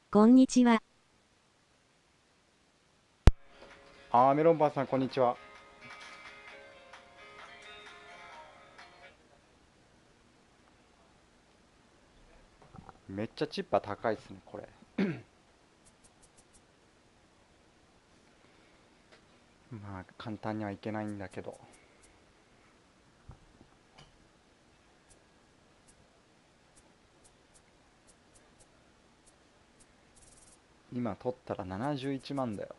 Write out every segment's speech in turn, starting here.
こんにちは。メロンパンさん、こんにちは。めっちゃチッパ高いっすね、これ。まあ、簡単にはいけないんだけど。今取ったら71万だよ。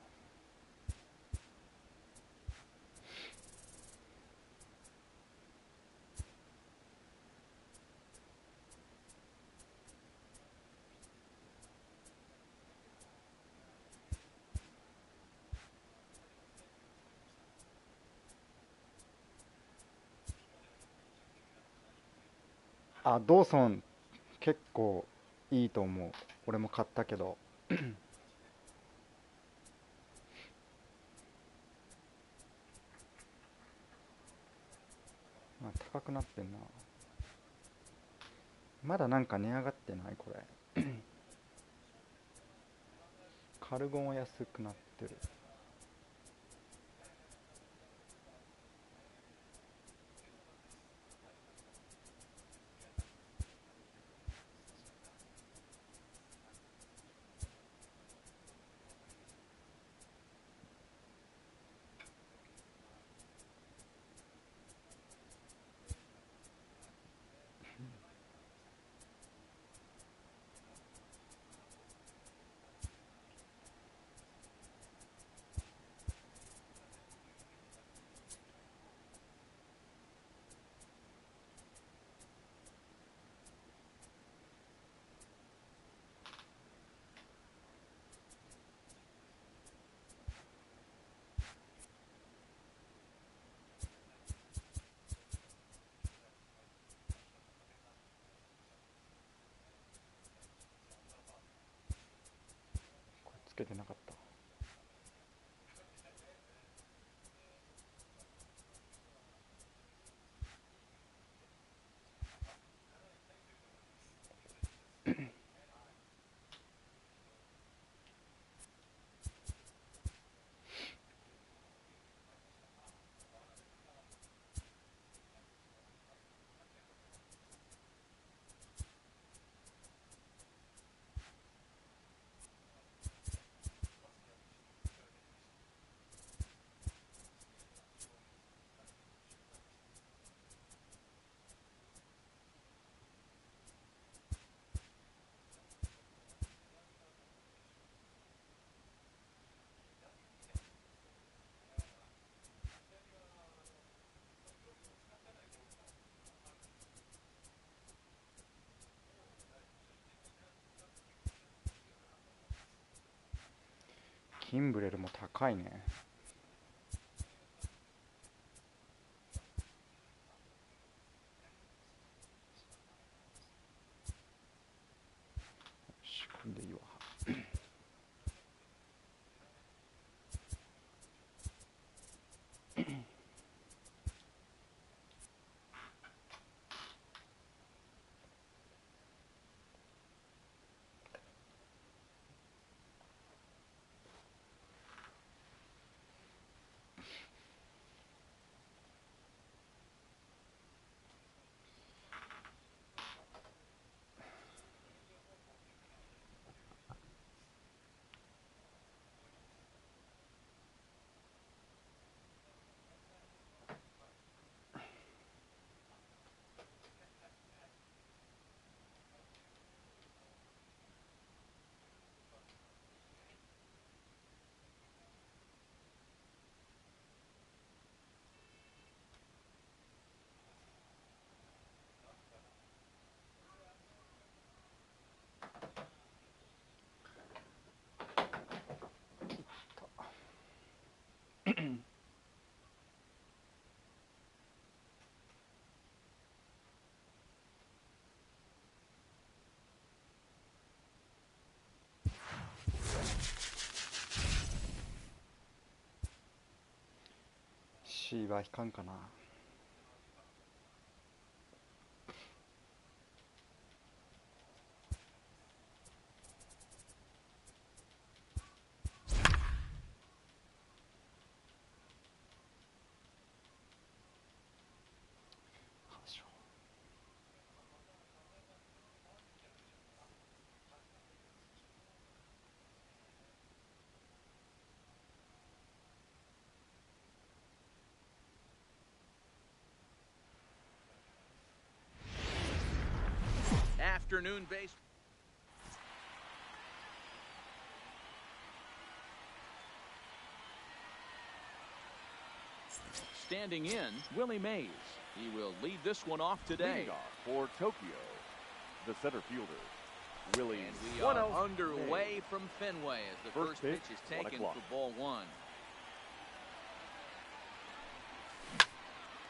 ドーソン、結構いいと思う。俺も買ったけど。まあ、高くなってんな。まだなんか値上がってないこれ。カルゴンは安くなってる。これつけてなかった。キンブレルも高いね。よし、これでいいわ。C は引かんかな。afternoon base. Standing in, Willie Mays. He will lead this one off today. Leading off for Tokyo, the center fielder, Willie. And we are underway from Fenway as the first pitch is taken for ball one.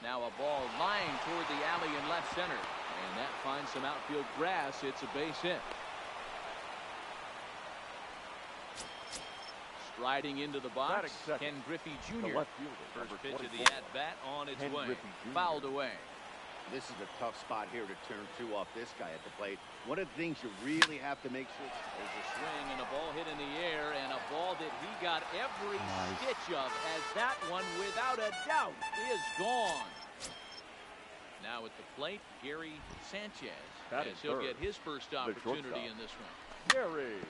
Now a ball lying toward the alley in left center. And that finds some outfield grass. It's a base hit. Striding into the box, Ken Griffey Jr. First pitch of the at-bat on its way. Fouled away. This is a tough spot here to turn two off this guy at the plate. One of the things you really have to make sure. There's a swing and a ball hit in the air, and a ball that he got every stitch of, as that one, without a doubt, is gone. Now at the plate, Gary Sanchez, as he'll get his first opportunity in this one. Gary.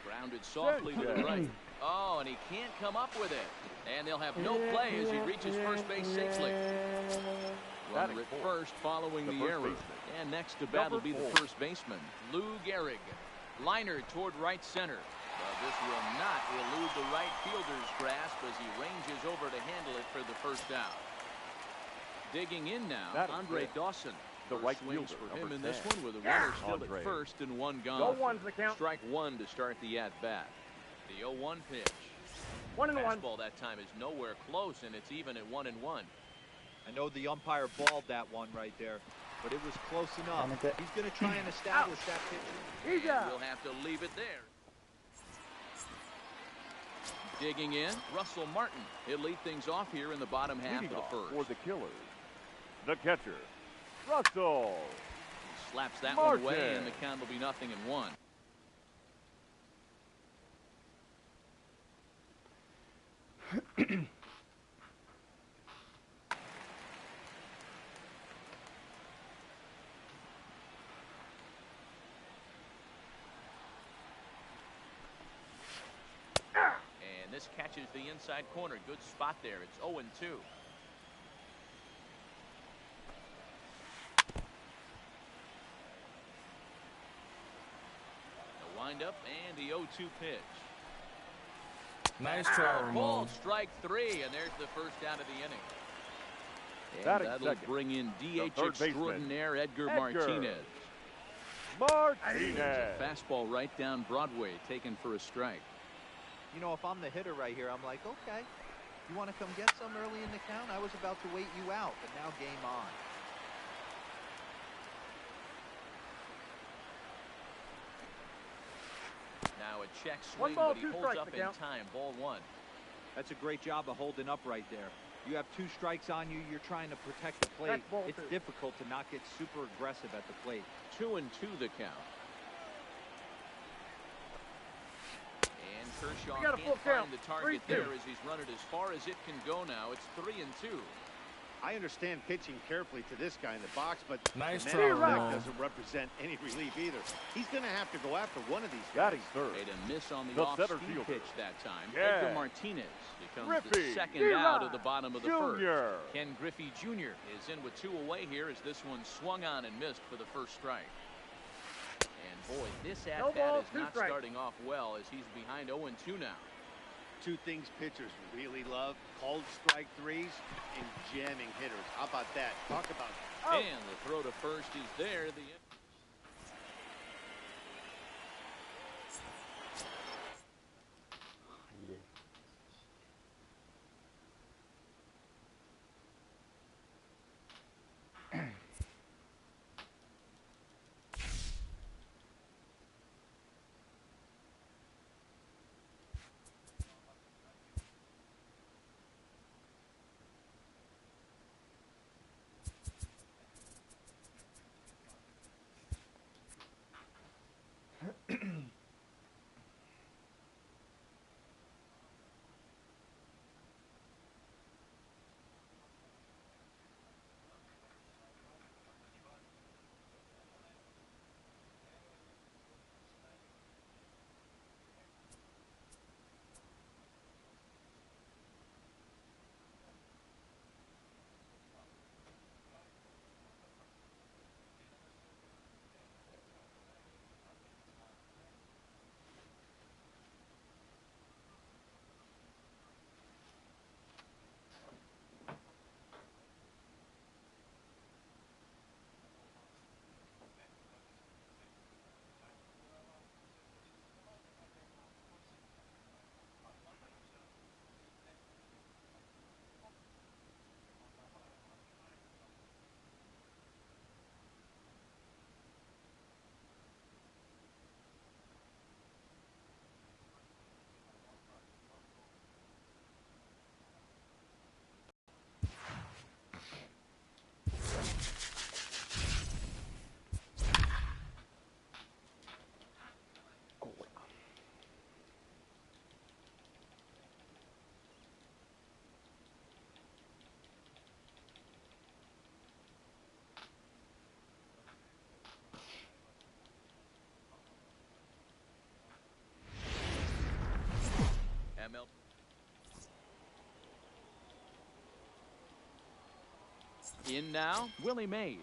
Grounded softly to the right. Oh, and he can't come up with it. And they'll have no play as he reaches first base safely. Runner at first following the error. And next to bat will be the first baseman, Lou Gehrig. Liner toward right center. Well, this will not elude the right fielder's grasp as he ranges over to handle it for the first out. Digging in now, Andre Dawson. The right swings fielder, for him in 10. this one with a runner still at first and one gone. Go one's the count. Strike one to start the at-bat. The 0-1 pitch. 1-1. Fastball that time is nowhere close, and it's even at 1-1. I know the umpire balled that one right there, but it was close enough. He's going to try and establish that pitch. We'll have to leave it there. Digging in, Russell Martin. He'll lead things off here in the bottom half of the first. For the Killers, the catcher, Russell. He slaps that one away, and the count will be 0-1. And this catches the inside corner. Good spot there. It's 0-2. Windup and the 0-2 pitch. Nice try, Ramon. Ball, strike three, and there's the first out of the inning. And that'll bring in DH extraordinaire Edgar Martinez. Martinez. Fastball right down Broadway, taken for a strike. You know, if I'm the hitter right here, I'm like, okay, you want to come get some early in the count? I was about to wait you out, but now game on. Now a check swing, but he holds up in time. Ball one. That's a great job of holding up right there. You have two strikes on you. You're trying to protect the plate. It's difficult to not get super aggressive at the plate. 2-2 the count. And Kershaw can't find the target there as he's run it as far as it can go now. It's 3-2. I understand pitching carefully to this guy in the box, but nice the try, doesn't represent any relief either. He's going to have to go after one of these guys. Made a miss on the off-speed pitch that time. Edgar Martinez becomes the second out of the bottom of the first. Ken Griffey Jr. is in with two away here as this one swung on and missed for the first strike. And boy, this at-bat is not starting off well as he's behind 0-2 now. Two things pitchers really love: called strike threes and jamming hitters. How about that? Talk about And the throw to first is there. In now, Willie Mays.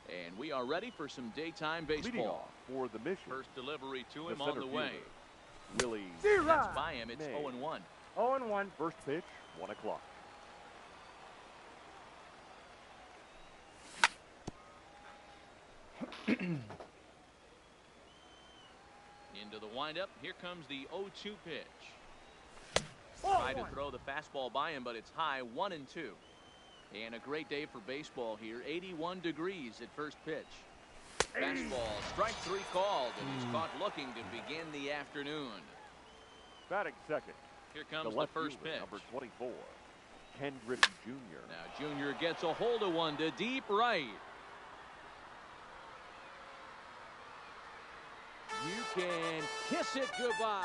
And we are ready for some daytime Leading baseball. off for the mission, First delivery to him the on center the way. fielder, Willie. That's by him. It's Mays. 0-1. 0-1. First pitch, 1 o'clock. Into the windup. Here comes the 0-2 pitch. Try to throw the fastball by him, but it's high, 1-2. And a great day for baseball here. 81 degrees at first pitch. Fastball, strike 3 called, and he's caught looking to begin the afternoon. Batting second, Here comes the left first fielder, pitch. number 24, Ken Griffey Jr. Now Junior gets a hold of one to deep right. You can kiss it goodbye.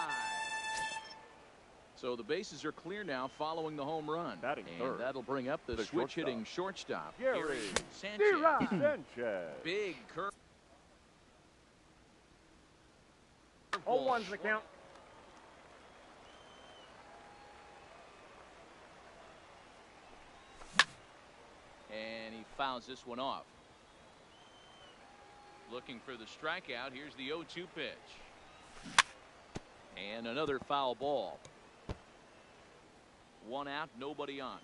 So the bases are clear now following the home run. Batting And third, that'll bring up the switch hitting shortstop, Gary Sanchez. Sanchez. Big curve. 0-1's the count. And he fouls this one off. Looking for the strikeout. Here's the 0-2 pitch. And another foul ball. 1 out, nobody on.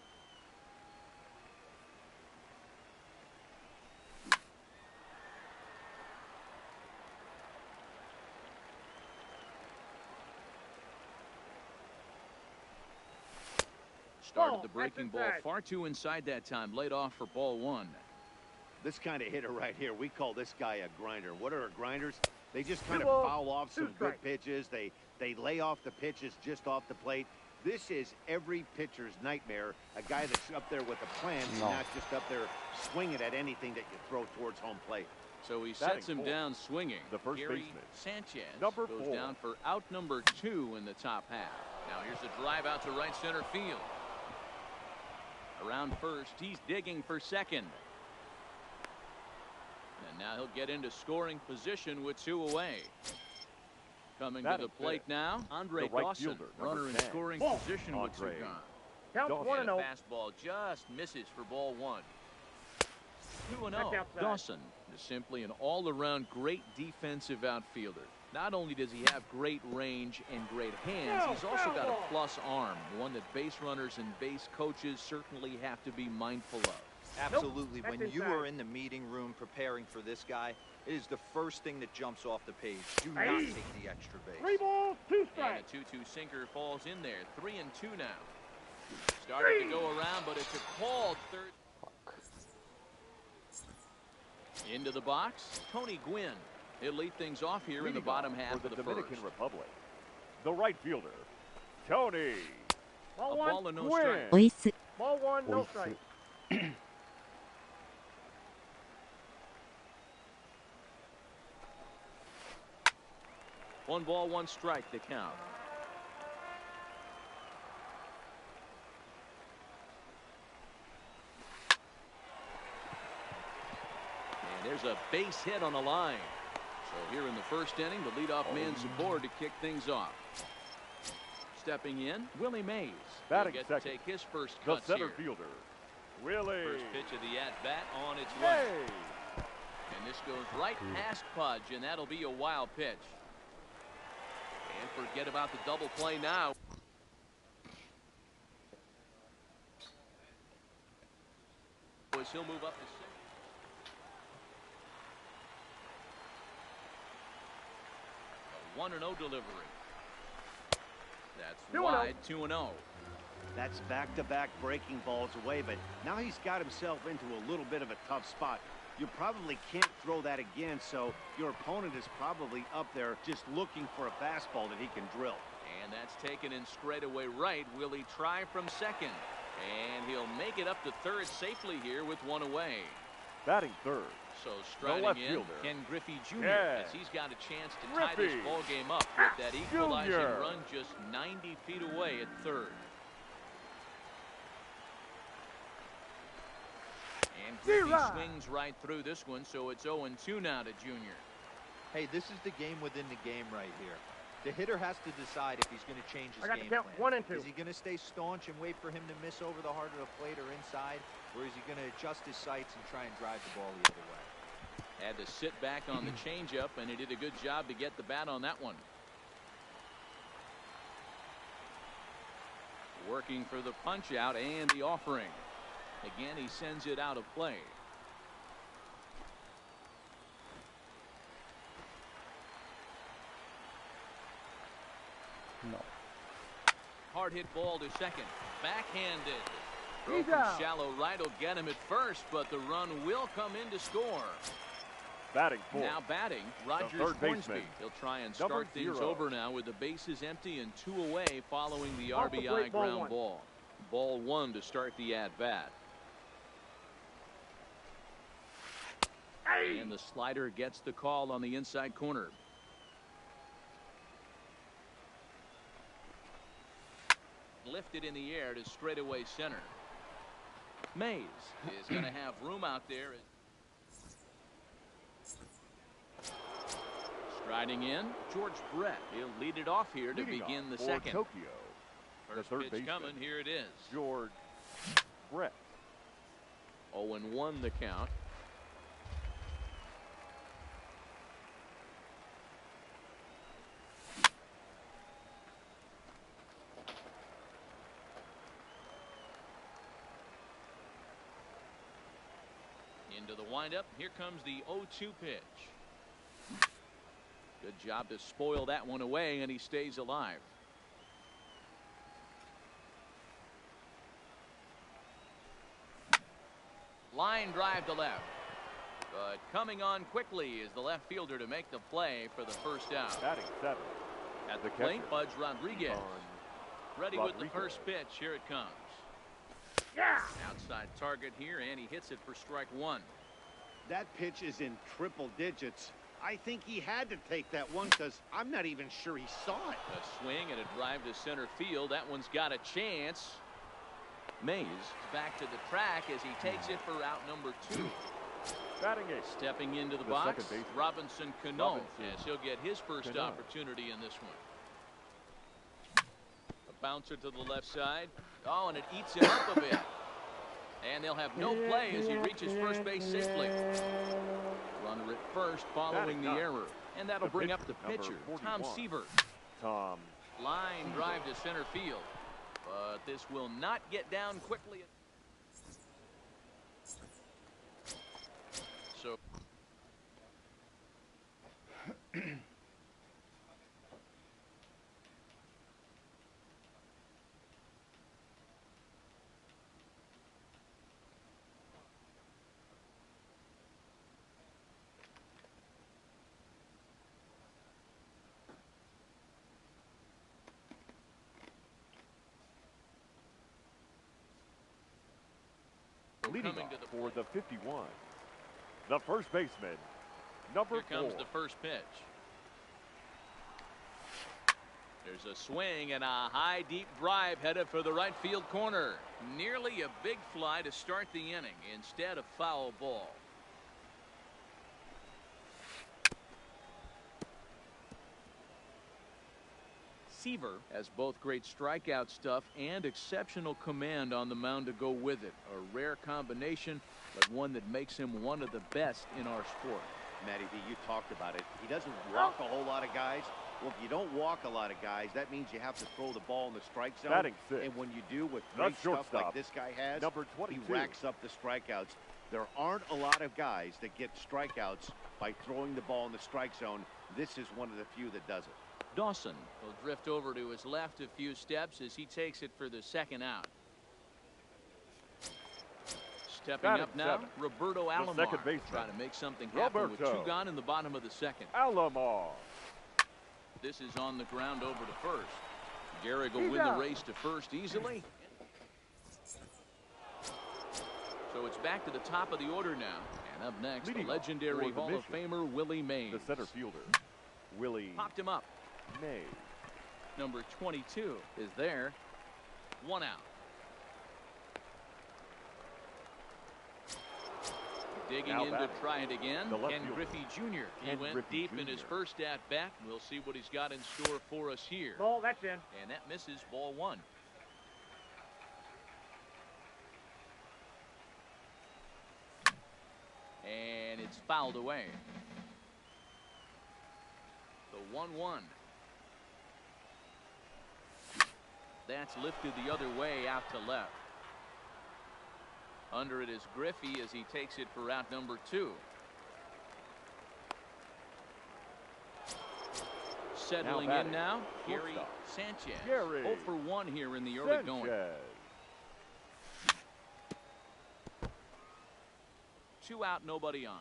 Started the breaking ball far too inside that time. Laid off for ball 1. This kind of hitter right here, we call this guy a grinder. What are grinders? They just kind of foul off some good pitches. They lay off the pitches just off the plate. This is every pitcher's nightmare. A guy that's up there with a plan, not just up there swinging at anything that you throw towards home plate. So he sets him down swinging. The first Gary baseman, Sanchez number goes 4. down for out number 2 in the top half. Now here's a drive out to right center field. Around first, he's digging for second. And now he'll get into scoring position with 2 away. Coming to the plate now, Andre the right Dawson, fielder, number runner in 10. scoring position with 2 Andre gone. Count Dawson. 1-0. Fastball just misses for ball 1. 2-0. Back outside. Dawson is simply an all-around great defensive outfielder. Not only does he have great range and great hands, he's also got a plus arm, one that base runners and base coaches certainly have to be mindful of. Absolutely. Nope. When you are in the meeting room preparing for this guy, it is the first thing that jumps off the page. Do not take the extra base. 3 balls, 2 And strikes. a 2-2 sinker falls in there. 3-2 now. Started to go around, but it's a called third. Into the box, Tony Gwynn. He'll lead things off here in the bottom half for of the the Dominican first. Republic, the right fielder, Tony Ball A 1. ball and no Gwynn. strike. おいす Ball 1, no おいしい strike. One ball, 1 strike to count. And there's a base hit on the line. So here in the first inning, the leadoff man's aboard to kick things off. Stepping in, Willie Mays. He'll Batting get second, to take his first the cuts center here. fielder, Willie First pitch of the at-bat on its way. Mays. And this goes right past Pudge, and that'll be a wild pitch. And forget about the double play now. As he'll move up to 6. A 1-0 delivery. That's 2-0. wide, 2-0. That's back-to-back breaking balls away, but now he's got himself into a little bit of a tough spot. You probably can't throw that again, so your opponent is probably up there just looking for a fastball that he can drill. And that's taken in straightaway right. Will he try from second? And he'll make it up to third safely here with 1 away. Batting third, So left striding in, fielder. Ken Griffey Jr. Yeah. as he's got a chance to tie this Griffey ball game up with that equalizing Jr. run just 90 feet away at third. And Griffey swings right through this one, so it's 0-2 now to Junior. Hey, this is the game within the game right here. The hitter has to decide if he's going to change his I got game to count plan. 1 and 2. Is he going to stay staunch and wait for him to miss over the heart of the plate or inside? Or is he going to adjust his sights and try and drive the ball the other way? Had to sit back on the changeup, and he did a good job to get the bat on that one. Working for the punch out and the offering. Again, he sends it out of play. No. Hard hit ball to second. Backhanded. Throw He's from out. shallow right will get him at first, but the run will come in to score. Batting fourth. Now batting, Rogers third Hornsby. baseman, He'll try and number start things 0. over now with the bases empty and 2 away following the Off the RBI plate, ball ground one. ball. Ball 1 to start the at-bat. And the slider gets the call on the inside corner. Lifted in the air to straightaway center. Mays is going to have room out there. Striding in, George Brett. He'll lead it off here to Leading begin off the for second. Tokyo, the First third pitch baseman, coming. Here it is. George Brett. 0-1 the count. Into the windup. Here comes the 0-2 pitch. Good job to spoil that one away, and he stays alive. Line drive to left. But coming on quickly is the left fielder to make the play for the first out. Batting 7. At the the plate, catcher, Budge Rodriguez. Ivan Ready with the Rodriguez. first pitch. Here it comes. Yeah. Outside target here, and he hits it for strike 1. That pitch is in triple digits. I think he had to take that one because I'm not even sure he saw it. A swing and a drive to center field. That one's got a chance. Mays back to the track as he takes it for out number 2. Batting 8. Stepping into the The box, second baseman, Robinson Cano, Robinson as he'll get his first Cano. opportunity in this one. A bouncer to the left side. Oh, and it eats him up a bit. And they'll have no play as he reaches first base safely. Runner at first following the Batting error. And that'll The bring up pitcher, the pitcher, number Tom 41. Seaver. Tom. Line drive to center field. But this will not get down quickly. So Leading coming off to the for the 51. The first baseman, number here 4. comes the first pitch. There's a swing and a high deep drive headed for the right field corner. Nearly a big fly to start the inning instead of foul ball. Seaver has both great strikeout stuff and exceptional command on the mound to go with it. A rare combination, but one that makes him one of the best in our sport. Matty V, you talked about it. He doesn't walk a whole lot of guys. Well, if you don't walk a lot of guys, that means you have to throw the ball in the strike zone. Batting 6. And when you do with The great stuff like shortstop, this guy has, number he 22. racks up the strikeouts. There aren't a lot of guys that get strikeouts by throwing the ball in the strike zone. This is one of the few that does it. Dawson will drift over to his left a few steps as he takes it for the second out. Stepping Batting up now, 7. Roberto The Alomar second baseman, trying to make something happen with Roberto 2 gone in the bottom of the second. Alomar. This is on the ground over to first. Gehrig will He's win out. the race to first easily. So it's back to the top of the order now. And up next, Leading the off legendary for the Hall of mission, Famer Willie Mays. The center fielder, Willie Popped him up. Mays. Number 22 is there. 1 out. Digging Now in to batting, try it again. the left Ken fielder, Griffey Jr. He Ken went Griffey deep in his Jr. first at bat. We'll see what he's got in store for us here. Ball, that's in. And that misses ball 1. That's fouled away. The 1-1. That's lifted the other way out to left. Under it is Griffey as he takes it for out number 2. Settling in now, Gary Sanchez. 0 for 1 here in the early going. 2 out, nobody on.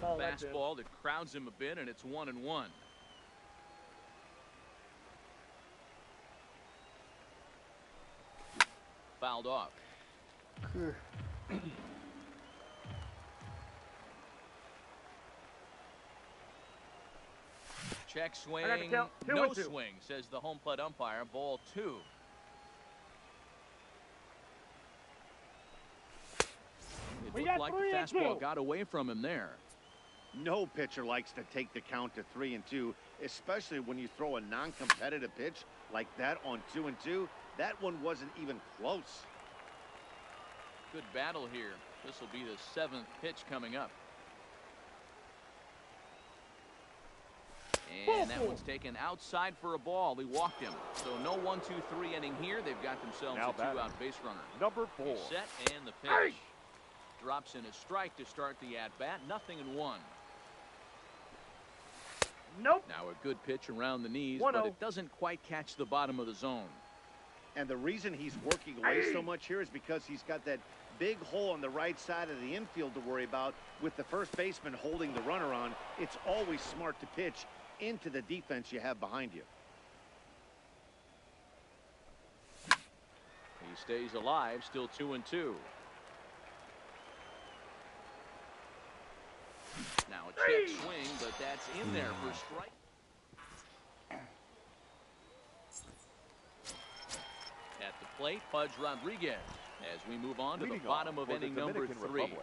Fastball that crowds him a bit, and it's 1-1. Fouled off. Check swing, no swing, says the home plate umpire. Ball 2. It looked like the fastball got away from him there. No pitcher likes to take the count to 3-2, especially when you throw a non-competitive pitch like that on 2-2. That one wasn't even close. Good battle here. This will be the 7th pitch coming up. And that one's taken outside for a ball. He walked him. So no 1-2-3 inning here. They've got themselves a 2-out base runner. Number 4. Set and the pitch. Drops in a strike to start the at-bat. 0-1. Nope. Now a good pitch around the knees, but it doesn't quite catch the bottom of the zone. And the reason he's working away so much here is because he's got that big hole on the right side of the infield to worry about with the first baseman holding the runner on. It's always smart to pitch into the defense you have behind you. He stays alive, still 2-2. Now a check swing, but that's in there for strike. At the plate, Pudge Rodriguez as we move on to the bottom of inning number 3.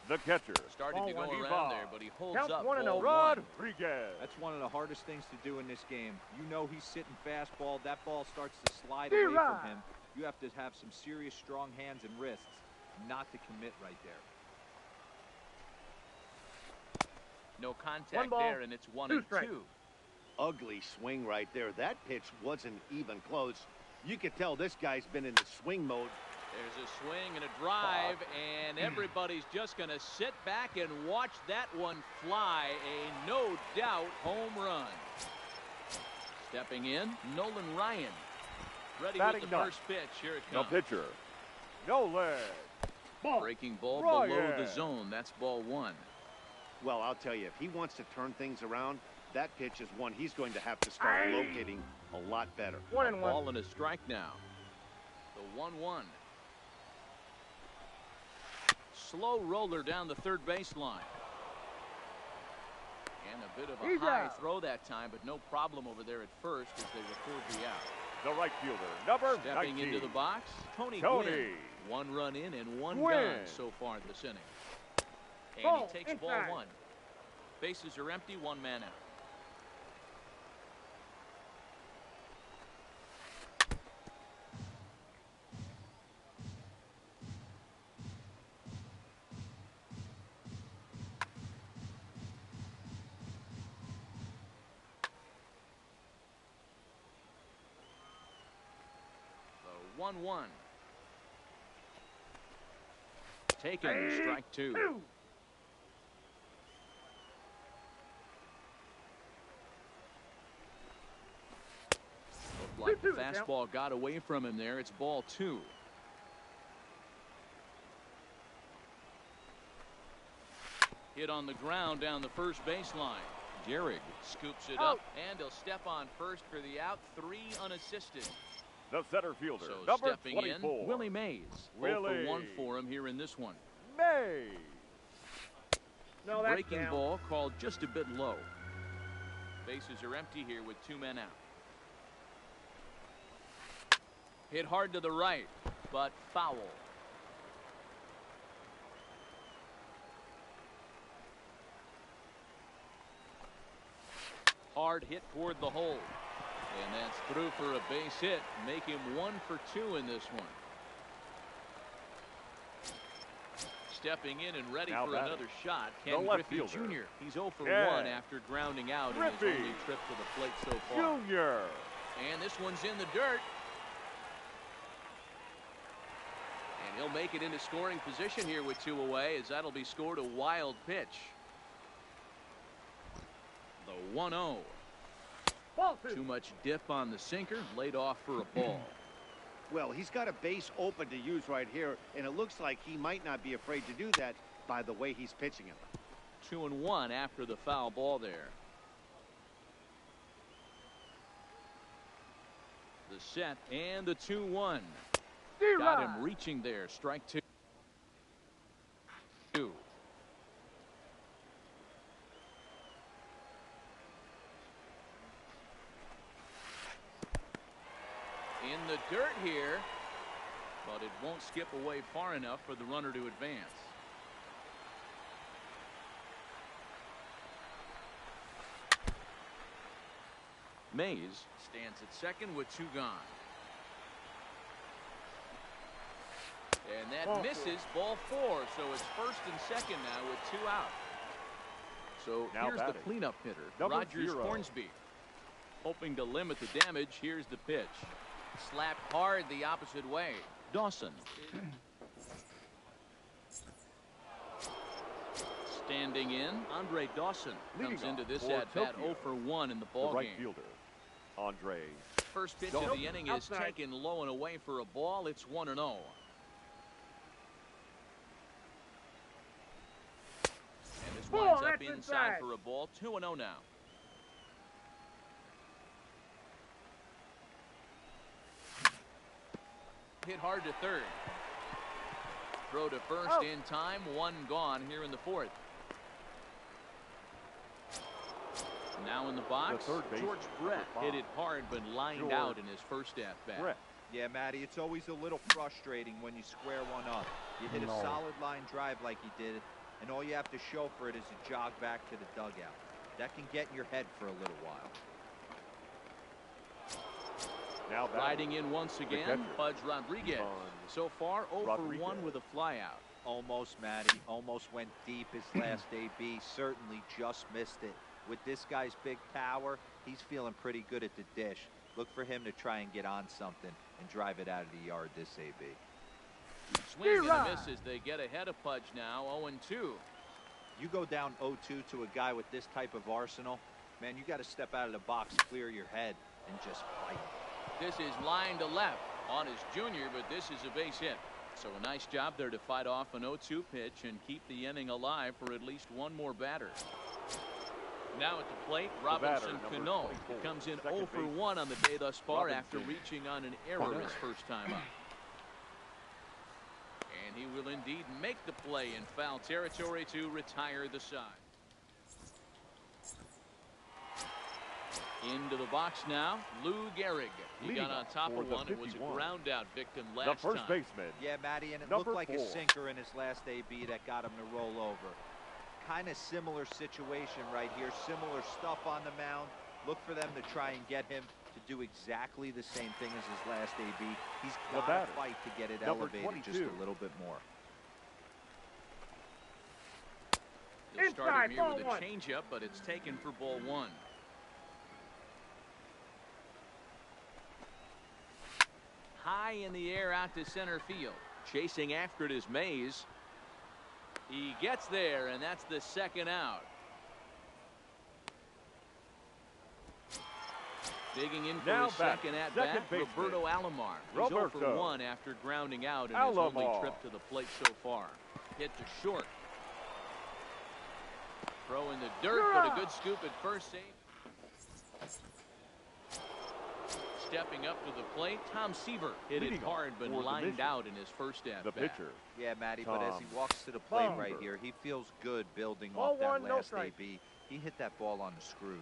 The catcher. Started to go around there, but he holds up. Rodriguez. That's one of the hardest things to do in this game. You know he's sitting fastball. That ball starts to slide away from him. You have to have some serious strong hands and wrists not to commit right there. No contact there, and it's 1-2. Ugly swing right there. That pitch wasn't even close. You could tell this guy's been in the swing mode. There's a swing and a drive, and everybody's just going to sit back and watch that one fly. A no-doubt home run. Stepping in, Nolan Ryan. Ready with the first pitch. Here it comes. The pitcher. No leg. Breaking ball below the zone. That's ball 1. Well, I'll tell you, if he wants to turn things around, that pitch is one he's going to have to start locating a lot better. 1-1. Ball and a strike now. The 1-1. Slow roller down the third baseline. And a bit of a high throw that time, but no problem over there at first as they record the out. The right fielder, number Stepping 19. into the box, Tony Gwynn. 1 run in and 1 gone so far this inning. And he takes ball 1. Bases are empty, 1 man out. The 1-1. Taken, strike 2. Looked like the fastball got away from him there. It's ball 2. Hit on the ground down the first baseline. Gehrig scoops it up, and he'll step on first for the out. 3 unassisted. The center fielder, So number stepping 24. in, Willie Mays. 0 for 1 for him here in this one. Mays. No, that's Breaking down. ball called just a bit low. Bases are empty here with 2 men out. Hit hard to the right, but foul. Hard hit toward the hole. And that's through for a base hit. Make him 1 for 2 in this one. stepping in and ready Now for batting, another shot. the Ken left Griffey fielder. Jr. He's 0 for Yeah. 1 after grounding out in his Griffey only trip to the plate so far. Junior. And this one's in the dirt. And he'll make it into scoring position here with 2 away, as that'll be scored a wild pitch. The 1-0. Ball 2. Too much dip on the sinker, laid off for a ball. Well, he's got a base open to use right here, and it looks like he might not be afraid to do that by the way he's pitching it. 2-1 after the foul ball there. The set and the 2-1. Got him reaching there. Strike 2. In the dirt here, but it won't skip away far enough for the runner to advance. Mays stands at second with 2 gone. And that misses, ball 4. So it's first and second now with 2 out. So Now here's the batting, cleanup hitter, number Rogers 0. Hornsby. Hoping to limit the damage. Here's the pitch. Slapped hard the opposite way. Dawson. Standing in, Andre Dawson Leading comes into off this for at-bat Tokyo, 0 for 1 in the The ballgame. right fielder, Andre. First pitch Nope. of the inning is Outside. taken low and away for a ball. It's 1-0. And this Ball, winds up that's inside inside. for a ball. 2-0 now. Hit hard to third. Throw to first in time. 1 gone here in the 4th. Now in the box, The third baseman, George Brett number 5. hit it hard but lined George out in his first at-bat. Brett. Yeah, Matty, it's always a little frustrating when you square one up. You hit No. a solid line drive like he did, and all you have to show for it is a jog back to the dugout. That can get in your head for a little while. Now batting, Riding in once again, catcher, Pudge Rodriguez. Ivan So far, 0 for 1 Rodriguez. with a flyout. Almost, Matty. Almost went deep his last AB. Certainly just missed it. With this guy's big power, he's feeling pretty good at the dish. Look for him to try and get on something and drive it out of the yard this AB. Swing and a miss as they get ahead of Pudge now, 0-2. You go down 0-2 to a guy with this type of arsenal, man, you got to step out of the box, clear your head, and just fight. This is line to left on his junior, but this is a base hit. So a nice job there to fight off an 0-2 pitch and keep the inning alive for at least one more batter. Now at the plate, Robinson batter, Cano number 24, comes in second 0 for baseman. 1 on the day thus far after Robinson reaching on an error his first time up. And he will indeed make the play in foul territory to retire the side. Into the box now, Lou Gehrig. He Leading got on off top for of the one. It was a 51. ground out victim the last first time. baseman. Yeah, Matty, and it Number looked like 4. a sinker in his last AB that got him to roll over. Kind of similar situation right here. Similar stuff on the mound. Look for them to try and get him to do exactly the same thing as his last AB. He's The got to batter, fight to get it number elevated just 22. a little bit more. He'll start him Inside, here with a ball 1. changeup, but it's taken for ball 1. High in the air out to center field. Chasing after it is Mays. He gets there, and that's the second out. Digging in for Now his back, second at bat, second baseman, Roberto Alomar. He's 0 for Roberto 1 after grounding out in his only Alomar. trip to the plate so far. Hit to short. Throw in the dirt, but a good scoop at first save. Stepping up to the plate, Tom Seaver hit it Leading hard, but for the lined mission. out in his first at The bat. pitcher, Yeah, Matty, but as he Tom walks to the plate right Seaver. here, he feels good building Ball off that 1, no last strike. AB. He hit that ball on the screws.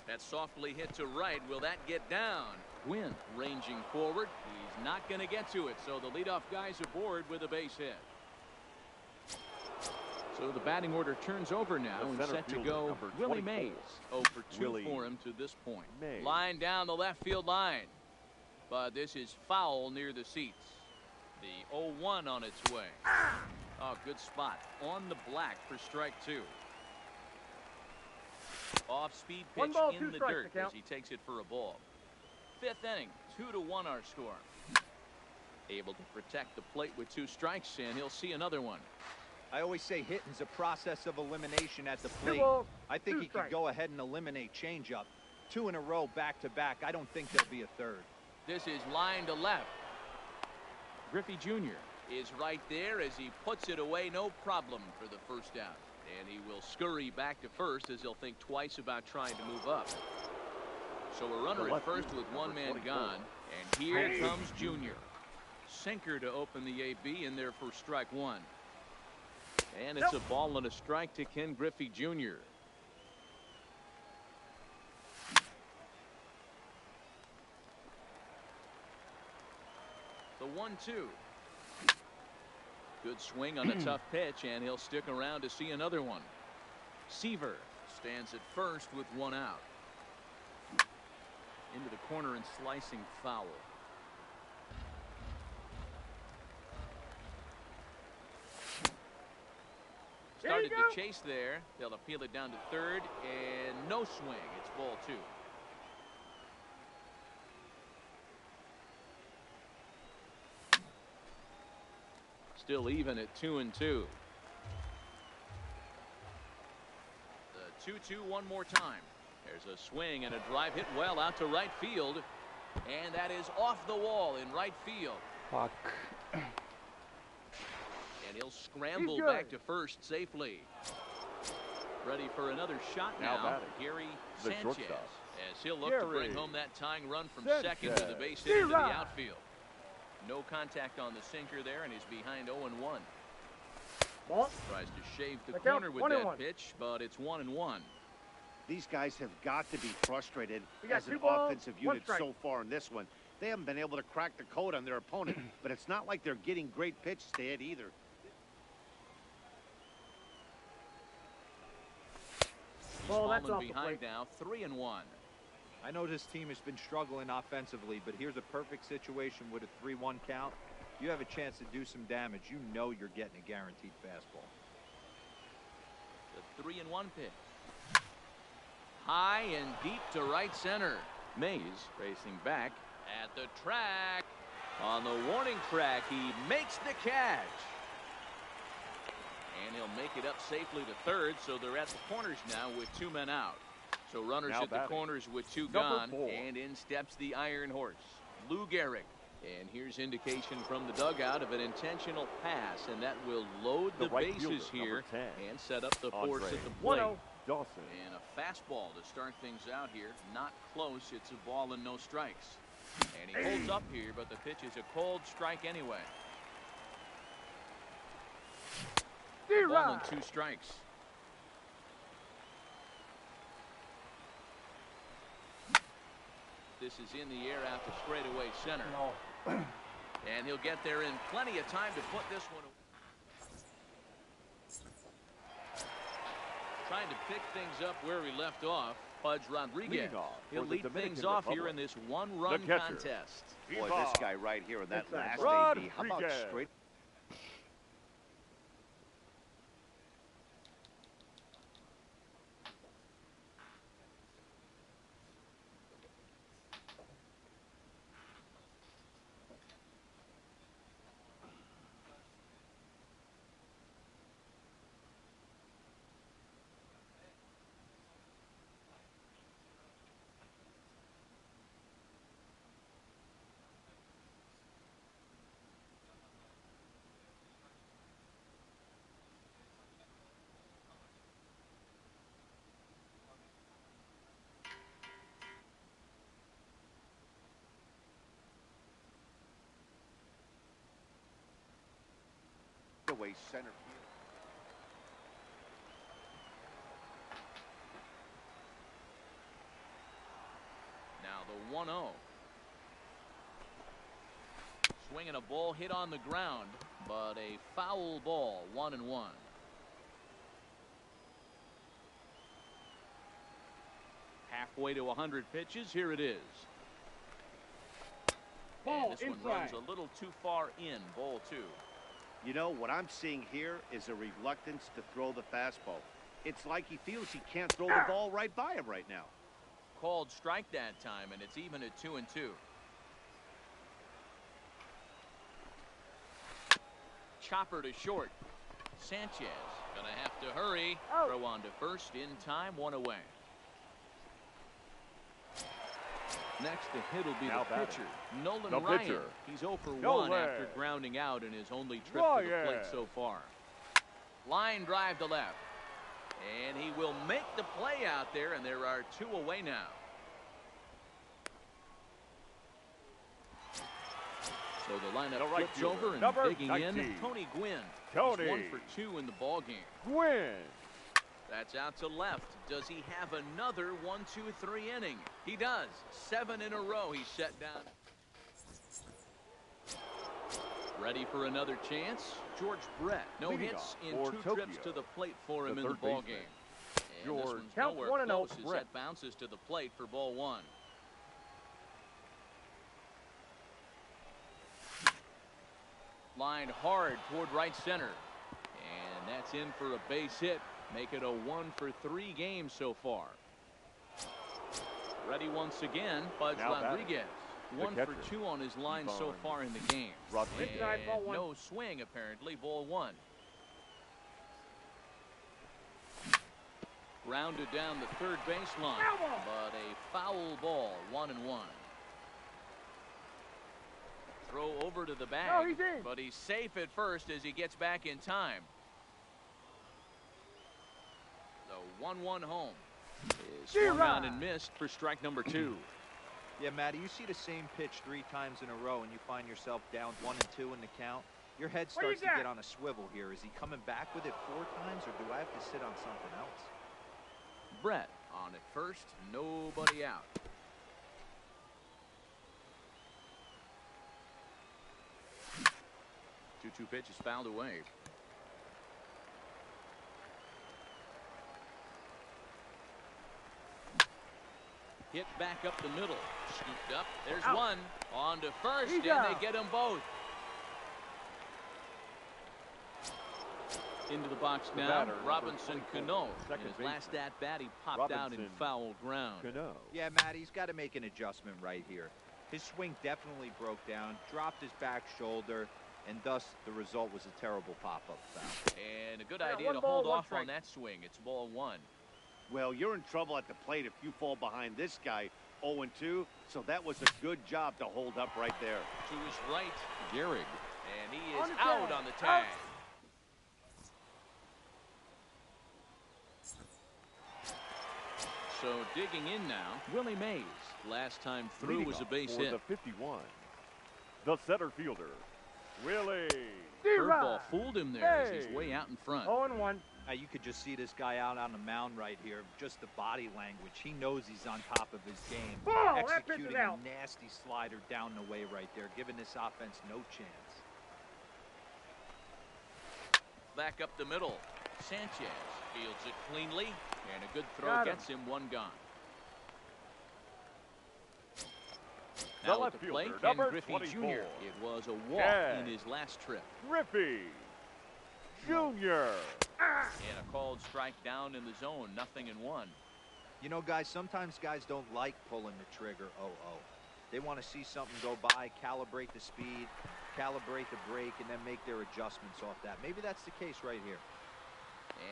That softly hit to right. Will that get down? Quinn ranging forward. He's not going to get to it, so the leadoff guy's aboard with a base hit. So the batting order turns over now The and center set to fielder, go number Willie 24. Mays. 0 for 2 Willie for him to this point. Mays. Line down the left field line. But this is foul near the seats. The 0-1 on its way. Oh, good spot on the black for strike 2. Off-speed pitch 1 ball, in 2 the strikes dirt to count. as he takes it for a ball. 5th inning, 2-1 our score. Able to protect the plate with 2 strikes, and he'll see another one. I always say hitting's a process of elimination at the 2 plate. balls, I think 2 he could strikes. go ahead and eliminate changeup. 2 in a row back-to-back. I don't think there'll be a third. This is line to left. Griffey Jr. is right there as he puts it away, no problem for the first out. And he will scurry back to first as he'll think twice about trying to move up. So a runner at first with 1 man gone. And here comes Jr. Sinker to open the AB in there for strike 1. And it's a ball and a strike to Ken Griffey Jr. The 1-2. Good swing on a tough pitch, and he'll stick around to see another one. Seaver stands at first with 1 out. Into the corner and slicing foul. Started to chase there. They'll appeal it down to third, and no swing. It's ball 2. Still even at 2-2. The 2-2 one more time. There's a swing and a drive hit well out to right field. And that is off the wall in right field. Fuck. And he'll scramble good. back to first safely. Ready for another shot Now now. batting, Gary the Sanchez. shortstop. As he'll look to bring Gary home that tying run from Sanchez. second with the base hit into the Zero. outfield. No contact on the sinker there, and he's behind 0-1. Ball. Tries to shave the Look out, corner with 1-1. that pitch, but it's 1-1. These guys have got to be frustrated We got as an 2 balls, offensive 1 unit strike. so far in this one. They haven't been able to crack the code on their opponent, but it's not like they're getting great pitches to hit either. He's Ball, that's fallen off the behind plate. now, 3-1. I know this team has been struggling offensively, but here's a perfect situation with a 3-1 count. You have a chance to do some damage. You know you're getting a guaranteed fastball. The 3-1 pitch. High and deep to right center. Mays racing back at the track. On the warning track, he makes the catch. And he'll make it up safely to third, so they're at the corners now with 2 men out. So runners Now at the batting, corners with 2 number gone, 4. and in steps the Iron Horse, Lou Gehrig. And here's indication from the dugout of an intentional pass, and that will load The the right bases fielder, here number 10, and set up the force Andre at the plate. 1-0. Dawson. And a fastball to start things out here. Not close. It's a ball and no strikes. And he holds up here, but the pitch is a cold strike anyway. Ball and 2 strikes. This is in the air out to straightaway center. And he'll get there in plenty of time to put this one away. Trying to pick things up where he left off. Pudge Rodriguez. Leading off He'll for the lead Dominican things off here Republic, in this 1-run the catcher. contest. Boy, this guy right here in that last Rodriguez. AB. How about straight? Away center field. Now the 1-0. Swinging a ball hit on the ground, but a foul ball, 1-1. Halfway to 100 pitches. Here it is. And this one runs a little too far in, ball 2. You know, what I'm seeing here is a reluctance to throw the fastball. It's like he feels he can't throw the ball right by him right now. Called strike that time, and it's even at 2-2. Chopper to short. Sanchez gonna have to hurry. Throw on to first in time, 1 away. Next to hit will be the pitcher, Nolan Ryan. He's 0 for 1 after grounding out in his only trip to the plate so far. Line drive to left. And he will make the play out there, and there are 2 away now. So the lineup flips over and digging in. Tony Gwynn. He's 1 for 2 in the ball game. Gwynn. That's out to left. Does he have another 1, 2, 3 inning? He does. 7 in a row he's set down. Ready for another chance. George Brett. No hits in 2 trips to the plate for him in the ball game. And this one's nowhere close as that bounces to the plate for ball 1. Lined hard toward right center. And that's in for a base hit. Make it a 1 for 3 games so far. Ready once again, Bud Rodriguez. 1 for 2 on his line so far in the game. And no swing apparently, ball 1. Rounded down the third baseline, but a foul ball, 1-1. Throw over to the bag, but he's safe at first as he gets back in time. The 1-1 home is swung on and missed for strike number 2. Yeah, Matty, you see the same pitch 3 times in a row and you find yourself down 1 and 2 in the count. Your head starts to get on a swivel here. Is he coming back with it 4 times, or do I have to sit on something else? Brett on at first, nobody out. Two pitch is fouled away. Hit back up the middle. Scooped up. There's one. On to first, and they get them both. Into the box now, Robinson Cano. In his last at-bat, he popped out in foul ground. Yeah, Matt, he's got to make an adjustment right here. His swing definitely broke down, dropped his back shoulder, and thus the result was a terrible pop-up foul. And a good idea to hold off on that swing. It's ball 1. Well, you're in trouble at the plate if you fall behind this guy 0-2, so that was a good job to hold up right there. To his right, Gehrig, and he is out on the tag. So digging in now, Willie Mays. Last time through was a base hit. The 51, the center fielder, Willie. Curveball fooled him there as he's way out in front. 0-1. You could just see this guy out on the mound right here. Just the body language. He knows he's on top of his game. Executing a nasty slider down the way right there, giving this offense no chance. Back up the middle. Sanchez fields it cleanly, and a good throw gets him 1 gone. Now at the plate, Ken Griffey Jr. It was a walk in his last trip. Griffey Jr. And a called strike down in the zone, 0-1. You know, guys, sometimes guys don't like pulling the trigger 0-0. They want to see something go by, calibrate the speed, calibrate the break, and then make their adjustments off that. Maybe that's the case right here.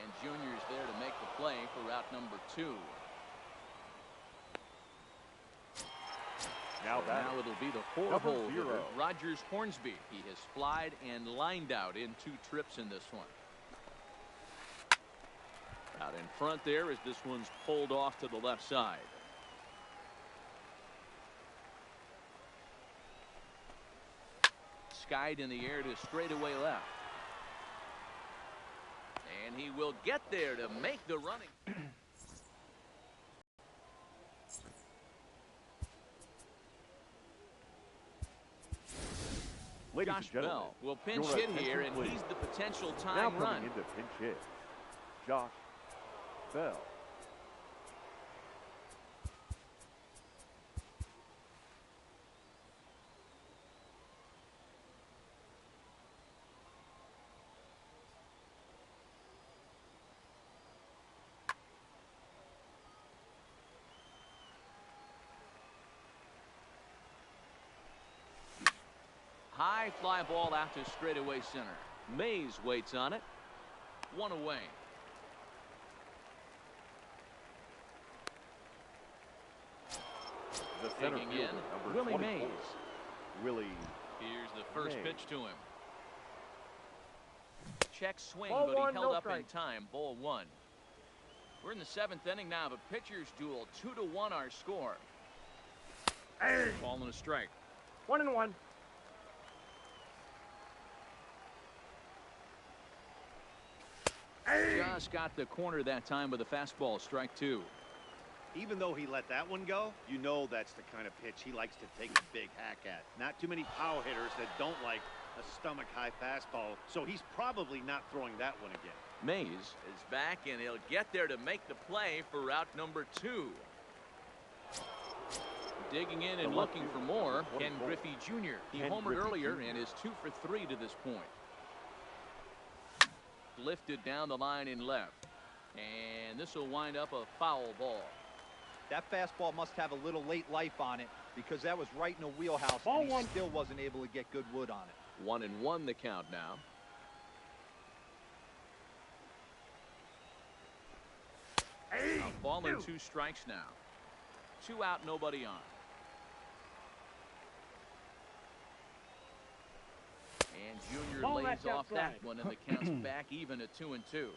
And Junior's there to make the play for route number 2. Now it'll be the 4-hole hitter, Rogers Hornsby. He has flied and lined out in 2 trips in this one. Out in front there as this one's pulled off to the left side. Skied in the air to straightaway left. And he will get there to make the running. Josh Bell will pinch hit here, and he's the potential tying run. Into pinch hit, Josh Bell. high fly ball out to straightaway center. Mays waits on it. One away. The center Digging fielder, in, number Willie 24. Mays. Willie Here's the first Mays. pitch to him. Check swing, Ball but he one, held no up in strike. time. Ball one. We're in the 7th inning now of a pitcher's duel. 2-1 our score. Hey. Ball and a strike. 1-1. Just got the corner that time with a fastball. Strike 2. Even though he let that one go, you know that's the kind of pitch he likes to take a big hack at. Not too many power hitters that don't like a stomach-high fastball, so he's probably not throwing that one again. Mays is back, and he'll get there to make the play for route number 2. Digging in and looking for more, Ken Griffey Jr. He Ken homered Griffey earlier Jr. and is 2 for 3 to this point. Lifted down the line in left. And this will wind up a foul ball. That fastball must have a little late life on it because that was right in a wheelhouse Ball and he one. still wasn't able to get good wood on it. 1-1 the count now. A ball and 2 strikes now. 2 out, nobody on. And Junior Ball lays left off that outside. one, and the count's back even at 2-2.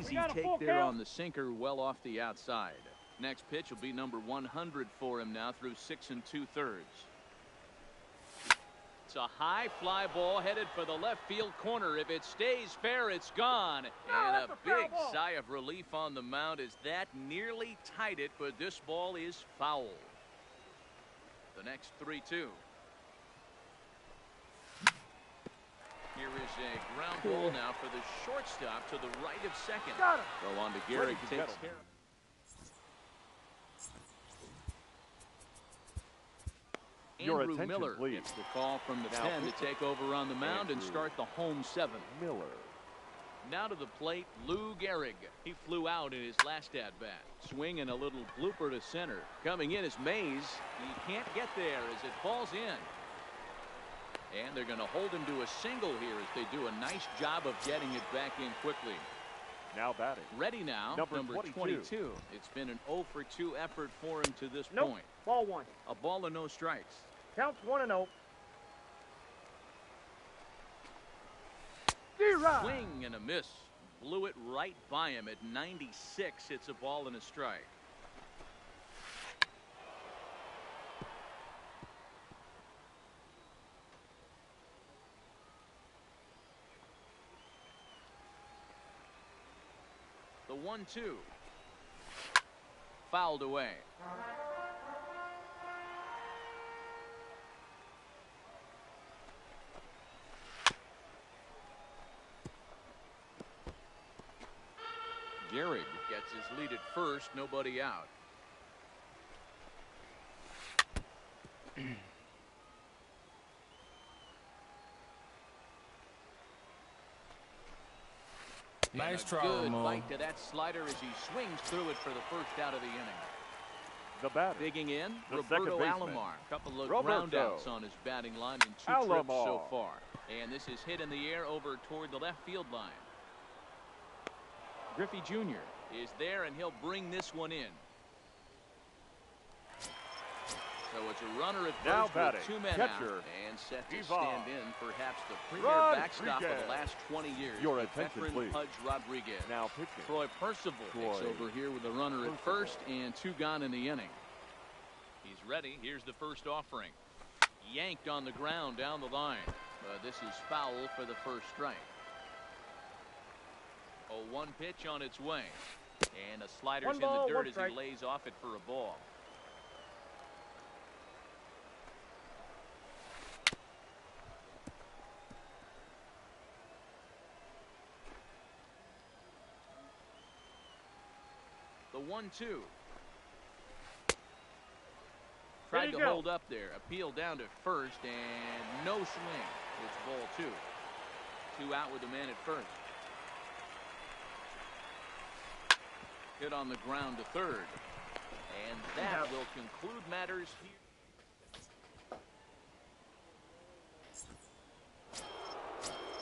Easy got a full take there count. on the sinker, well off the outside. Next pitch will be number 100 for him now through 6 2/3. It's a high fly ball headed for the left field corner. If it stays fair, it's gone. And that's a a foul big ball. sigh of relief on the mound as that nearly tied it, but this ball is foul. The next 3-2. Here is a ground ball now for the shortstop to the right of second. Got him. Go on to Ready Gehrig, to takes get care. him. Your Andrew attention, Miller please. gets the call from the Now, 10 to take over on the mound and Andrew start the home 7. Miller. Now to the plate, Lou Gehrig. He flew out in his last at-bat. Swing and a little blooper to center. Coming in is Mays. He can't get there as it falls in. And they're going to hold him to a single here as they do a nice job of getting it back in quickly. Now batting. Ready now, Number 22. It's been an 0 for 2 effort for him to this Nope. point. Ball 1. A ball and no strikes. Counts 1-0. D-Rod. Swing and a miss. Blew it right by him at 96. It's a ball and a strike. The 1-2. Fouled away. Gehrig gets his lead at first, nobody out. Nice And a try, good Ramon. bite to that slider as he swings through it for the first out of the inning. The batter. Digging in, The Roberto second baseman, Alomar. Couple of Roberto. groundouts on his batting line in 2 trips so Alomar. far. And this is hit in the air over toward the left field line. Griffey Jr. is there, and he'll bring this one in. So it's a runner at Now first batting, with 2 men catcher, out and set to Ivan stand in perhaps the premier backstop of Rodriguez. the last 20 years. Your the attention, veteran please. Pudge Rodriguez. Now pitching. Troy Percival takes Troy over here with a runner at first and 2 gone in the inning. He's ready. Here's the first offering. Yanked on the ground down the line. This is foul for the first strike. 0-1 pitch on its way. And a slider's 1 in ball, the dirt 1 as strike. he lays off it for a ball. The 1-2. Tried to go. hold up there. Appeal down to first and no swing. It's ball 2. 2 out with the man at first. Hit on the ground to third. And that will conclude matters here.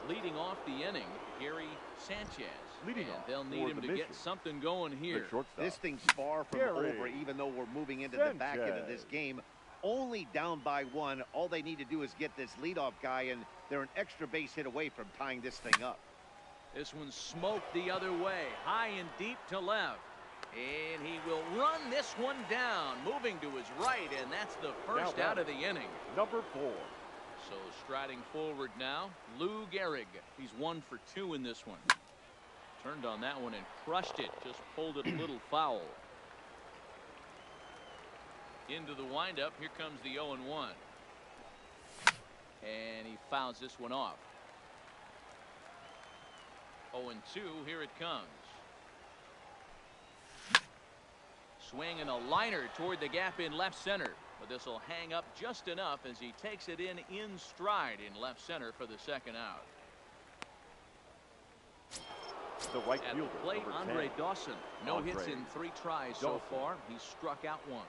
Leading off the inning, Gary Sanchez. Leading and off they'll need for him the to mission. get something going here. This thing's far from Gary over, even though we're moving into the back end of this game. Only down by one. All they need to do is get this leadoff guy, and they're an extra base hit away from tying this thing up. This one smoked the other way, high and deep to left. And he will run this one down, moving to his right, and that's the first out of the inning. Number 4. So striding forward now, Lou Gehrig. He's 1 for 2 in this one. Turned on that one and crushed it, just pulled it a little foul. Into the windup, here comes the 0-1. And he fouls this one off. 0-2, here it comes. Swing and a liner toward the gap in left center. But this will hang up just enough as he takes it in stride in left center for the second out. The right At fielder, the plate, number Andre 10. Dawson. No Andre hits in 3 tries so Dawson. far. He's struck out once.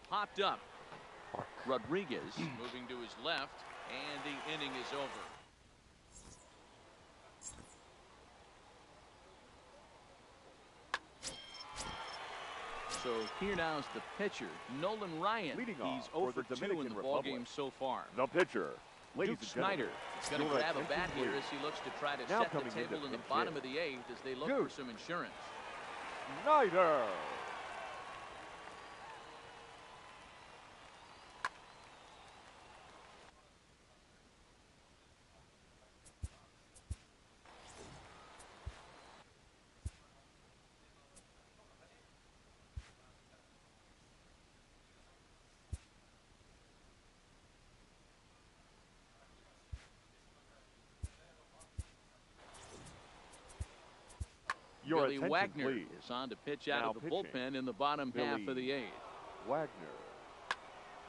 Popped up. Rodriguez moving to his left, and the inning is over. So here now is the pitcher, Nolan Ryan. Leading He's off 0 for for the 2 in the Dominican ball Republic. game so far. The pitcher, ladies Duke and gentlemen. Snyder is going to your grab a attention, bat here please. as he looks to try to Now set the coming table into in the pitch bottom hit. of the 8th as they look Duke. for some insurance. Snyder. Your Billy attention, Wagner please. is on to pitch out Now of the pitching, bullpen in the bottom half Billy of the 8th. Wagner.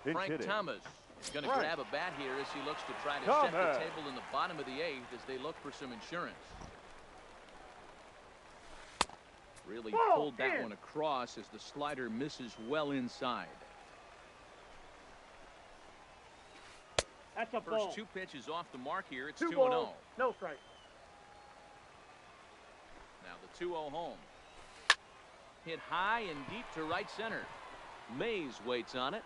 Pinch Frank hitting. Thomas is going to Frank grab a bat here as he looks to try to Thomas. set the table in the bottom of the 8th as they look for some insurance. Really pulled that one across as the slider misses well inside. That's a ball. First 2 pitches off the mark here. It's 2 2-0. balls. No strike. Now the 2-0 home. Hit high and deep to right center. Mays waits on it.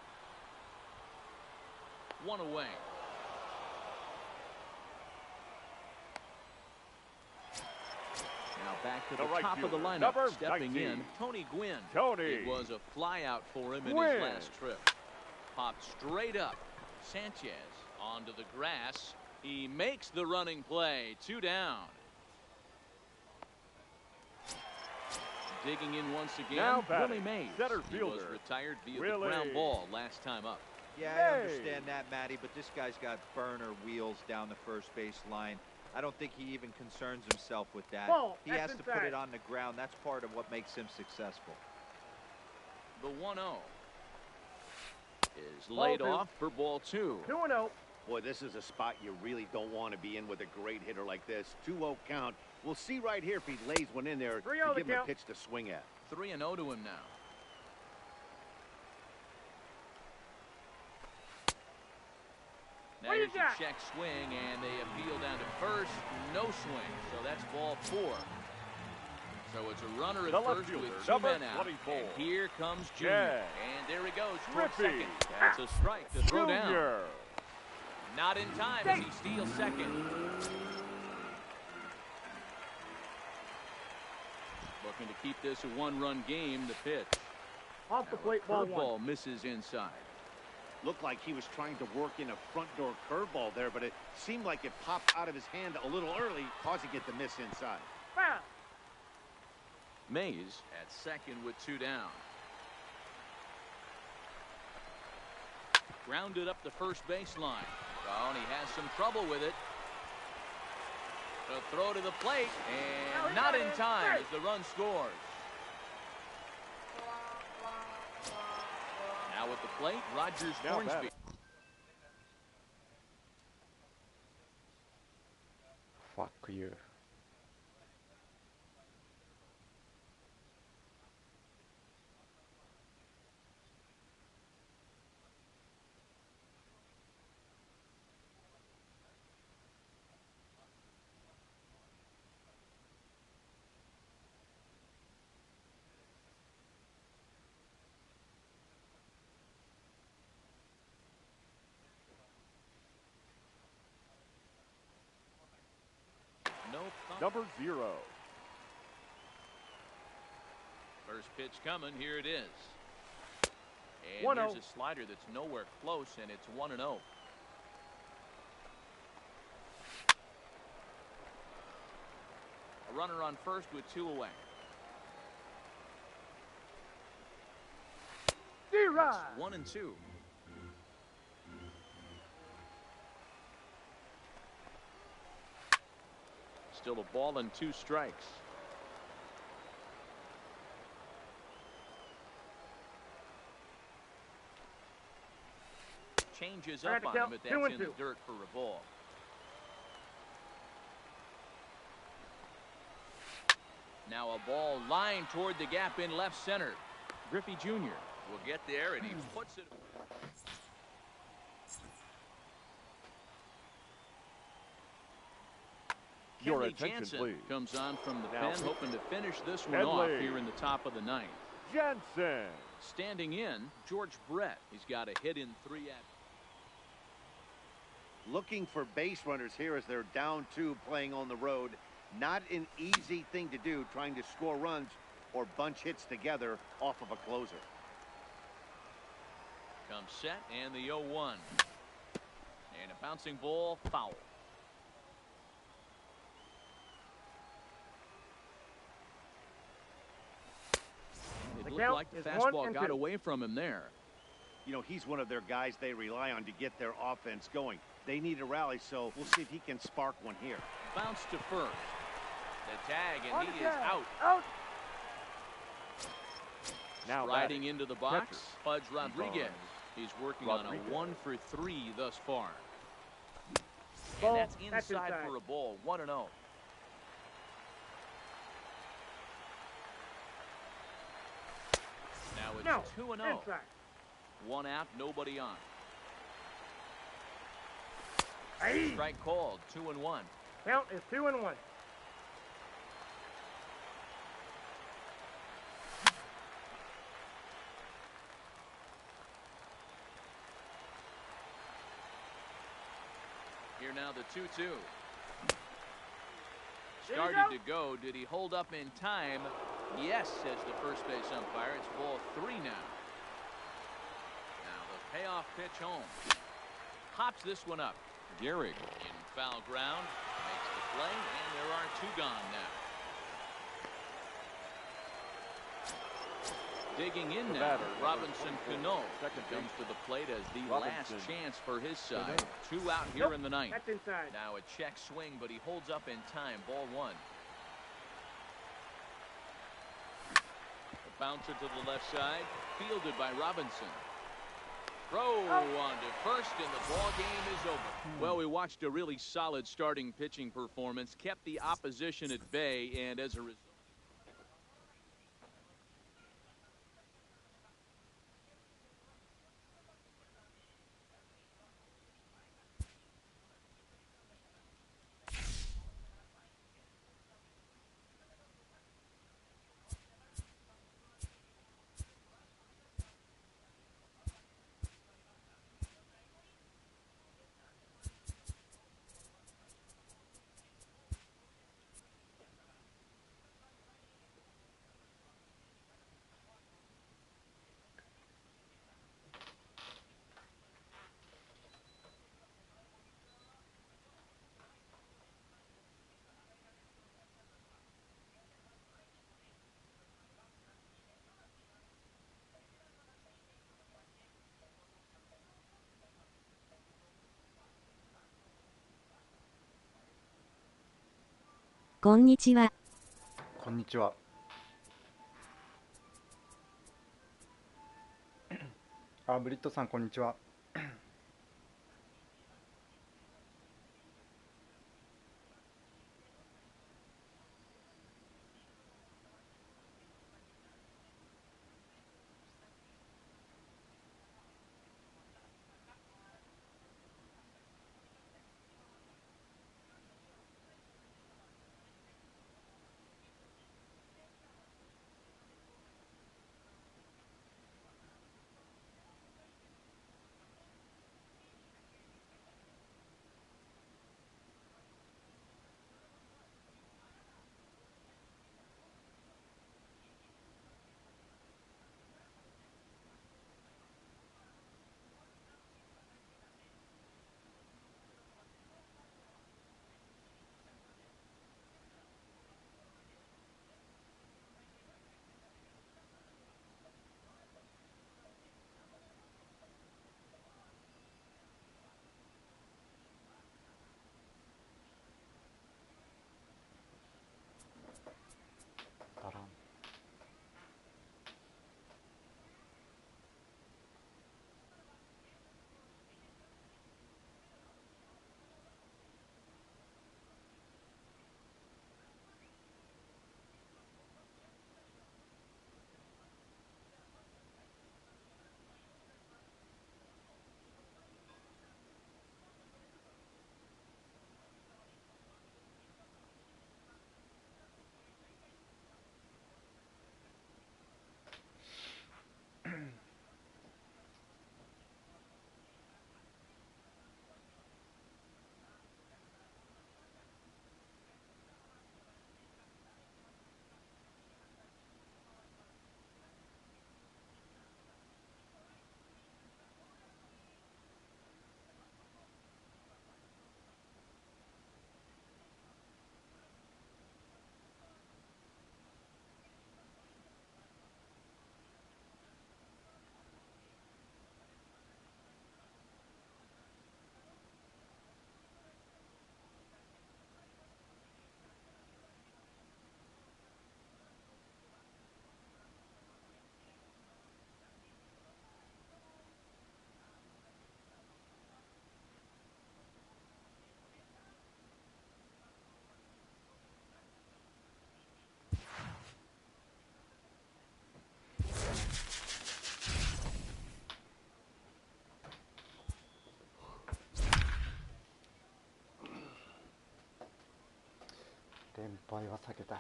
1 away. Now back to the right top of the fielder, lineup. number Stepping 19. in, Tony Gwynn. Tony. It was a flyout for him in Gwynn. his last trip. Popped straight up. Sanchez onto the grass. He makes the running play. 2 down. Digging in once again, Now batting, Willie Mays. center He was fielder, retired via the Willie. ground ball last time up. Yeah, Hey. I understand that, Matty, but this guy's got burner wheels down the first base line. I don't think he even concerns himself with that. Ball, He that's has to put inside. it on the ground. That's part of what makes him successful. The 1-0 is laid 2. off for ball 2. 2-0. Boy, this is a spot you really don't want to be in with a great hitter like this. 2-0 count. We'll see right here if he lays one in there 3-0 to the give him a count. pitch to swing at. 3-0 to him now. Now What here's you got? a check swing, and they appeal down to first. No swing, so that's ball 4. So it's a runner at The left first fielder, with 2 number men out. 24. And here comes Junior. Yeah. And there he goes towards Griffey. second. That's a strike to throw down. Junior. Not in time as he steals second. Looking to keep this a 1-run game. The pitch. Off the Now a plate, ball 1. curveball misses inside. Looked like he was trying to work in a front door curveball there, but it seemed like it popped out of his hand a little early, causing it to miss inside. Foul. Mays at second with 2 down. Grounded up the first baseline. Oh, and he has some trouble with it. The throw to the plate, and not in time as the run scores. Now at the plate, Rogers Now Hornsby. batting. Fuck you. Number 0. First pitch coming. Here it is. And 1-0. here's a slider that's nowhere close, and it's 1-0. A runner on first with 2 away. D-Rod. 1-2. Still a ball and 2 strikes. Changes Trying up to on him, count but 2 that's and in the 2. dirt for a ball. Now a ball lined toward the gap in left center. Griffey Jr. will get there, and he puts it. Your Kenley attention, Jansen please. comes on from the Now, pen, hoping to finish this one off Kenley here in the top of the 9th. Jensen. Standing in, George Brett. He's got a hit in 3 at. Looking for base runners here as they're down 2 playing on the road. Not an easy thing to do, trying to score runs or bunch hits together off of a closer. Comes set, and the 0-1. And a bouncing ball, foul. It looked count like the is fastball 1 and got 2. away from him there. You know, he's one of their guys they rely on to get their offense going. They need a rally, so we'll see if he can spark one here. Bounce to first. The tag, On and the he is tag. out. Out. Now Riding batting, into the box, catcher, Pudge Rodriguez. He's working on Rodriguez. a 1 for 3 thus far. Ball. And that's That's inside inside. for a ball, 1-0. Now it's No. 2-0. Inside. 1 out, nobody on. Hey. Strike called, 2-1. Count is 2-1. Here now the 2-2. he Started go? to go. Did he hold up in time? Yes, says the first base umpire. It's ball 3 now. Now the payoff pitch home. Hops this one up. Gehrig in foul ground. Makes the play, and there are 2 gone now. Digging in The now, batter, number Robinson 24, Cano second comes base. to the plate as the Robinson. last chance for his side. Cano. 2 out here in the 9th. That's inside. Now a check swing, but he holds up in time. Ball 1. A bouncer to the left side, fielded by Robinson. Throw on to first, and the ball game is over. Well, we watched a really solid starting pitching performance, kept the opposition at bay, and as a result.こんにちは。こんにちは。あ、ブリットさんこんにちは。場合は避けたい。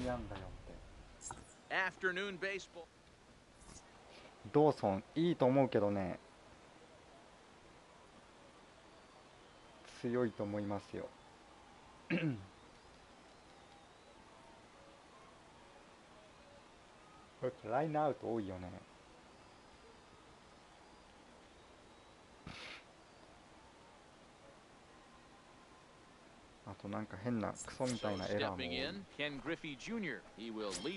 4安打4点。 Afternoon baseball. ドーソンいいと思うけどね、強いと思いますよ。これラインアウト多いよね。あとなんか変なクソみたいなエラーも多い。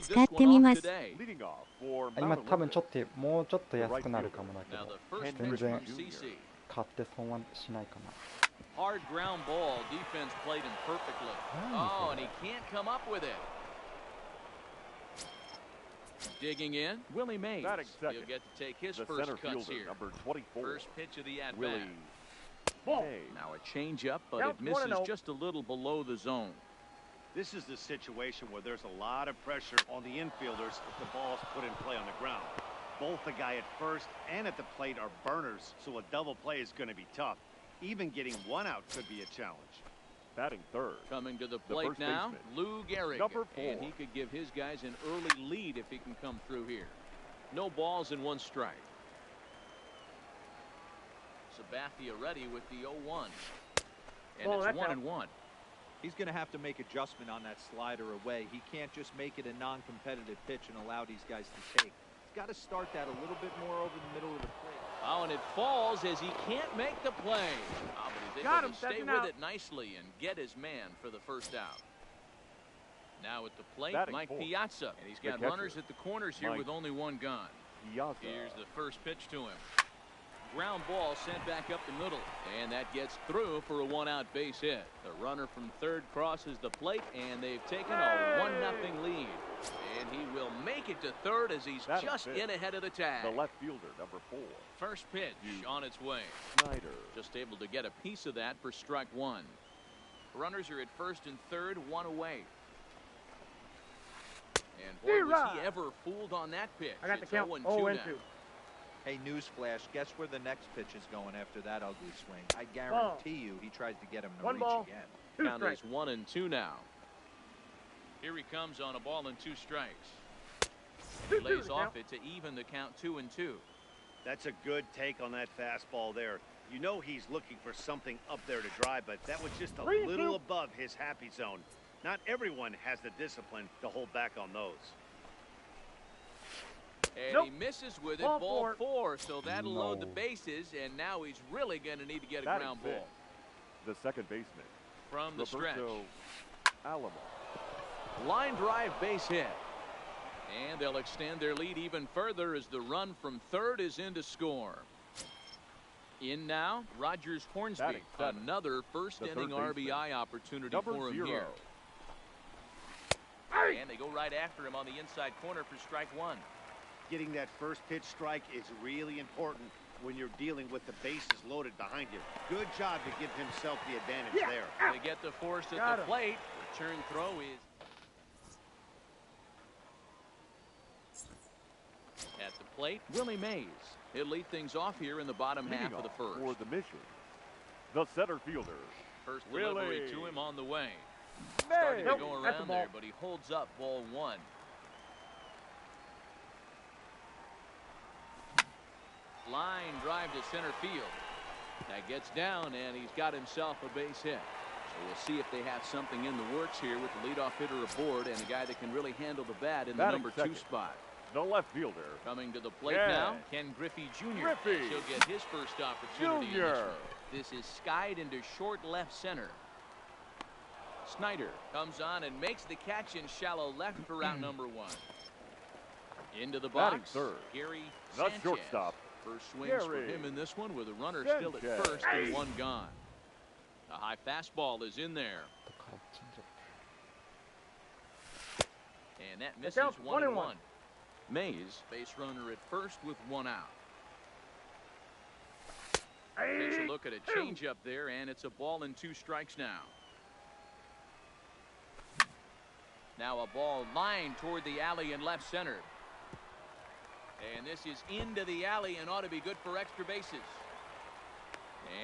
使ってみます。 Leading off for 今 Mount 多分 Olympus. ちょっともうちょっと安くなるかもだけど、全然買って損はしないかな。 Hard ground ball. Defense played him perfectly. Oh, and he can't come up with it. Digging in, Willie Mays. Batting He'll second. get to take his The first center cuts fielder, here. number 24, First pitch of the at-bat. Willie Ball. Mays. Now a changeup, but Counts it misses 1-0. just a little below the zone. This is the situation where there's a lot of pressure on the infielders if the ball's put in play on the ground. Both the guy at first and at the plate are burners, so a double play is going to be tough. Even getting one out could be a challenge. Batting third. Coming to the The plate first now, baseman, Lou Gehrig. number 4. And he could give his guys an early lead if he can come through here. No balls and one strike. Sabathia ready with the 0-1. And Oh, it's that's 1-1. He's going to have to make adjustment on that slider away. He can't just make it a non-competitive pitch and allow these guys to take. He's got to start that a little bit more over the middle of the plate. Oh, and it falls as he can't make the play. Oh, but he's Got able him, to stay stepping with out. it nicely and get his man for the first out. Now at the plate, Batting Mike fourth. Piazza. And he's The got catcher, runners at the corners here Mike with only one gun. Piazza. Here's the first pitch to him. Ground ball sent back up the middle. And that gets through for a one-out base hit. The runner from third crosses the plate, and they've taken a 1-0 lead. And he will make it to third as he's Batting just fifth. in ahead of the tag. The left fielder, number 4, First pitch on its way. Snyder. Just able to get a piece of that for strike one. Runners are at first and third, one away. And boy, was he ever fooled on that pitch. I got the It's count 0-2 0-2. now. Hey, newsflash, guess where the next pitch is going after that ugly swing? I guarantee you he tries to get him to One reach ball. again. 2 Count is strikes. 1-2 now. Here he comes on a ball and 2 strikes. 2-2 Lays the off count. it to even the count 2-2. That's a good take on that fastball there. You know he's looking for something up there to drive, but that was just a 3-2. little above his happy zone. Not everyone has the discipline to hold back on those. And Nope. he misses with it, Ball ball 4. 4, so that'll load the No. bases, and now he's really going to need to get a Batting ground fifth, ball the second baseman, from the stretch. Roberto Alamo. Line drive base hit. And they'll extend their lead even further as the run from third is in to score. In now, Rogers Hornsby. Batting seventh, Another first the inning third baseman, RBI opportunity number for him 0. here. And they go right after him on the inside corner for strike one. Getting that first pitch strike is really important when you're dealing with the bases loaded behind you. Good job to give himself the advantage there. They get the force at Got the him. plate. Return throw is at the plate. Willie Mays. He'll lead things off here in the bottom half Leading of the off first. for the mission, the center fielder, First Willie. delivery to him on the way. Starting to Nope, go that's a around ball. there, but he holds up ball one. Line drive to center field. That gets down, and he's got himself a base hit. So we'll see if they have something in the works here with the leadoff hitter aboard and a guy that can really handle the bat in the Batting number second. 2 spot. the left fielder, Coming to the plate Yeah. now, Ken Griffey Jr. Griffey. He'll get his first opportunity in this Jr. one. This is skied into short left center. Snyder comes on and makes the catch in shallow left for route number 1. Into the Batting box, third, Gary the Sanchez. shortstop, First swings for Gary him in this one with a runner still at Sanchez. first and one gone. A high fastball is in there. And that misses counts 1-1. 1-1. Mays, base runner at first with one out. Takes a look at a changeup there, and it's a ball and 2 strikes now. Now a ball lined toward the alley in left center. And this is into the alley and ought to be good for extra bases.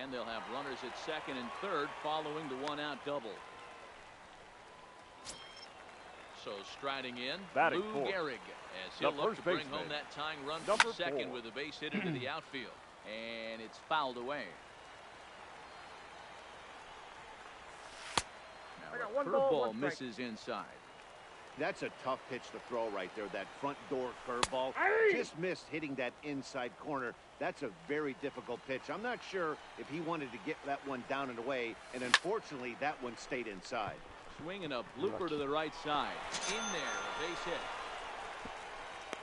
And they'll have runners at second and third following the one-out double. So striding in, Batting Lou fourth. Gehrig, as he'll The look first to bring baseman. home that tying run Number from second 4. with a base hit into the outfield. And it's fouled away. I got Now a one ball, curveball one strike. misses inside. That's a tough pitch to throw right there. That front door curveball Hey! just missed hitting that inside corner. That's a very difficult pitch. I'm not sure if he wanted to get that one down and away, and unfortunately that one stayed inside. Swinging a blooper to the right side. In there, a base hit.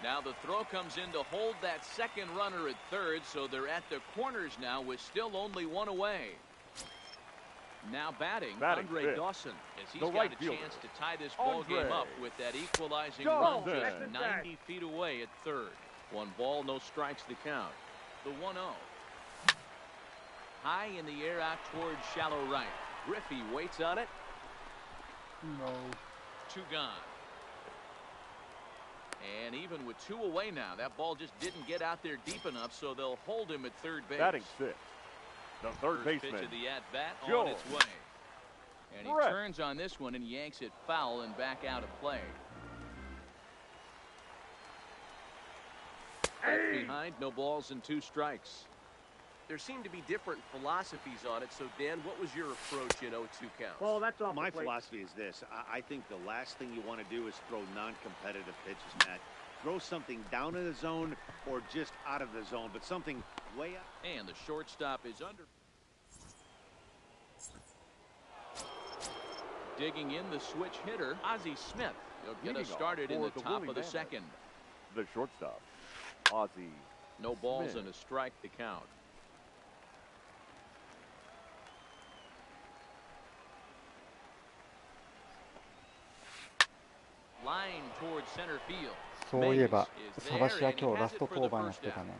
Now the throw comes in to hold that second runner at third, so they're at the corners now with still only one away. Now batting Andre fifth. Dawson, as he's The got right a fielder, chance to tie this ball Andre. game up with that equalizing Go! run That's just inside. 90 feet away at third. 1 ball, no strikes to count. The 1-0. High in the air out towards shallow right. Griffey waits on it. No. 2 gone. And even with 2 away now, that ball just didn't get out there deep enough, so they'll hold him at third base. Batting 6th. The third First baseman. pitch of the at-bat on Joe. its way. And he Brett. turns on this one and yanks it foul and back out of play. That's behind, no balls and 2 strikes. There seem to be different philosophies on it. So, Dan, what was your approach in 0-2 counts? Ball, that's off My the plate. philosophy is this. I think the last thing you want to do is throw non-competitive pitches, Matt. Throw something down in the zone or just out of the zone, but something way up. And the shortstop is under. Digging in the switch hitter, Ozzie Smith. He'll get us Leading off started in for the the top Willie of the Manis. second. The shortstop. Ozzie. No balls Smith. and a strike to count. Line towards center field. そういえば Mays is サバ there, シは and he 今日ラ has ス it ト for the 登板やっ first てた out. ね。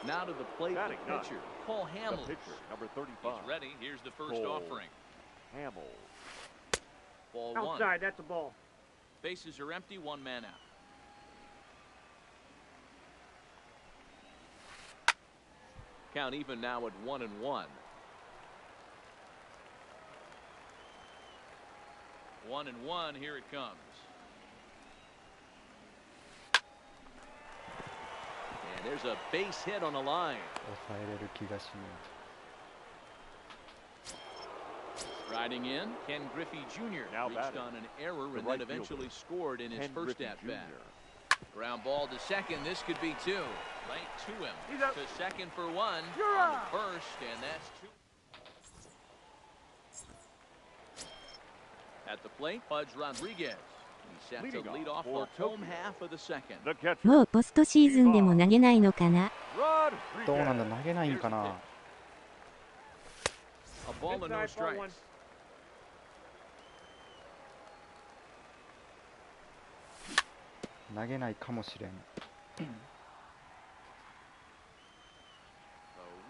Now to the plate, the Batting ninth. pitcher, Paul The Hamels. pitcher. Number He's 35. ready. Here's the first Cole. offering. Hamill. Ball 1. Outside, that's a ball. Bases are empty, 1 man out. Count even now at 1-1. 1-1, here it comes. And there's a base hit on the line. 抑えれる気がしね Riding in, Ken Griffey Jr. Now reached batting. on an error The and right then eventually fielder, scored in his Ken first Griffey at-bat. Jr. Ground ball to second. This could be 2. Right to him. He's up. To second for 1. You're on out. the first, and that's 2. At the plate, Pudge Rodriguez. He's set Leading to lead off off for the home Tokyo. half of the second. The catcher. もうポストシーズンでも投げないのかな。 Rodriguez. どうなんだ、投げないんかな。 A ball and no Inside, ball 1. strikes. 投げないかもしれん。 So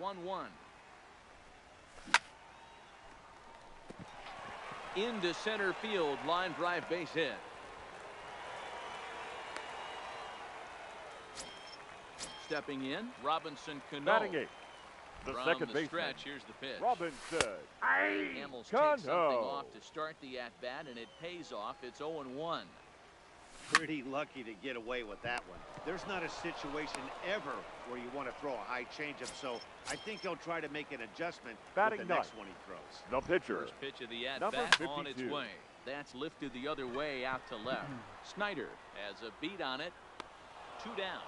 1-1. Into center field, line drive base hit. Stepping in, Robinson Cano. Batting 8th. The From second the baseman. stretch, here's the pitch. Robinson. Hamels Cano. takes something off to start the at-bat, and it pays off. It's 0-1. Pretty lucky to get away with that one. There's not a situation ever where you want to throw a high changeup, so I think he'll try to make an adjustment Batting with the next ninth. one he throws. The pitcher. First pitch of the Number at-bat on its 52. way. That's lifted the other way out to left. Snyder has a beat on it. 2 down.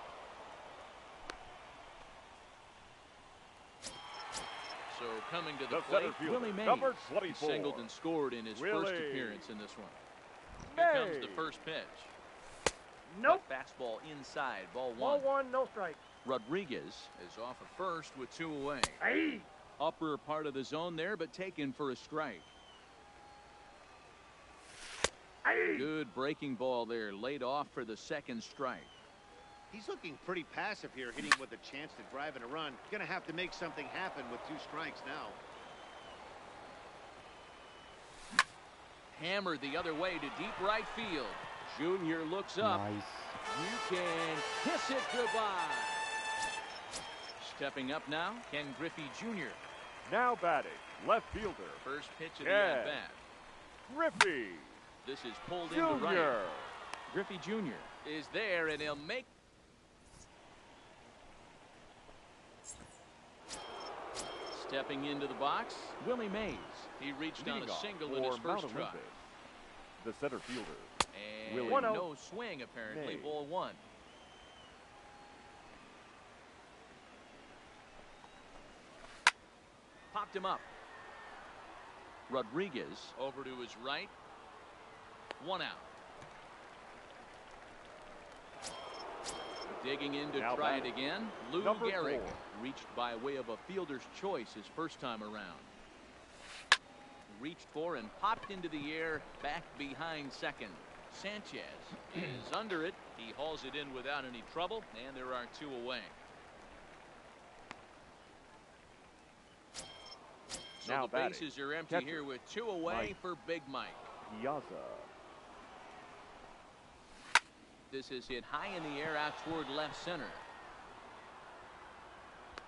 So coming to the The plate, center fielder, Willie Mays. number He 24. singled and scored in his first Willie appearance in this one. Here comes the Mays. first pitch. Nope. Fastball inside, ball 1. Ball 1, no strike. Rodriguez is off at first with 2 away. Hey. Upper part of the zone there, but taken for a strike. Hey. Good breaking ball there, laid off for the second strike. He's looking pretty passive here, hitting with a chance to drive in a run. Going to have to make something happen with 2 strikes now. hammered the other way to deep right field. Junior looks up. ナイス。 You can kiss it goodbye. Stepping up now, Ken Griffey Jr. Now batting, left fielder, First pitch of the Ken at-bat. Griffey This is pulled into right. Jr. Griffey Jr. is there, and he'll make. Stepping into the box, Willie Mays. He reached on Leading a off single for in his first Mount try. Olympus, the center fielder, And Willie no swing, apparently. Mays. Ball one. Popped him up. Rodriguez over to his right. One out. Digging in to Now try it batting, again. Lou number Gehrig 4. reached by way of a fielder's choice his first time around. Reached for and popped into the air back behind second. Sanchez is under it. He hauls it in without any trouble, and there are two away. So Now the batting, bases are empty catcher, here with two away Mike. for Big Mike. Piazza. This is hit high in the air out toward left center.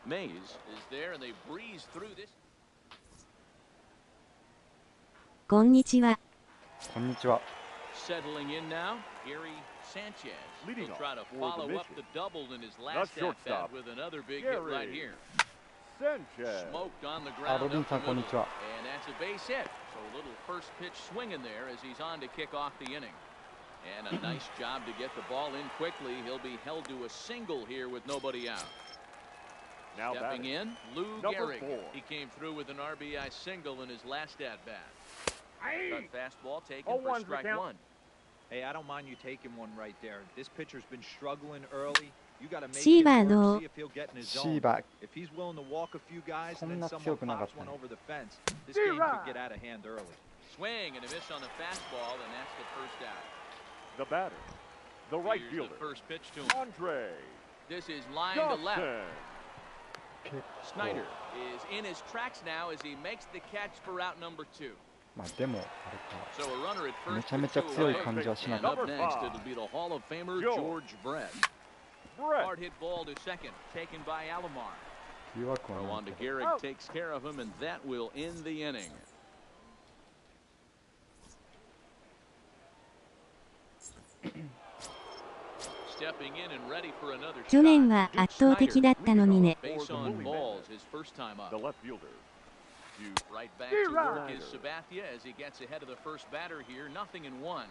Mays is there, and they breeze through this. こんにちは。こんにちは。 Settling in now, Gary Sanchez. Leading He'll off try to for the follow up mission. the double in his last at shortstop, bat with another big hit right Gary here. Sanchez. Smoked on the あ、 ground ロビン up さ the んこんに middle. ちは。 And that's a base hit. So a little first pitch swinging there as he's on to kick off the inning. And a nice job to get the ball in quickly. He'll be held to a single here with nobody out. Now Stepping batting, in, Lou number Gehrig. 4. He came through with an RBI single in his last at-bat. Cut fastball taken Oh, for one's strike recount. one. Hey, I don't mind you taking one right there. This pitcher's been struggling early. You got to makeシーhim バー work, どう see if he'll get in his シ zone. ーバー、 If he's willing to walk a few guys そ and ん then な someone 強くなかっ pops た one ね。 over the fence, this game could get out of hand early. Swing and a miss on the fastball, and that's the first out. the batter, the right Here's fielder, the first pitch to him. Andre This is line to left. Johnson. 結 Snyder 構。 is in his tracks now as he makes the catch for out number two. まあでも、あれか。 So a runner at め first ちゃめ with ちゃ two 強い away. 感じはしな And かっ up た。 next, it'll be the Hall of Famer George. George Brett. Brett. Hard hit ball to second, taken by Alomar. 弱くは Throw な on い to けど。 Gehrig, takes care of him, and that will end the inning. Stepping in and ready for another 去年 shot. は圧倒的だったのにね。 Base on balls his first time up. The left fielder, Right back to work is Sabathia as he gets ahead of the first batter here. Nothing in one.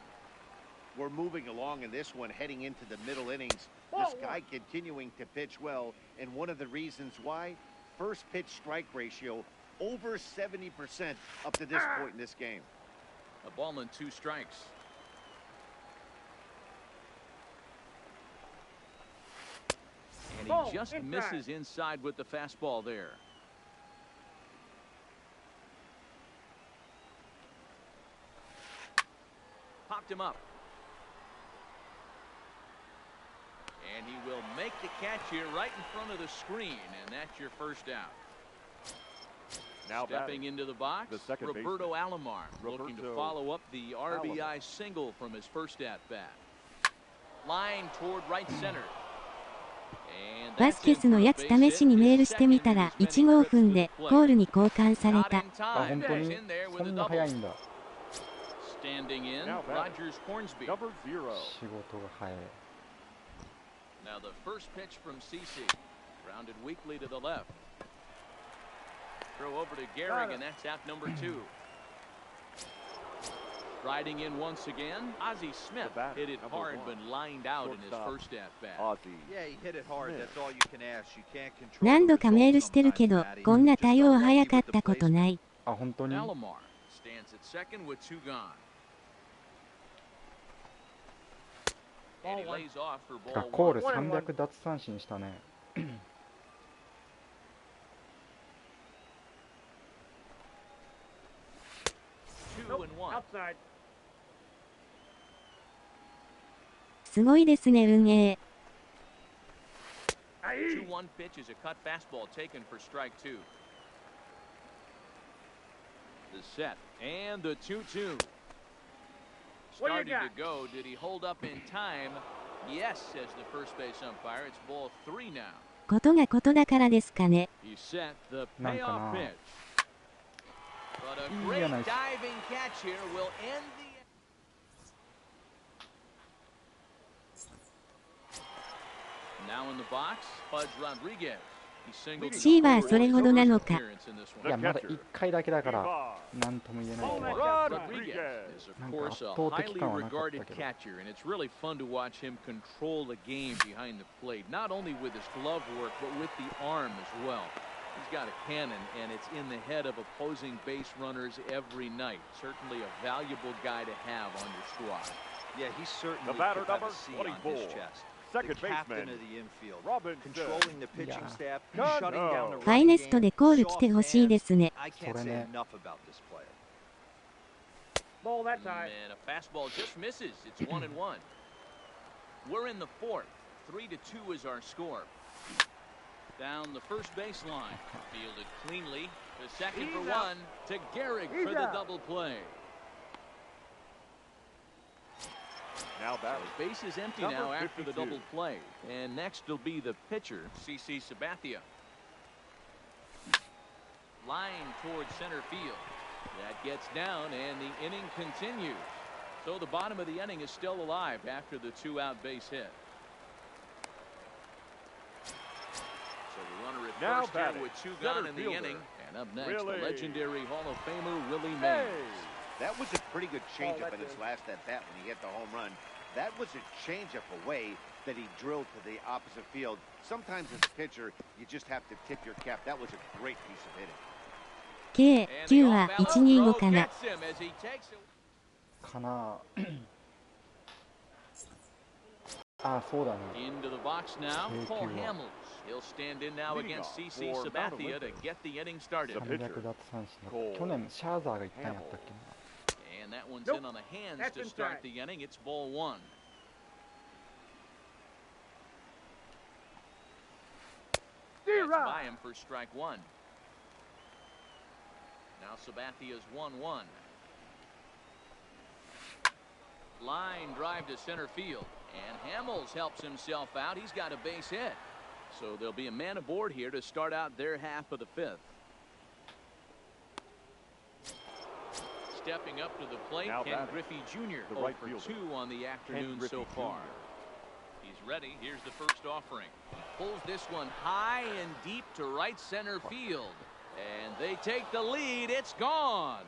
We're moving along in this one, heading into the middle innings. This guy continuing to pitch well, and one of the reasons why, first pitch strike ratio over 70% up to this point in this game. A ball and two strikes. And Ball, he just inside. misses inside with the fastball there. Popped him up. And he will make the catch here right in front of the screen, and that's your first out. now Stepping batting, into the box, the second Roberto Alomar looking to Roberto follow up the RBI Alomar. single from his first at-bat. Line toward right center. And バ that's スケ in スの for a やつ base 試しに hit, メール his してみ second た in ら as 1 many 号 trips 分 to で the コー plate. ルに交換され Not た。 in あ、 time. 本当 He's に in there with そ a んな double. 早いんだ。 Standing in, Now batting. Rogers Hornsby. number 0. 仕事が早い。 Now the first pitch from CC. Grounded weakly to the left. Throw over to Gehrig, and that's out number 2. Riding in once again, Ozzie Smith The batter, hit it number hard, 1. but lined out in his Shortstop, first at-bat. Ozzie. Yeah, he hit it hard. Smith. That's all you can ask. You can't control 何 the 度かメール results してるけ sometimes, ど、 Matty. こんな Just 対 got 応 lucky 早か with っ the たこと placement. ない。あ、本当に。 Alomar stands at second with 2 gone. And he lays off for あ、 ball コー 1. ル300奪三振したね。 2 and 1. Outside. すごいですね運営。 2-1 pitch is a cut fastball taken for strike 2. The set and the 2-2. What do you Started got? to go. Did he hold up in time? Yes, says the first base umpire. It's ball 3 now. ことがことだからですかね。 He set the なんか payoff な pitch. But a いい great じゃないですか。 diving catch here will end the. Now in the box, Pudge Rodriguez. He singled to シーバー score それ his ほどな first のか。 appearance in this い one. やまだ1回だけだから何とも言えないけ Oh, ど my Rodriguez Rodriguez. is, of なんか course, 圧 a 倒的 highly 感はなかった regarded けど catcher, and it's really fun to watch him control the game behind the plate, not only with his glove work, but with the arm as well. He's got a cannon, and it's in the head of opposing base runners every night. Certainly a valuable guy to have on your squad. Yeah, he certainly The batter could have number a C on his 24. chest. Second The captain baseman, of the infield, Robinson. controlling the pitching Yeah. staff, Gun shutting down the ファイ running ネスト game, でコール来てほしいですね。 I can't それ say ね。 enough about this player. Ball that time. And a fastball just misses. It's 1-1. We're in the fourth. 3-2 is our score. Down the first baseline. Fielded cleanly. The second for He's out. one to Gehrig He's for the out. double play. Now So batting. base is empty Number now after the 52. double play. And next will be the pitcher, CC Sabathia. Line towards center field. That gets down, and the inning continues. So the bottom of the inning is still alive after the 2-out base hit. So the runner at Now first here batting, with 2 center gone in the fielder, inning. And up next, Willie. the legendary Hall of Famer Willie Hey. Mays. That was a pretty good changeup that's in his good. last at bat when he hit the home run. That was a changeup away that he drilled to the opposite field. Sometimes as a pitcher, you just have to tip your cap. That was a great piece of hitting. K、And the 9は off-balance 125 throw かな。 gets him as he takes it. かなあそうだね Into the box now, Thank Paul you. Hamels. He'll stand in now Leading against off CC for Mount Sabathia to Olympus. get the inning started. The pitcher. 300奪三振Cole だ去年シャーザーが言ったんやったっけな And that one's Nope. in on the hands That's to start inside. the inning. It's ball 1. That's by him for strike 1. Now Sabathia's 1-1. Line drive to center field. And Hamels helps himself out. He's got a base hit. So there'll be a man aboard here to start out their half of the 5th. Stepping up to the plate, Now Ken batting, Griffey Jr. the 0 right for fielder, 2 on the afternoon Griffey so far. Jr. He's ready. Here's the first offering. Pulls this one high and deep to right center field. And they take the lead. It's gone.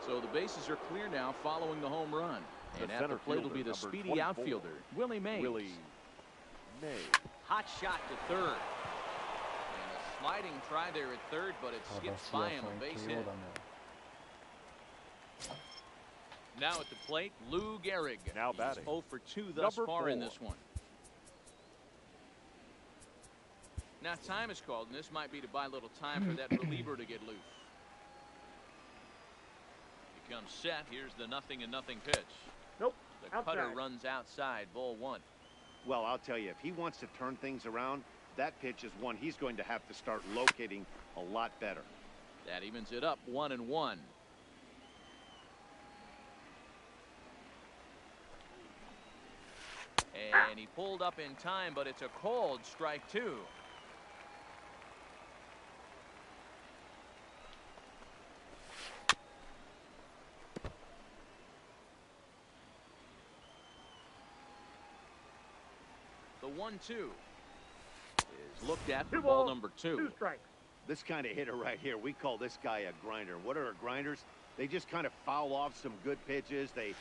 So the bases are clear now following the home run. And The at the center plate will be fielder, the number speedy 24, outfielder, Willie Mays. Willie Mays. Hot shot to third. And a sliding try there at third, but it 正 skips しい by 野 him. A 菜 base 慶応 hit. だね Now at the plate, Lou Gehrig. Now He's batting, 0 for 2 thus number far in 4. this one. Now time is called, and this might be to buy a little time for that reliever to get loose. He comes set. Here's the 0-0 pitch. Nope. The cutter Outside. runs outside, ball 1. Well, I'll tell you, if he wants to turn things around, that pitch is one he's going to have to start locating a lot better. That evens it up 1-1. And he pulled up in time, but it's a called strike 2. The 1-2 is looked at for 2 ball balls, number 2 2. strikes. This kind of hitter right here, we call this guy a grinder. What are grinders? They just kind of foul off some good pitches. They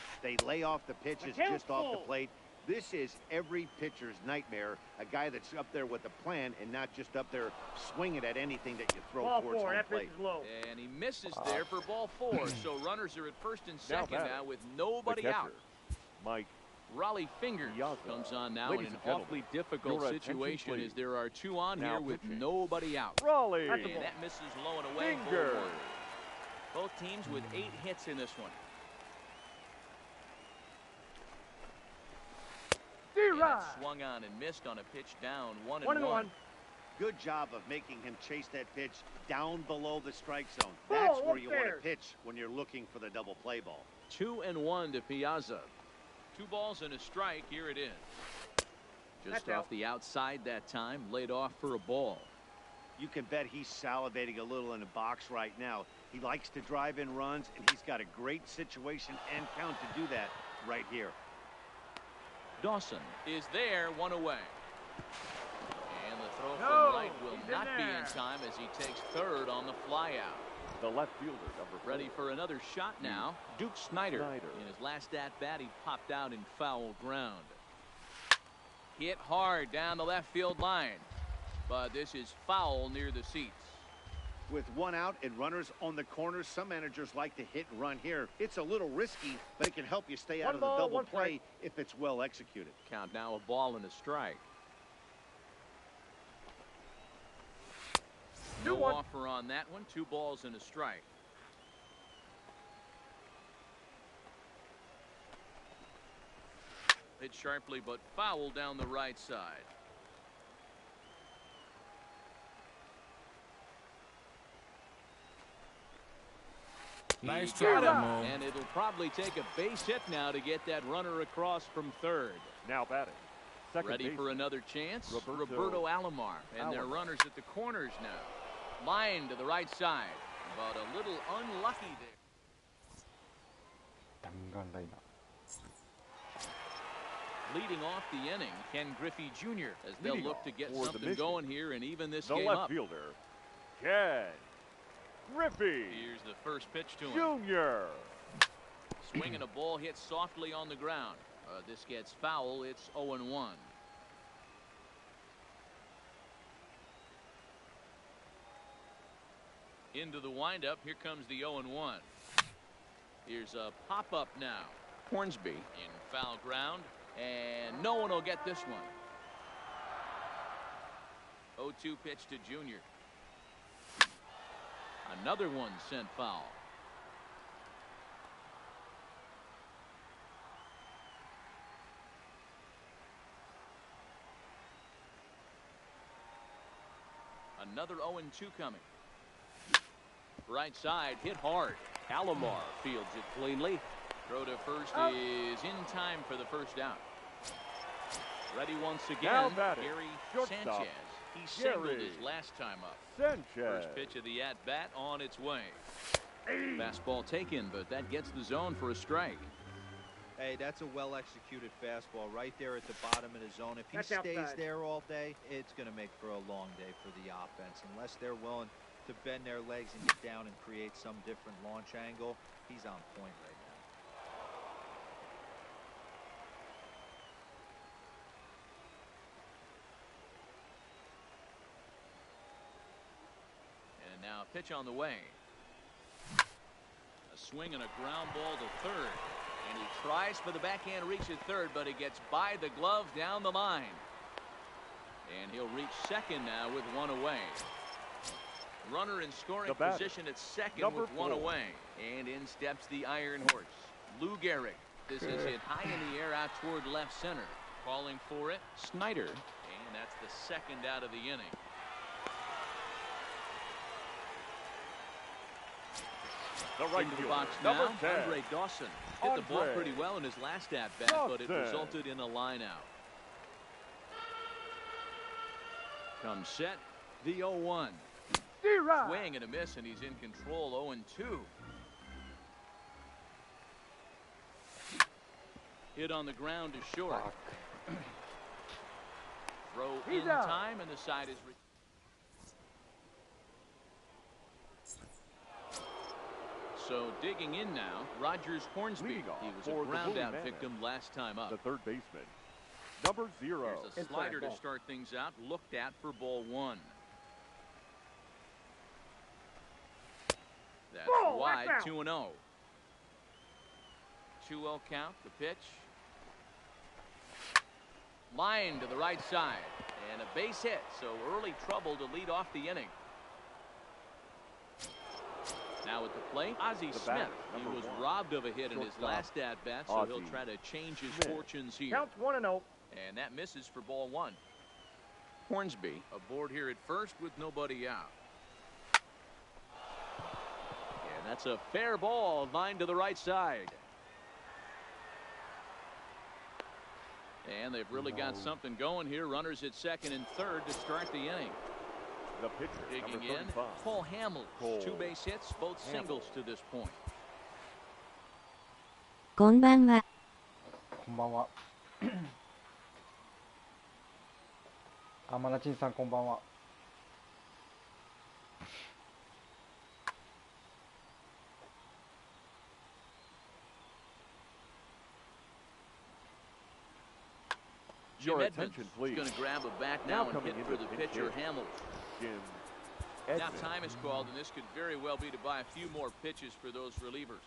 lay off the pitches Account just off the full. plate. This is every pitcher's nightmare, a guy that's up there with a plan and not just up there swinging at anything that you throw Ball towards 4. home That pitch plate. is low. And he misses there for ball 4. So runners are at first and Now second batting, now with The nobody catcher, out. Mike. Raleigh Fingers Piazza. comes on now Ladies in an and gentlemen, awfully difficult your attention, situation please. as there are 2 on Now here with pitching. nobody out. Raleigh. That's a And ball. that misses low and away. ball Fingers. 1. Both teams with 8 hits in this one. And that swung on and missed on a pitch down 1-1. Good job of making him chase that pitch down below the strike zone. Ball That's where you want to upstairs. pitch when you're looking for the double play ball. 2-1 to Piazza. 2 balls and a strike. Here it is. Just off the outside that time, laid off for a ball. You can bet he's salivating a little in the box right now. He likes to drive in runs, and he's got a great situation and count to do that right here. Dawson is there, 1 away. And the throw from right will not be in time as he takes third on the flyout. The left fielder, number 4. Ready for another shot now. Duke Snyder. In his last at-bat, he popped out in foul ground. Hit hard down the left field line. But this is foul near the seats. With 1 out and runners on the corners, some managers like to hit and run here. It's a little risky, but it can help you stay out of the double play if it's well executed. Count now, a ball and a strike. No offer on that one. 2 balls and a strike. Hit sharply, but foul down the right side. Nice try. And it'll probably take a base hit now to get that runner across from third. Now batting. Ready for another chance? Roberto Alomar. And their runners at the corners now. Line to the right side. But a little unlucky there. Leading off the inning, Ken Griffey Jr. as they'll look to get something going here and even this game up. The left fielder, Ken Griffey. Here's the first pitch to him. Junior. Swinging a ball hit softly on the ground. This gets foul. It's 0-1. Into the windup. Here comes the 0-1. Here's a pop-up now. Hornsby in foul ground. And no one will get this one. 0-2 pitch to Junior. Another one sent foul. Another 0-2 coming. Right side hit hard. Alomar fields it cleanly. Throw to first is in time for the first out. Ready once again, Gary Sanchez. He singled his last time up. First pitch of the at-bat on its way. Fastball taken, but that gets the zone for a strike. Hey, that's a well-executed fastball right there at the bottom of the zone. If he stays there all day, it's going to make for a long day for the offense. Unless they're willing to bend their legs and get down and create some different launch angle, he's on point right now. And now a pitch on the way. A swing and a ground ball to third. And he tries for the backhand reach at third, but he gets by the glove down the line. And he'll reach second now with 1 away. Runner in scoring position at second with 1 away. And in steps the Iron Horse, Lou Gehrig. This is hit high in the air out toward left center. Calling for it, Snyder. And that's the second out of the inning. The right into the box now, Andre Dawson. Hit the ball pretty well in his last at-bat, but it resulted in a line out. Comes set, the 0-1. Swing and a miss, and he's in control, 0-2. Hit on the ground to short. Throw in time, and the side is... So digging in now, Rogers Hornsby. He was a ground out victim last time up. The third baseman, number 0. Here's a slider to start things out. Looked at for ball 1. That's wide, 2-0. 2-0 count, the pitch. Line to the right side. And a base hit, so early trouble to lead off the inning. Now at the plate, Ozzie Smith. He was robbed of a hit in his last at-bat, so he'll try to change his fortunes here. Counts 1-0. And that misses for ball 1. Hornsby aboard here at first with nobody out. And that's a fair ball, line to the right side. And they've really got something going here. Runners at second and third to start the inning. The pitcher, Digging number in, 35. Cole Hamels. Cole 2 base hits, both singles to this point. こんばんは。こんばんは。あ、マナチンさんこんばんは。Jim Your Edmonds attention, is please. going to grab a bat Now now and coming hit in for to the pinch pitcher, hit. Hamels. Jim Now Edmonds. time is called, and this could very well be to buy a few more pitches for those relievers.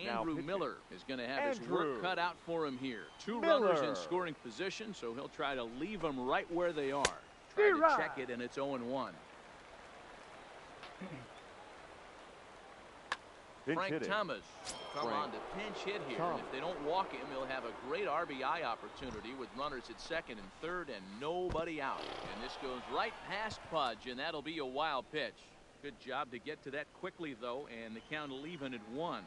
Now Andrew pitching. Miller is going to have his work Andrew cut out for him here. 2 Miller. runners in scoring position, so he'll try to leave them right where they are. Try to Right. check it, and it's 0-1. Pinch Frank hitting. Thomas come Frank on to pinch hit here. Thomas. And if they don't walk him, he'll have a great RBI opportunity with runners at second and third and nobody out. And this goes right past Pudge, and that'll be a wild pitch. Good job to get to that quickly, though, and the count will even at 1.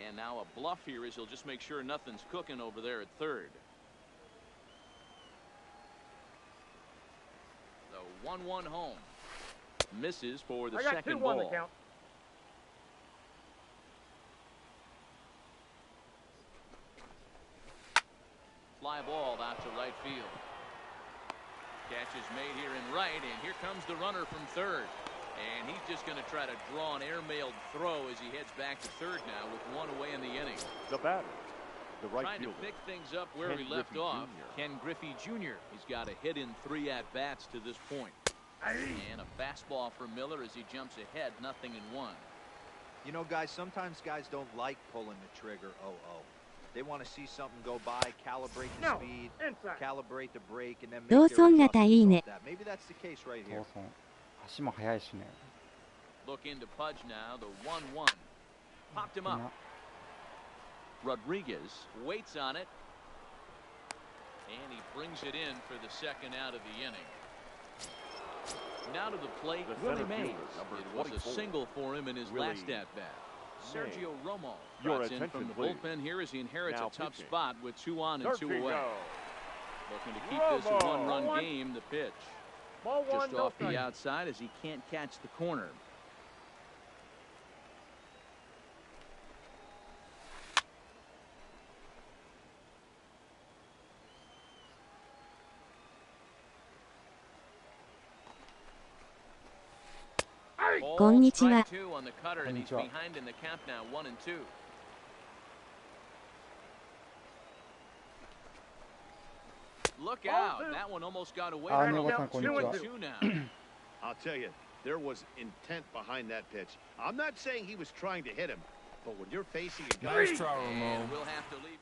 And now a bluff here is he'll just make sure nothing's cooking over there at third. The 1-1 home. Misses for the I got second 2-1 the ball. count. Fly ball out to right field. Catch is made here in right, and here comes the runner from third. And he's just going to try to draw an airmailed throw as he heads back to third now with 1 away in the inning. The batter, the right Trying fielder. to pick things up where Ken we left Griffey off. Jr. Ken Griffey Jr. He's got a hit in 3 at-bats to this point. And a fastball from Miller as he jumps ahead, 0-1. You know, guys, sometimes guys don't like pulling the trigger 0-0. They want to see something go by, calibrate the No, speed, inside. calibrate the break, and then ロー make ソ their ン型いい adjustments ね off。that. Maybe that's the case right ロ here. ーソン足も速いしね。 Look into Pudge now, the 1-1. Popped him みん up. な Rodriguez waits on it. And he brings it in for the second out of the inning. Now to the plate, The Willie center Mays. fielder, number It was a 24. single for him in his Willie last at-bat. Sergio Romo Your trots in attention, from the please. bullpen here as he inherits Now a tough pitching. spot with 2 on and 2 Sergio away. Looking to keep this a Romo. 1-run Ball 1. game. The pitch Ball 1, just no off the strike. outside as he can't catch the corner. Ball, こんにちは。 strike 2 on the cutter, and he's こんにちは。 behind in the count now, 1-2. Look out! That one almost got away Ah, from him. 野川さん、こんにちは。 2-2 now. I'll tell you, there was intent behind that pitch. I'm not saying he was trying to hit him, but when you're facing a guy, Nice try, And Ramon. we'll have to leave.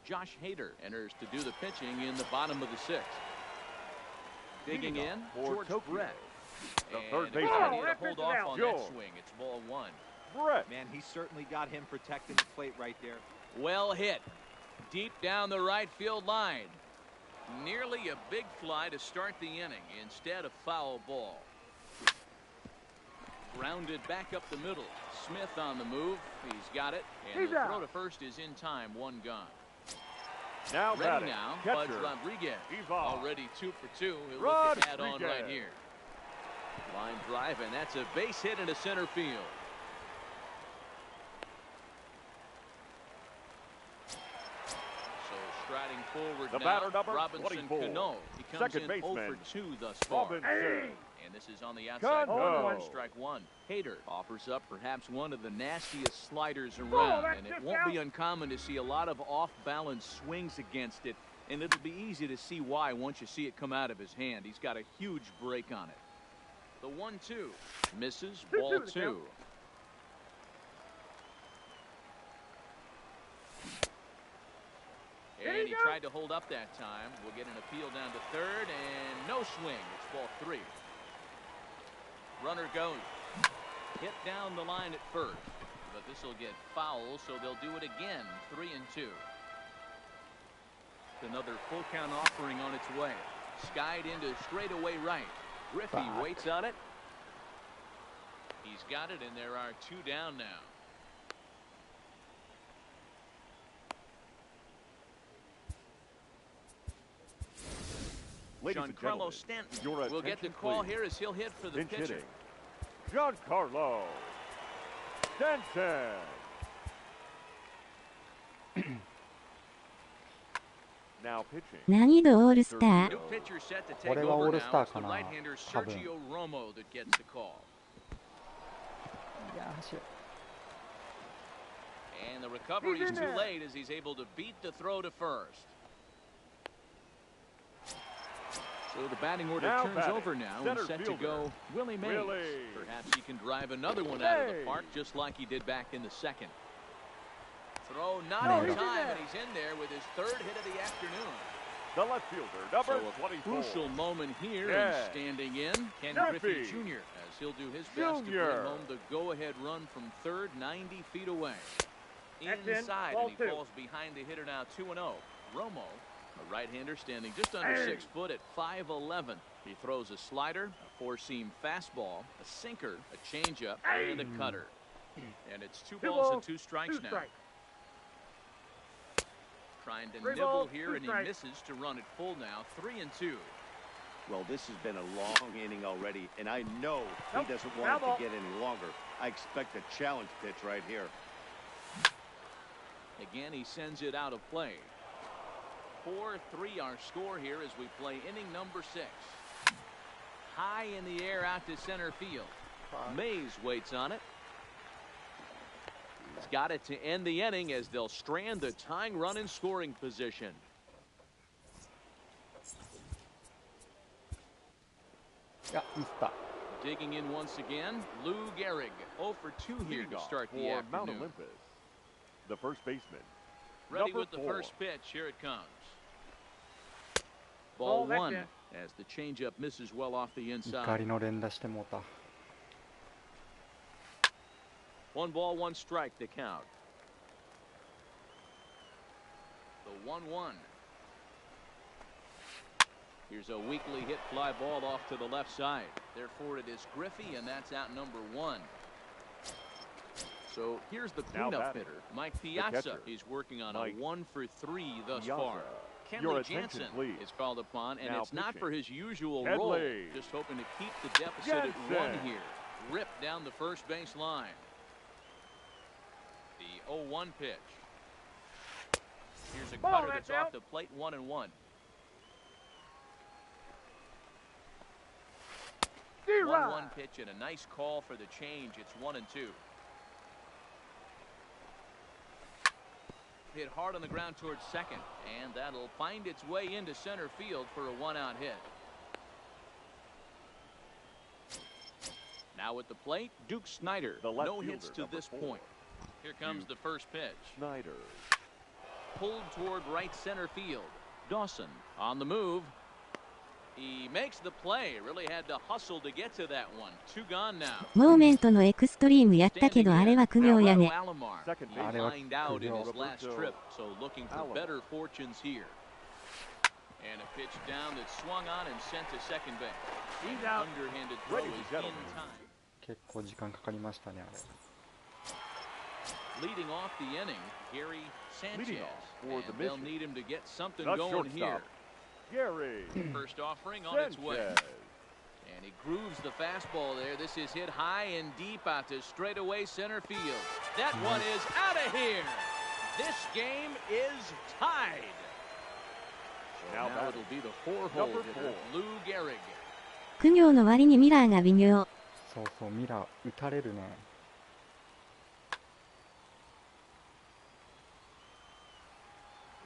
Josh Hader enters to do the pitching in the bottom of the 6th. Digging in, For George Tokyo. Brett. The And third a baseman. good idea Oh, that to hold pitch is off out. on George. that swing. It's ball 1. Brett. Man, he certainly got him protecting the plate right there. Well hit. Deep down the right field line. Nearly a big fly to start the inning. Instead, a foul ball. Grounded back up the middle. Smith on the move. He's got it. And He's the out. throw to first is in time. 1 gone. Now Ready batting. now. Pudge Catcher. Rodriguez. Ivan. Already 2 for 2. He'll look to add on right Rodriguez. here. Line drive, and that's a base hit into center field. So striding forward The now, batter number Robinson 24. Cano. He comes Second in baseman, 0 for 2 thus far. Robinson. And this is on the outside. Cano. corner. Strike 1. Hader offers up perhaps one of the nastiest sliders around, that's and it just won't be out. uncommon to see a lot of off-balance swings against it, and it'll be easy to see why once you see it come out of his hand. He's got a huge break on it. The 1-2 misses, 2-2 ball the 2. count. There And you he go. tried to hold up that time. We'll get an appeal down to third, and no swing. It's ball 3. Runner goes. Hit down the line at first, but this will get foul, so they'll do it again. 3-2. Another full count offering on its way. Skied into straightaway right. Griffey waits on it. He's got it, and there are 2 down now. Giancarlo Stanton will get the call here as he'll hit for the pitcher. Giancarlo Stanton. Now pitching. 難易度オールスター。 New pitcher set to take これはオー over ル now. スター It's か the な right-hander 多分。 Sergio Romo that gets the call. いや走る。 And the recovery is too late as he's able to beat the throw to first. So the batting order Now turns batting, over now and center set to fielder, go Willie Mays. Willie. Perhaps he can drive another one out of the Mays. park just like he did back in the second. Throw not No, in he's time, in there. and he's in there with his 3rd hit of the afternoon. The left fielder, number So a 24. crucial moment here, Yeah. and standing in, Ken Griffey Griffey Jr. as he'll do his best to Jr. bring home the go-ahead run from 3rd, 90 feet away. That's in. Inside, Ball and he 2. falls behind the hitter now 2-0. Romo, a right-hander standing just under Hey. 6 foot at 5'11". He throws a slider, a 4-seam fastball, a sinker, a changeup, and a cutter. And it's 2 balls and 2 strikes now. Trying to 3 nibble balls, here, 2 and he strikes. misses to run it full now, 3-2. Well, this has been a long inning already, and I know Nope. he doesn't Foul want ball. it to get any longer. I expect a challenge pitch right here. Again, he sends it out of play. 4-3 our score here as we play inning number 6. High in the air out to center field. Mays waits on it. He's got it to end the inning as they'll strand the tying run in scoring position. Yeah, Mr. Digging in once again, Lou Gehrig. 0 for 2 here Leading to off start the for Mount afternoon. Olympus, the first baseman. Ready Number with the 4. first pitch. Here it comes. Ball, Ball that's 1 it. as the changeup misses well off the 怒 inside. りの連打してもうた。 1 ball, 1 strike to count. The 1-1. Here's a weakly hit fly ball off to the left side. Therefore, it is Griffey, and that's out number 1. So here's the Now cleanup batting, hitter, Mike the Piazza. catcher, He's working on Mike a 1 for 3 thus Piazza. far. Your Kenley attention, Jansen please. is called upon, and Now it's not pitching. for his usual role. Kenley Just hoping to keep the deficit at 1 Jansen. here. Ripped down the first base line. The 0-1 pitch. Here's a Ball, cutter that's that's off out. the plate, 1-1. 1-1 pitch and a nice call for the change. It's 1-2. Hit hard on the ground towards second, and that'll find its way into center field for a 1-out hit. Now at the plate, Duke Snyder. The left No hits fielder, to number this 4. point. Here comes Duke the first pitch. Snyder. Pulled toward right center field. Dawson on the move. He makes the play. Really had to hustle to get to that one. 2 gone now. モーメントのエクストリームやったけどあれは苦行やね。 Alomar. Second He base. あれは lined out in his Roberto last trip, so looking for Alomar. better fortunes here. And a pitch down that swung on and sent to second base. He's out. Underhanded throw Ladies is and in gentlemen. time. 結構時間かかりましたね、あれ。 Leading off the inning, Gary Sanchez. Leading off for the And they'll mission. need him to get something The going here. shortstop, Gary First offering on its way. Sanchez. And he grooves the fastball there. This is hit high and deep out to straightaway center field. That one is out of here. This game is tied. So Now now batting, it'll be the 4-hole number hitter, 4. Lou Gehrig. 苦行の割にミラーが微妙。そうそう、ミラー、打たれるね。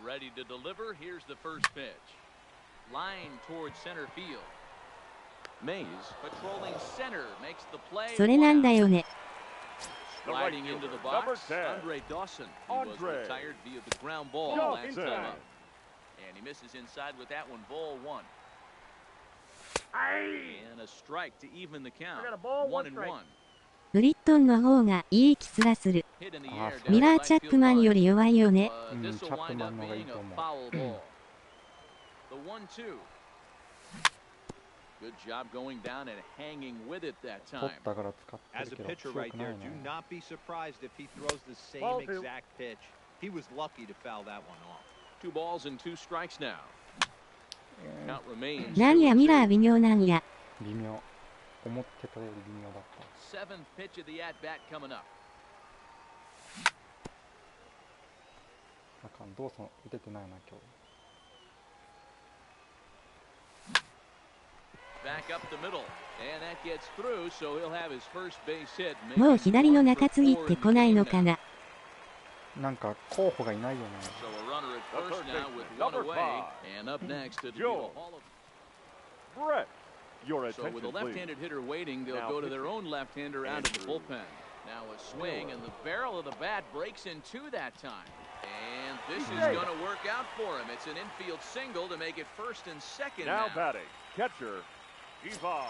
Ready to deliver. Here's the first pitch. Line towards center field. Mays patrolling center makes the play. それなんだよね。 The right Sliding into the fielder, number box, 10. Andre Dawson. He was Andre retired via the ground ball last Dawson. time up. And he misses inside with that one. Ball 1. Aye. And a strike to even the count. I got a ball, 1 1 and strike. 1. ブリットンの方がいい気すらする。 Hit in the Ah, air so- ミ down ラ the ー・チャ right ックマン field より弱いよね。 line. This will wind up being a foul ball. The 1-2. Good job going down and hanging with it that 取 time. ったから使って As る a けど pitcher 強 right くな there, い do ね。 not be surprised if he throws the same Ball two. exact pitch. He was lucky to foul that one off. 2 balls and 2 strikes now. Count remains なんや 2-2. ミラー微妙なんや。微妙。思ってたより微妙だった。 7th pitch of the at-bat coming up. あかん、ドーソン打ててないな今日。 Back up the middle, and that gets through, so he'll have his first base hit. もう左の中継ぎって来ないのかな。なんか候補がいないよね。 So a runner at first now with one away, and up next to the Hall of Brett, your So with a attention, please. left-handed hitter waiting, they'll Now go to their pitching. own left-hander out of the bullpen. Now a swing, and the barrel of the bat breaks in two that time. And this is going to work out for him. It's an infield single to make it first and second Now now. batting, catcher, Eva.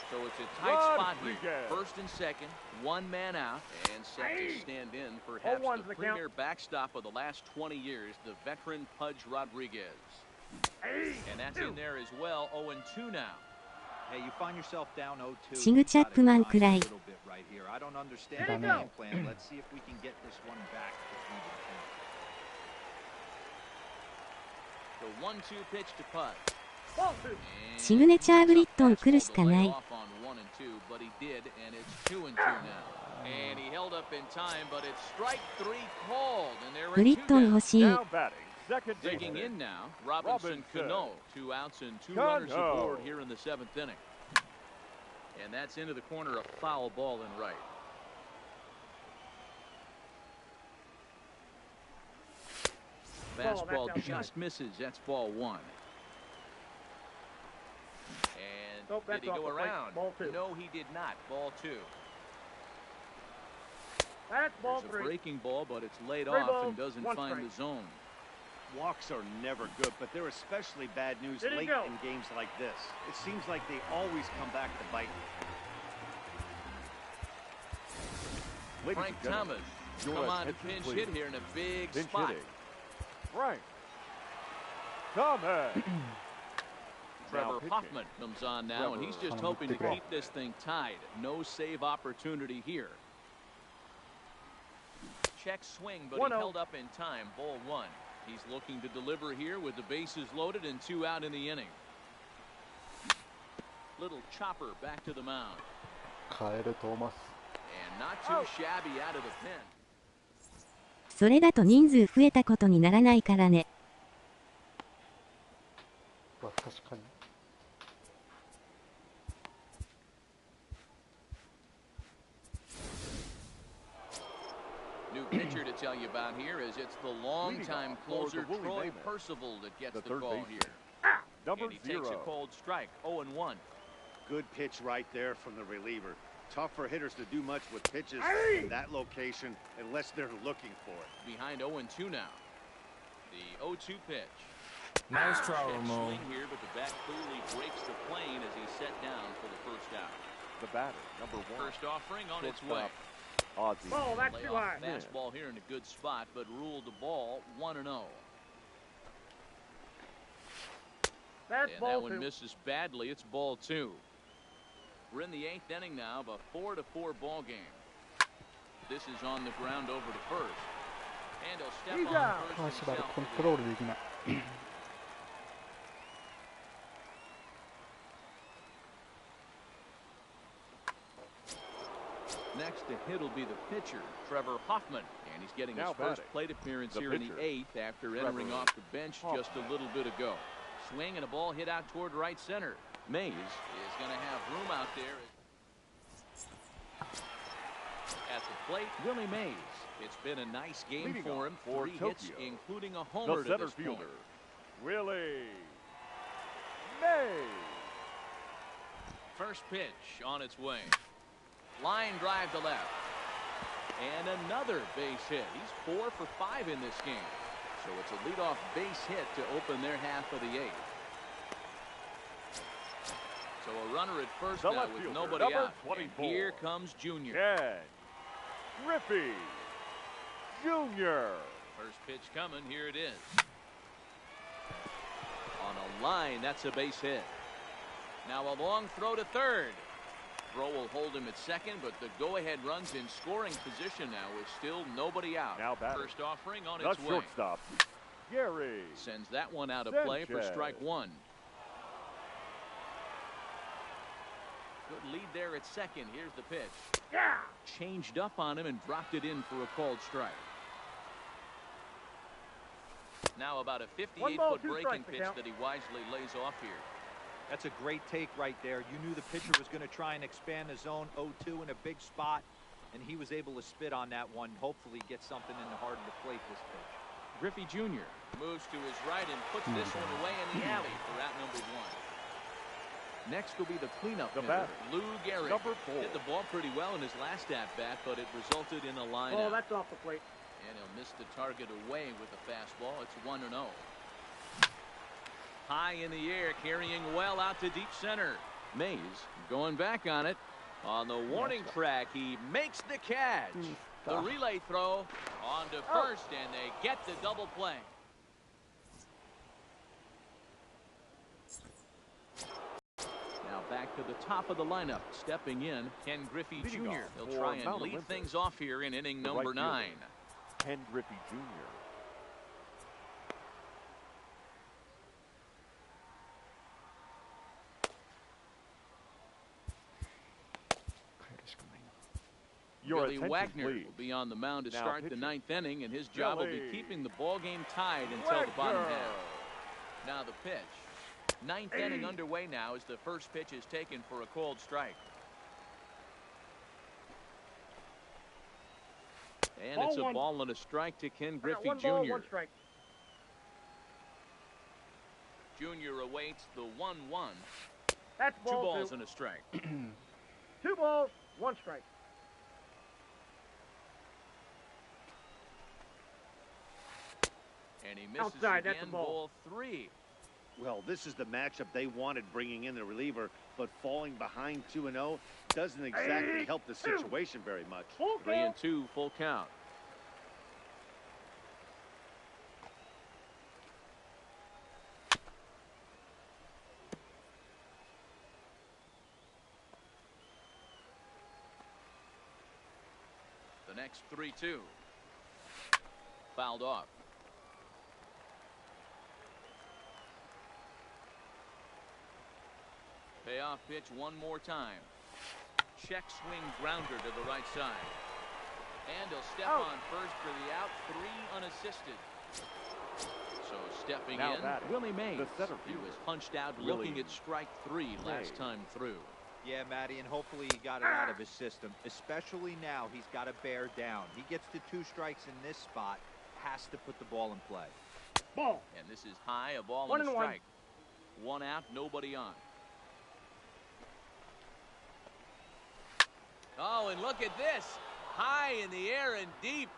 So it's a tight spot here. Rodriguez. First and second, one man out, and set to stand in perhaps 0-1's the the count. premier backstop of the last 20 years, the veteran Pudge Rodriguez. And that's in there as well, 0-2 now. Hey, you find yourself down 0-2. シグチャップマンくらい。 A little bit right here. I don't understand There the you game go. plan. Let's see if we can get this one back. The 1-2 pitch to Pudge. シグネチャーブリットン来るしかない。 But he did, and it's 2-2 now. And he held up in time, but it's strike 3 called, and there ブ are リ two ットン down. 欲しい。 Now batting, second Digging baseman. in now, Robinson Robinson. Cano. 2 outs and 2 Cano. runners aboard here in the 7th inning. And that's into the corner, a foul ball in right. Fastball just misses. That's ball 1. And Nope, did that's he off go the plate. around? Ball 2. No, he did not. Ball 2. That's ball There's a 3. breaking ball, but it's laid 3 off balls, and doesn't 1 find strike. the zone. Walks are never good, but they're especially bad news Did he late go? in games like this. It seems like they always come back to bite. Ladies Frank and gentlemen, Thomas your come on to attention, pinch please. hit here in a big Pinch spot. hitting. Frank Thomas. Trevor Now pitching. Hoffman comes on now, and he's just Trevor hoping to Hoffman. keep this thing tied. No save opportunity here. Check swing, but he 1-0. held up in time. Ball 1. He's looking to deliver here with the bases loaded and 2 out in the inning. Little chopper back to the mound. カエル・トーマス。 And not too shabby out of the pen. それだと人数増えたことにならないからね。は確かに。 New pitcher to tell you about here is it's the longtime closer Troy Percival that gets the call here. Number And he takes a 0. cold strike, 0-1. Good pitch right there from the reliever. Tough for hitters to do much with pitches in that location unless they're looking for it. Behind 0-2 now. The 0-2 pitch. Nice try, Check Ramon. swing here, but the bat clearly breaks the plane as he's set down for the first out. The batter, number 1. First offering on its way. Shortstop, Ozzie. Ball, that's too Layoff high. fastball here in a good spot, but ruled the ball 1-0. That's And that ball one 2. misses badly. It's ball 2. We're in the 8th inning now of a 4-4 ball game. This is on the ground over to first. And he'll step He's on out. あー、 first しばら himself くコン for ト the ロールできない。 Next to hit will be the pitcher, Trevor Hoffman. And he's getting Now his first batting, plate appearance the here in the pitcher, 8th after entering Trevor off the bench just a little bit ago. Swing and a ball hit out toward right center. Mays is going to have room out there. At the plate, Willie Mays. It's been a nice game Leading for off him. for 3 hits, Tokyo, including a The homer to center this point. fielder, Willie Mays. First pitch on its way. Line drive to left. And another base hit. He's 4 for 5 in this game. So it's a leadoff base hit to open their half of the 8th. So a runner at first The now left with fielder, nobody number out. 24. And here comes Junior. Ken Griffey Jr. First pitch coming. Here it is. On a line, that's a base hit. Now a long throw to third. Throw will hold him at second, but the go-ahead runs in scoring position now with still nobody out. Now batting. First offering on The its way. shortstop, Gary. Sends that one out of play for strike one. Good lead there at second. Here's the pitch. Yeah. Changed up on him and dropped it in for a called strike. Now about a 58-foot breaking pitch that he wisely lays off here. That's a great take right there. You knew the pitcher was going to try and expand the zone 0-2 in a big spot, and he was able to spit on that one. Hopefully get something in the heart of the plate this pitch. Griffey Jr. moves to his right and puts this one away in the alley for out number one. Next will be the cleanup hitter, Lou Gehrig. Number 4. Hit the ball pretty well in his last at-bat, but it resulted in a line Oh, out. that's off the plate. And he'll miss the target away with a fastball. It's 1-0. High in the air, carrying well out to deep center. Mays going back on it. On the warning track, he makes the catch. The relay throw on to first, and they get the double play. Now back to the top of the lineup. Stepping in, Ken Griffey Jr. He'll try and lead things off here in inning number 9. Ken Griffey Jr. Your Billy attention, Wagner please. will be on the mound to Now start the pitching. 9th inning, and his job will be keeping the ball game tied until the bottom half. Now the pitch. 9th inning underway now as the first pitch is taken for a called strike. And Ball it's a one. ball and a strike to Ken Griffey One Jr. ball, one strike. Jr. awaits the 1-1. That's Two ball balls two. and a strike. 2 balls, 1 strike. And he misses Outside, that's again, a ball. ball 3. Well, this is the matchup they wanted, bringing in the reliever, but falling behind 2-0 doesn't exactly help the situation very much. 3-2, full count. The next 3-2. Fouled off. Payoff pitch one more time. Check swing grounder to the right side. And he'll step on first for the out. 3 unassisted. So stepping Now in, batting, Willie Mays. the center He was fielder, punched out Willie looking at strike 3 last Mays. time through. Yeah, Matty, and hopefully he got it out of his system. Especially now, he's got to bear down. He gets to 2 strikes in this spot, has to put the ball in play. Ball. And this is high, a ball 1 and a and 1. strike. 1 out, nobody on. Oh, and look at this. High in the air and deep.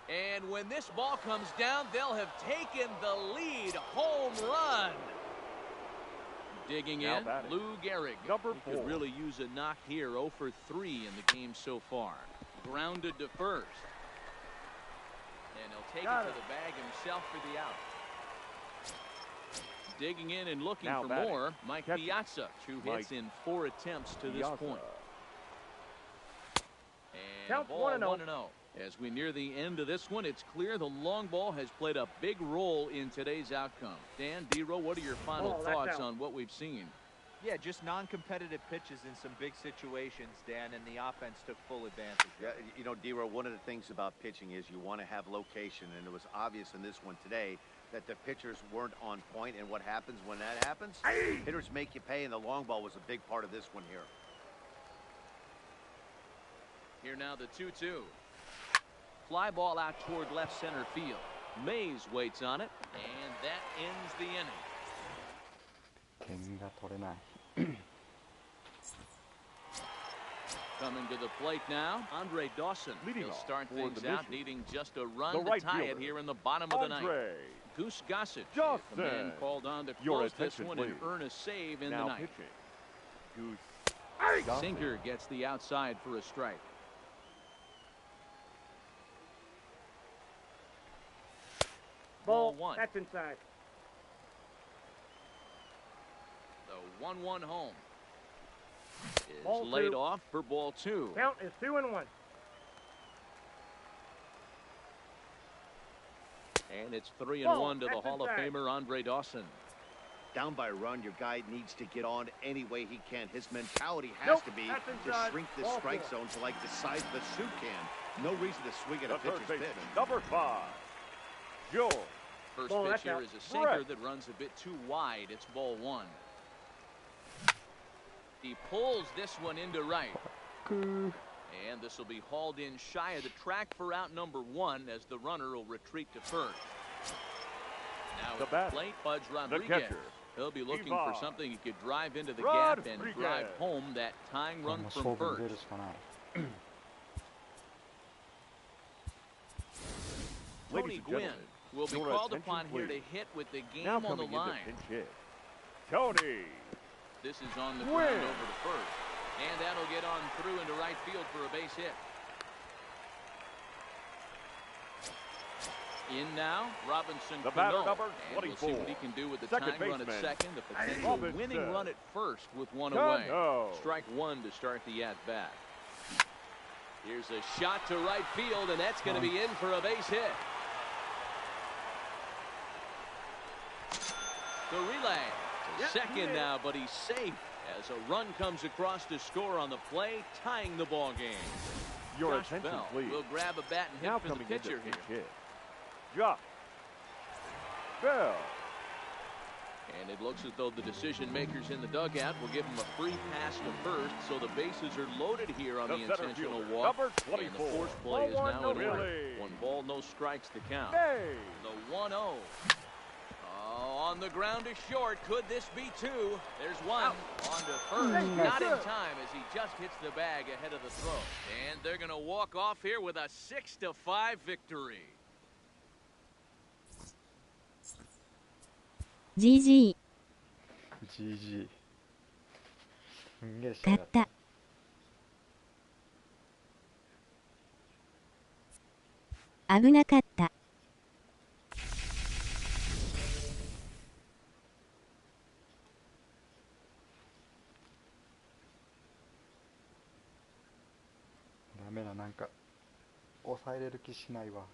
And when this ball comes down, they'll have taken the lead. Home run. Digging Now in, batting, Lou Gehrig. number He could 4. really use a knock here. 0 for 3 in the game so far. Grounded to first. And he'll take it to the bag himself for the out. Digging in and looking Now for batting, more, Mike catcher, Piazza, 2 hits in 4 attempts to this Piazza. point. And Count a ball 1-0. 1-0. As we near the end of this one, it's clear the long ball has played a big role in today's outcome. Dan, D-Row, what are your final that's thoughts out. on what we've seen? Yeah, just non-competitive pitches in some big situations, Dan, and the offense took full advantage. Yeah, you know, D-Row, one of the things about pitching is you want to have location, and it was obvious in this one today that the pitchers weren't on point, and what happens when that happens? Hitters make you pay, and the long ball was a big part of this one here. Here now the 2-2. Fly ball out toward left center field. Mays waits on it, and that ends the inning. 点が取れない Coming to the plate now, Andre Dawson. Leading He'll off start for things the out, mission, needing just a run the to right tie it fielder, here in the bottom of the ninth. Andre. Goose Gossett, Just the man then. called on to Your close this attention, one please. and earn a save in Now the ninth. pitching, Goose. Sinker gets the outside for a strike. Ball 1. That's inside. The 1-1 home. is Ball laid 2. off for ball 2. Count is 2-1. And it's 3-1 Ball, to the that's Hall of inside. Famer Andre Dawson. Down by a run, your guy needs to get on any way he can. His mentality has Nope, to be that's to inside. shrink the Ball strike 4. zone to like the size of a soup can. No reason to swing at The a third pitcher's baseman, pitch. number 5, George. First Ball, pitch that's here out. is a sinker Brett. that runs a bit too wide. It's ball 1. He pulls this one into right. And this will be hauled in shy of the track for out number 1 as the runner will retreat to first. Now The at batter, the plate, Budge the Rodriguez. catcher, He'll be looking Ivan for something he could drive into the gap and Rodriguez. drive home that tying こ run の from 勝負に出 first. るしかない Tony Ladies and Gwynn gentlemen, will be your called attention, upon here to please. hit with the game Now on the coming in line. to pinch hit, Tony. This is on the Gwynn. ground over to first. And that'll get on through into right field for a base hit. In now, Robinson The batter, Cano. number And we'll see what 24. he can do with the Second tying run at baseman, second. The potential Robinson. winning run at first with one Cano. away. Strike 1 to start the at-bat. Here's a shot to right field, and that's going to be in for a base hit. The relay to Yep, second he now, but he's safe as a run comes across to score on the play, tying the ball game. Your Josh attention, Bell please. will grab a bat and hit Now for the coming in to pitcher pinch here. hit, Josh Bell. And it looks as though the decision makers in the dugout will give him a free pass to first, so the bases are loaded here on the The center intentional fielder, walk. number And the 24. force play is Ball 1, now no in order. Really? 1 ball, no strikes to count. Hey. The 1-0. Oh, on the ground to short. Could this be 2? There's 1. On to first. Hey, Not in good. time as he just hits the bag ahead of the throw. And they're going to walk off here with a 6-5 victory. GG。 GG すんげえ試合勝だったた。危なかった。ダメだなんか抑えれる気しないわ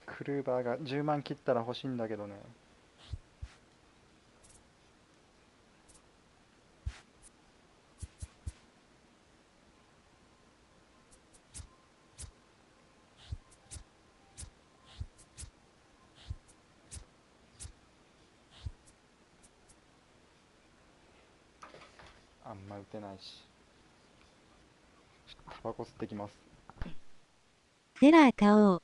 クルーバーが10万切ったら欲しいんだけどねあんま打てないしタバコ吸ってきますテラー買おう。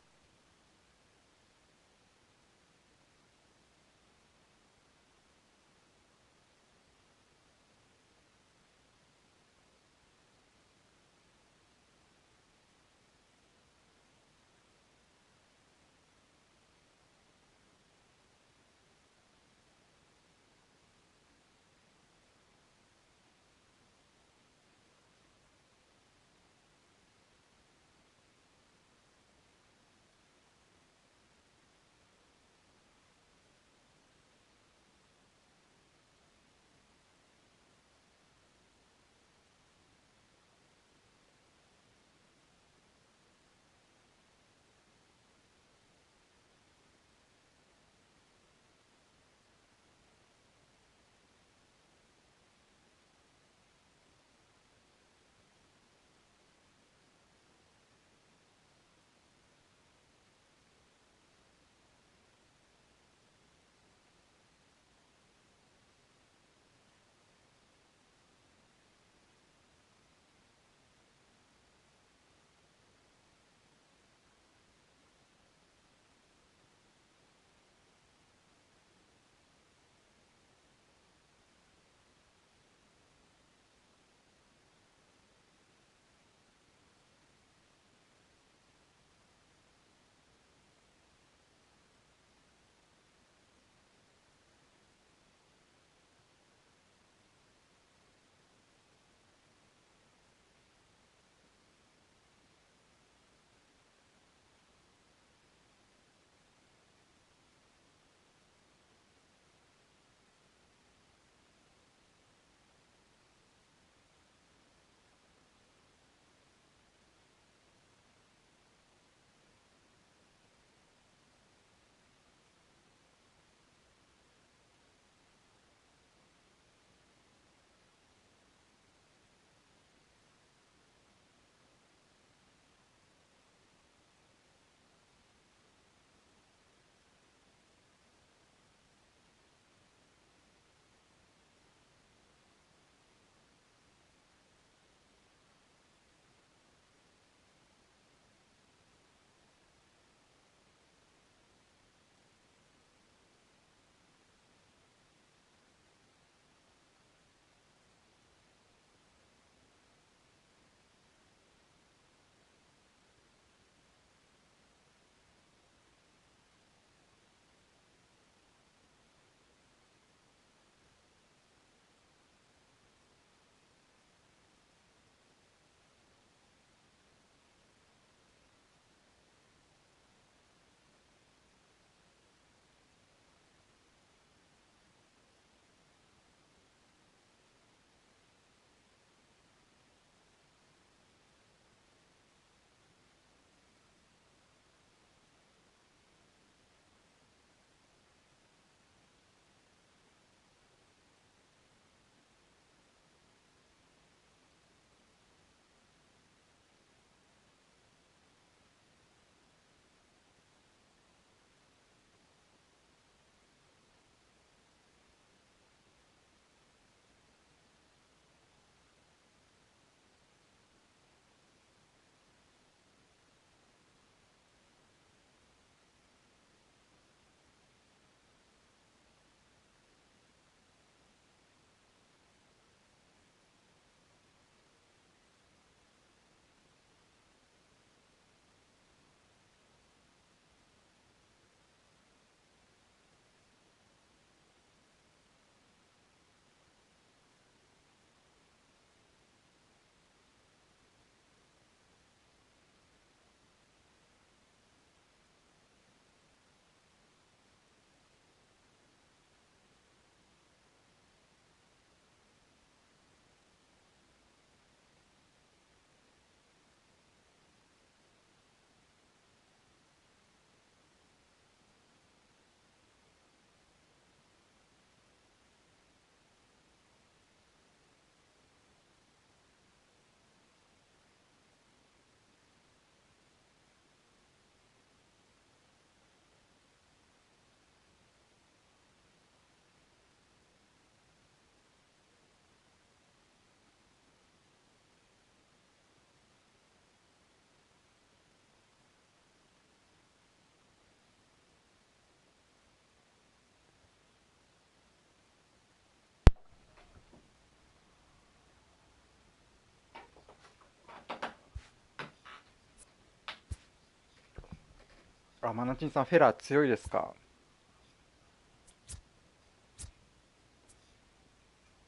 あ、マナチンさん、フェラー強いですか？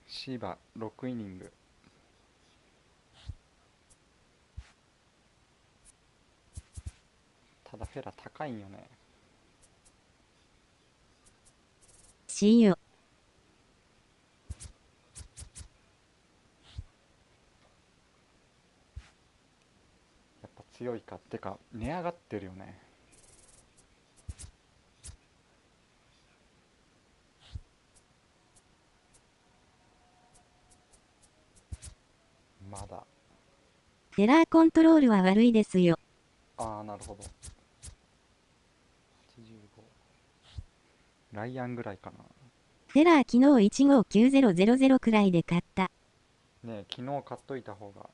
シーバ6イニング。ただフェラー高いんよね。しよ。やっぱ強いかってか値上がってるよね。まだ。フェラーコントロールは悪いですよ。ああ、なるほど。85。ライアンぐらいかな。フェラー昨日159000くらいで買った。ねえ、昨日買っといた方が。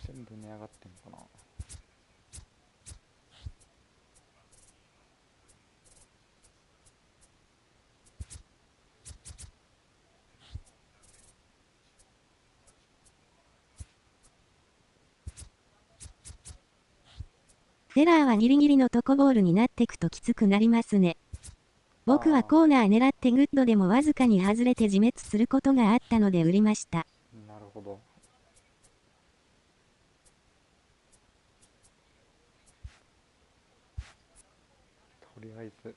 全部値上がってんのかな。フェラーはギリギリのとこボールになってくときつくなりますね。僕はコーナー狙ってグッドでもわずかに外れて自滅することがあったので売りました。なるほど。とりあえず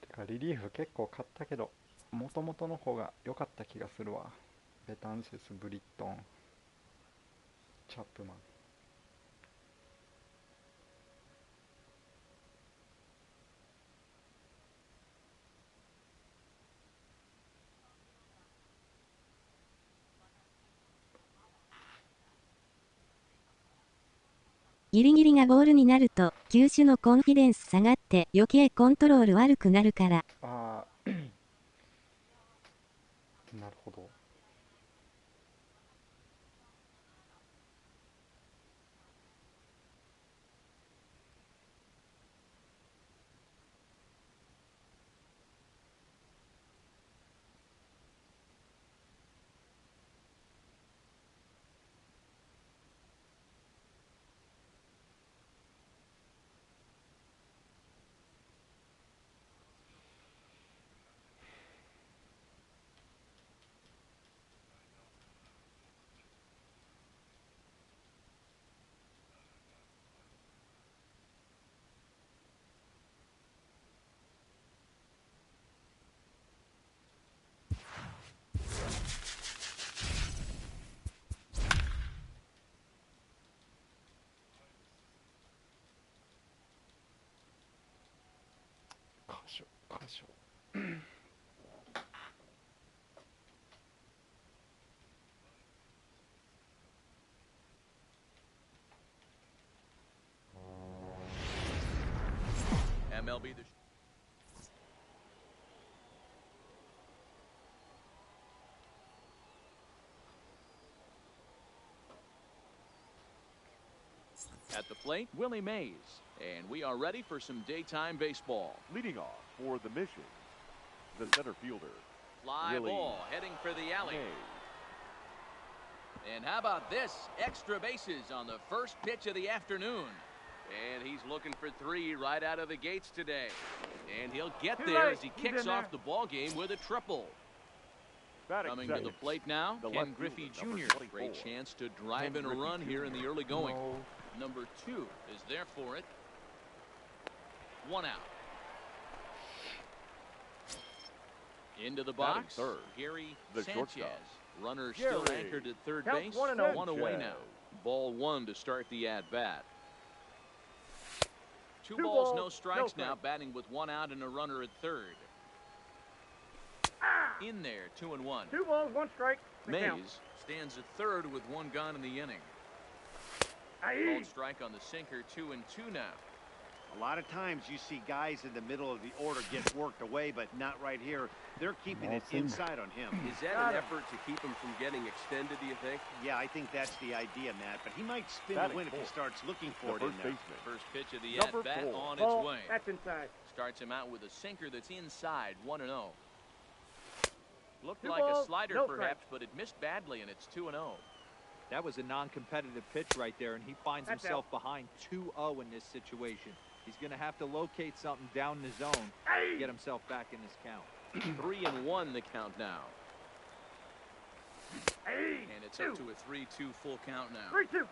てかリリーフ結構買ったけど、もともとの方が良かった気がするわ。ベタンセス、ブリットン、チャップマン。ギリギリがボールになると球種のコンフィデンス下がって余計コントロール悪くなるから。ああなるほど。箇所MLB The Show. At the plate, Willie Mays. And we are ready for some daytime baseball. Leading off for the mission, the center fielder. Fly Willie ball heading for the alley. Mays. And how about this? Extra bases on the first pitch of the afternoon. And he's looking for 3 right out of the gates today. And he'll get there as he kicks off the ball game with a triple. Batting Coming to the second, plate now, the Ken left Griffey fielder, Jr. number Great 24. chance to drive Ken in a Griffey run here in the early going. No. Number 2 is there for it. 1 out. Into the Batting box, third, Gary the Sanchez. shortstop. Runner still Gary anchored at third Count base. 1-0. 1 away Sanchez. now. Ball 1 to start the at-bat. Two balls, no strikes now, batting with 1 out and a runner at third. In there, 2-1. 2 balls, 1 strike. Mays stands at third with 1 gone in the inning. Called strike on the sinker, 2-2 now. A lot of times you see guys in the middle of the order get worked away, but not right here. They're keeping it inside on him. Is that an effort to keep him from getting extended, do you think? Yeah, I think that's the idea, Matt. But he might spin the win if he starts looking for it in there. First pitch of the at-bat on its way. That's inside. Starts him out with a sinker that's inside, 1-0. Looked 2 like balls, a slider no perhaps, but it missed badly, and it's 2-0. That was a non-competitive pitch right there, and he finds himself behind 2-0 in this situation. He's going to have to locate something down the zone to get himself back in this count. 3-1 the count now. And it's up to a 3-2 full count now. 3-2.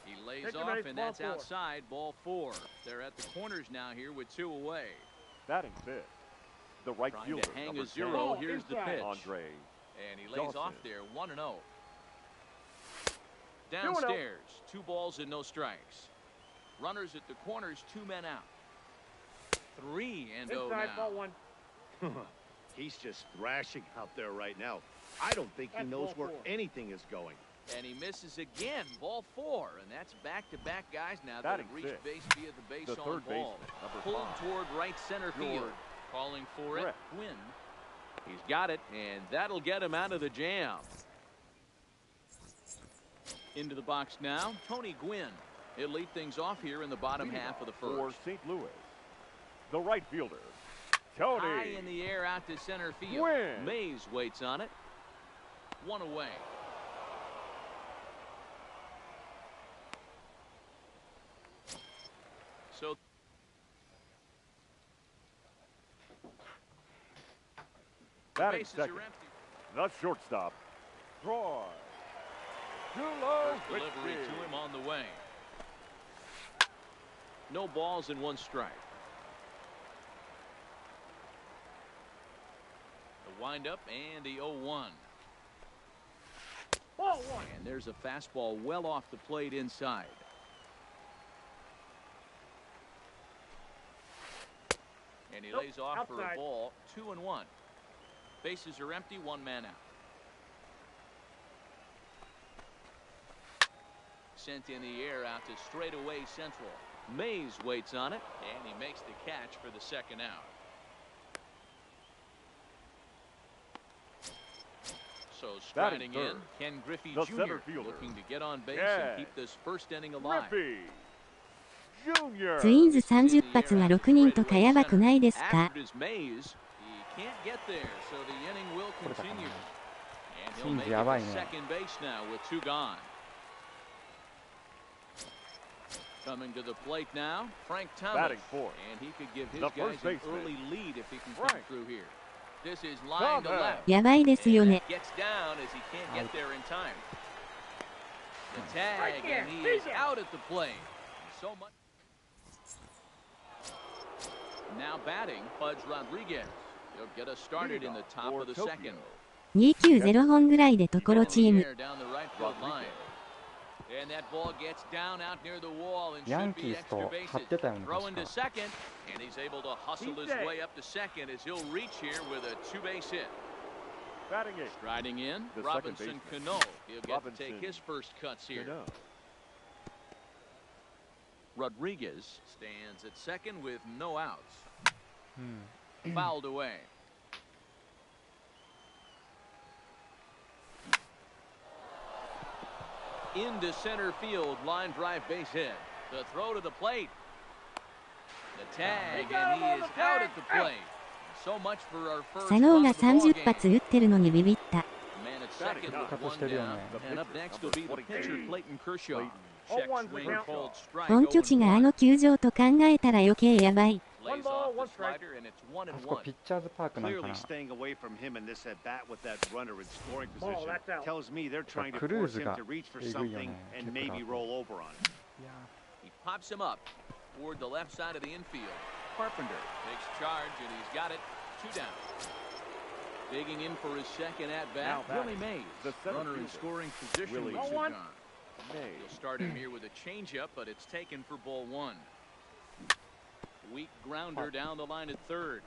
He lays off, and that's outside, ball 4. They're at the corners now here with 2 away. Batting fifth, the right Trying fielder, to hang number a 0. Here's the pitch. Andre. And he lays off there, 1-0. Downstairs, 2 balls and no strikes. Runners at the corners, 2 men out. 3-0 Inside, now. ball 1. He's just thrashing out there right now. I don't think he knows where anything is going. And he misses again, ball 4. And that's back-to-back guys now that have reached base via the base on ball. Pulled toward right center field. Calling for it, Gwynn. He's got it, and that'll get him out of the jam. Into the box now, Tony Gwynn. He'll lead things off here in the bottom half of the first. For St. Louis, the right fielder, Tony. High in the air out to center field. Gwynn. Mays waits on it. 1 away. So batting second, the shortstop, Troy. First delivery to him on the way. No balls and 1 strike. The windup and the 0-1. Ball 1. And there's a fastball well off the plate inside. And he lays off for a ball, 2-1. Bases are empty, 1 man out. Sent in the air out to straightaway central. Mays waits on it, and he makes the catch for the 2nd out. So striding in, Ken Griffey Jr. looking to get on base and keep this first inning alive.ツインズ30発は6人とかやばくないですか？ツインズやばいね。Coming to the plate now, Frank Thomas, and he could give his guys an early lead if he can come through here. This is line to left. やばいですよね。 Gets down as he can't get there in time. The tag, and he is out at the plate. So much. Now batting, Pudge Rodriguez. He'll get us started in the top of the second. 290本ぐらいでところチーム。And that ball gets down out near the wall and should be extra bases. Throw into second, and he's able to hustle his way up to second as he'll reach here with a 2-base hit. Striding in, Robinson Cano. He'll get to take his first cuts here. Rodriguez stands at second with no outs. Fouled away. Into center field, line drive base hit. The throw to the plate. The tag, and he is out at the plate. So much for our first 佐野が30発打ってるのにビビった。Man at second with 1 down. And up next will be the pitcher Clayton Kershaw. Check swing, called strike. 本拠地があの球場と考えたら余計やばい。Lays off the slider, and it's 1-1. あそこピッチャーズパークなんかな。 Clearly staying away from him in this at bat with that runner in scoring position tells me they're trying to force him to reach for something and maybe roll over on it. He pops him up toward the left side of the infield. Carpenter takes charge, and he's got it. 2 down. Digging in for his second at bat, Willie Mays. The runner in scoring position. made. He'll start him here with a changeup, but it's taken for ball one. Weak grounder down the line at third.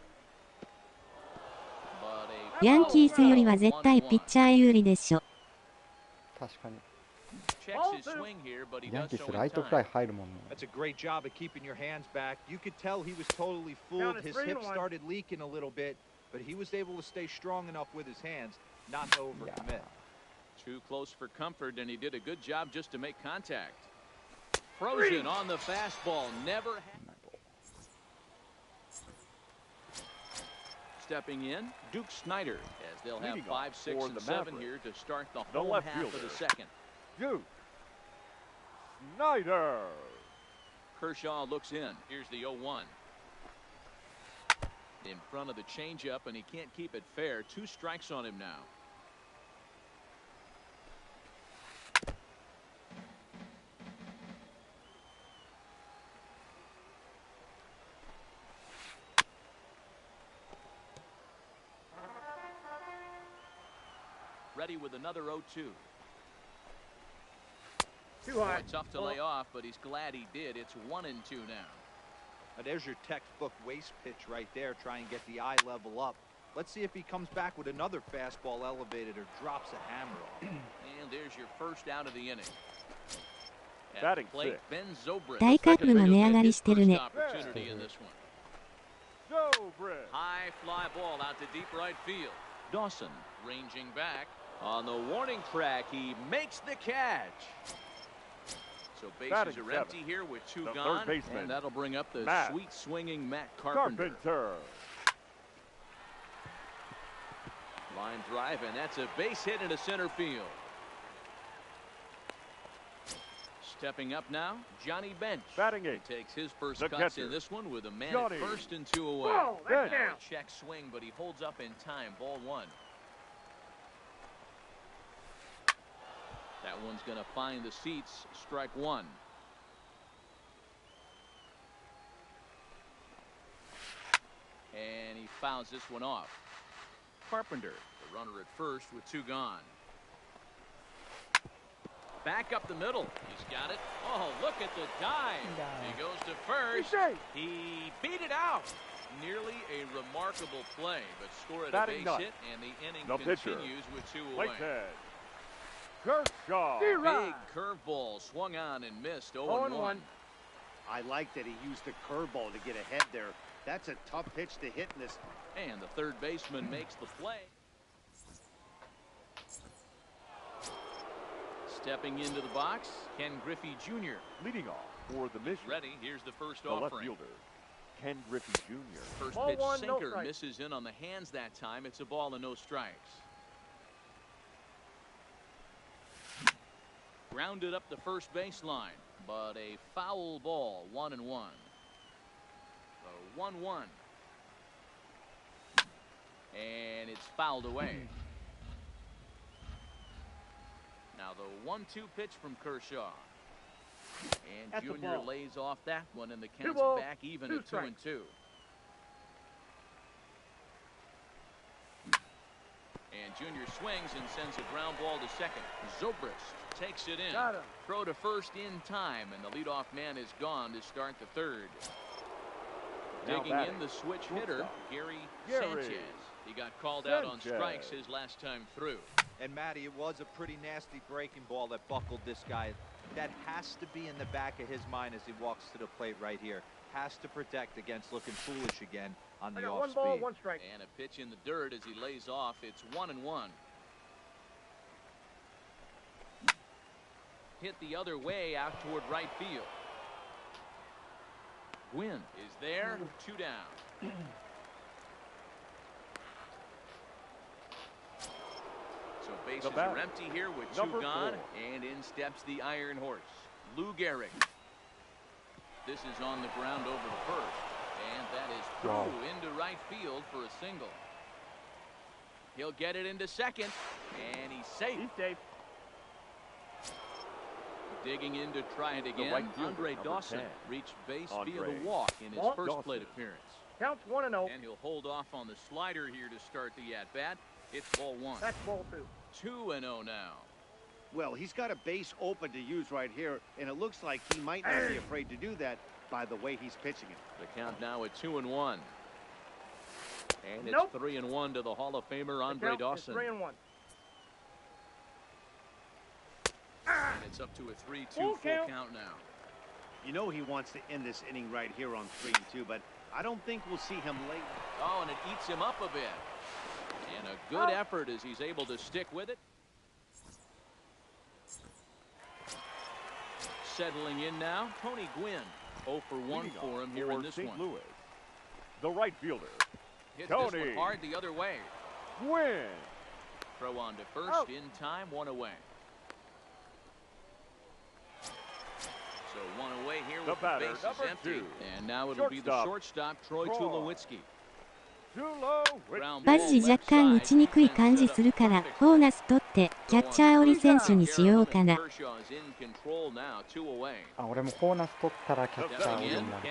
ヤンキースよりは絶対ピッチャー有利でしょ。確かに。 Checks his swing here, but he ヤン does キー so ス in ライトフライ time. 入るもんね。 That's a great job of keeping your hands back. You could tell he was totally fooled. His hip started leaking a little bit, but he was able to stay strong enough with his hands not to overcommit. Too close for comfort, and he did a good job just to make contact. Frozen on the fastball. Never stepping in, Duke Snyder, as they'll have 5, 6, and 7 here to start the home left half of fielder. the second. Duke Snyder. Kershaw looks in. Here's the 0-1. In front of the changeup, and he can't keep it fair. 2 strikes on him now. Ready with another 0-2. Too high. Boy, tough to lay off, but he's glad he did. It's 1-2 now. Now there's your textbook waist pitch right there. Try and get the eye level up. Let's see if he comes back with another fastball elevated or drops a hammer off. And there's your first out of the inning. At the Batting plate, sixth. Ben Zobrist. 大株が値上がりしてるね。 Opportunity in this one. Zobrist. High fly ball out to deep right field. Dawson ranging back on the warning track. He makes the catch. So bases Batting are seventh. empty here with 2 The third gone, baseman, and that'll bring up the Matt sweet swinging Matt Carpenter. Line drive, and that's a base hit into center field. Stepping up now, Johnny Bench. Batting eighth. He takes his first The cuts catcher, in this one with a man Johnny at first and 2 away. Whoa, that's Now down. a check swing, but he holds up in time. Ball 1. That one's going to find the seats. Strike 1. And he fouls this one off. Carpenter, the runner at first with 2 gone. Back up the middle. He's got it. Oh, look at the dive. He goes to first. He beat it out. Nearly a remarkable play, but scored a Batting base ninth. hit, and the inning The pitcher, continues with 2 away. Whitehead. Kershaw. Big curveball swung on and missed. 0-1. I like that he used the curveball to get ahead there. That's a tough pitch to hit in this. And the third baseman makes the play. Stepping into the box, Ken Griffey Jr. Leading off for the mission. Ready, here's the first The left offering. fielder, Ken Griffey Jr. First Ball pitch 1, no sinker strike. misses in on the hands that time. It's a ball and no strikes. Grounded up the first baseline, but a foul ball, 1-1. So 1-1. And it's fouled away. Now the 1-2 pitch from Kershaw. And That's a Junior ball. lays off that one, and the count's balls, back even 2 at strikes. 2-2. And Junior swings and sends a ground ball to second. Zobrist takes it in. Got him. Throw to first in time, and the leadoff man is gone to start the third. Now Digging batting, in the switch hitter, Gary Gary Sanchez. He got called out on Sanchez. strikes his last time through. And Matty, it was a pretty nasty breaking ball that buckled this guy. That has to be in the back of his mind as he walks to the plate right here. Has to protect against looking foolish again on I the got off 1 speed. ball, 1 strike. And a pitch in the dirt as he lays off. It's 1-1. Hit the other way out toward right field. Gwynn is there. 2 down. So bases are empty here with 2 Number gone, 4. and in steps the Iron Horse, Lou Gehrig. This is on the ground over to first, and that is through into right field for a single. He'll get it into second, and he's safe. He's safe. Digging in to try it again. right fielder, Andre number Dawson 10. reached base Andre via the walk in his Dawson. first plate appearance. Counts 1-0. And he'll hold off on the slider here to start the at-bat. It's ball 1. That's ball 2. 2-0 now. Well, he's got a base open to use right here, and it looks like he might not be afraid to do that by the way he's pitching it. The count now at 2-1. And it's 3-1 to the Hall of Famer Andre Dawson. 3-1. And it's up to a 3-2 full count now. You know he wants to end this inning right here on 3-2, but I don't think we'll see him late. Oh, and it eats him up a bit. And a good effort as he's able to stick with it. Settling in now, Tony Gwynn. 0 for 1 for him here in this St. one. Louis, the right fielder, Hit Tony this one hard the other way. Gwynn. Throw on to first in time, 1 away. So 1 away here with the bases empty. And now it'll be the shortstop, Troy Tulowitzki. バッジ若干打ちにくい感じするからボーナス取ってキャッチャー折り選手にしようかな。あ、俺もボーナス取ったらキャッチャー折りになる。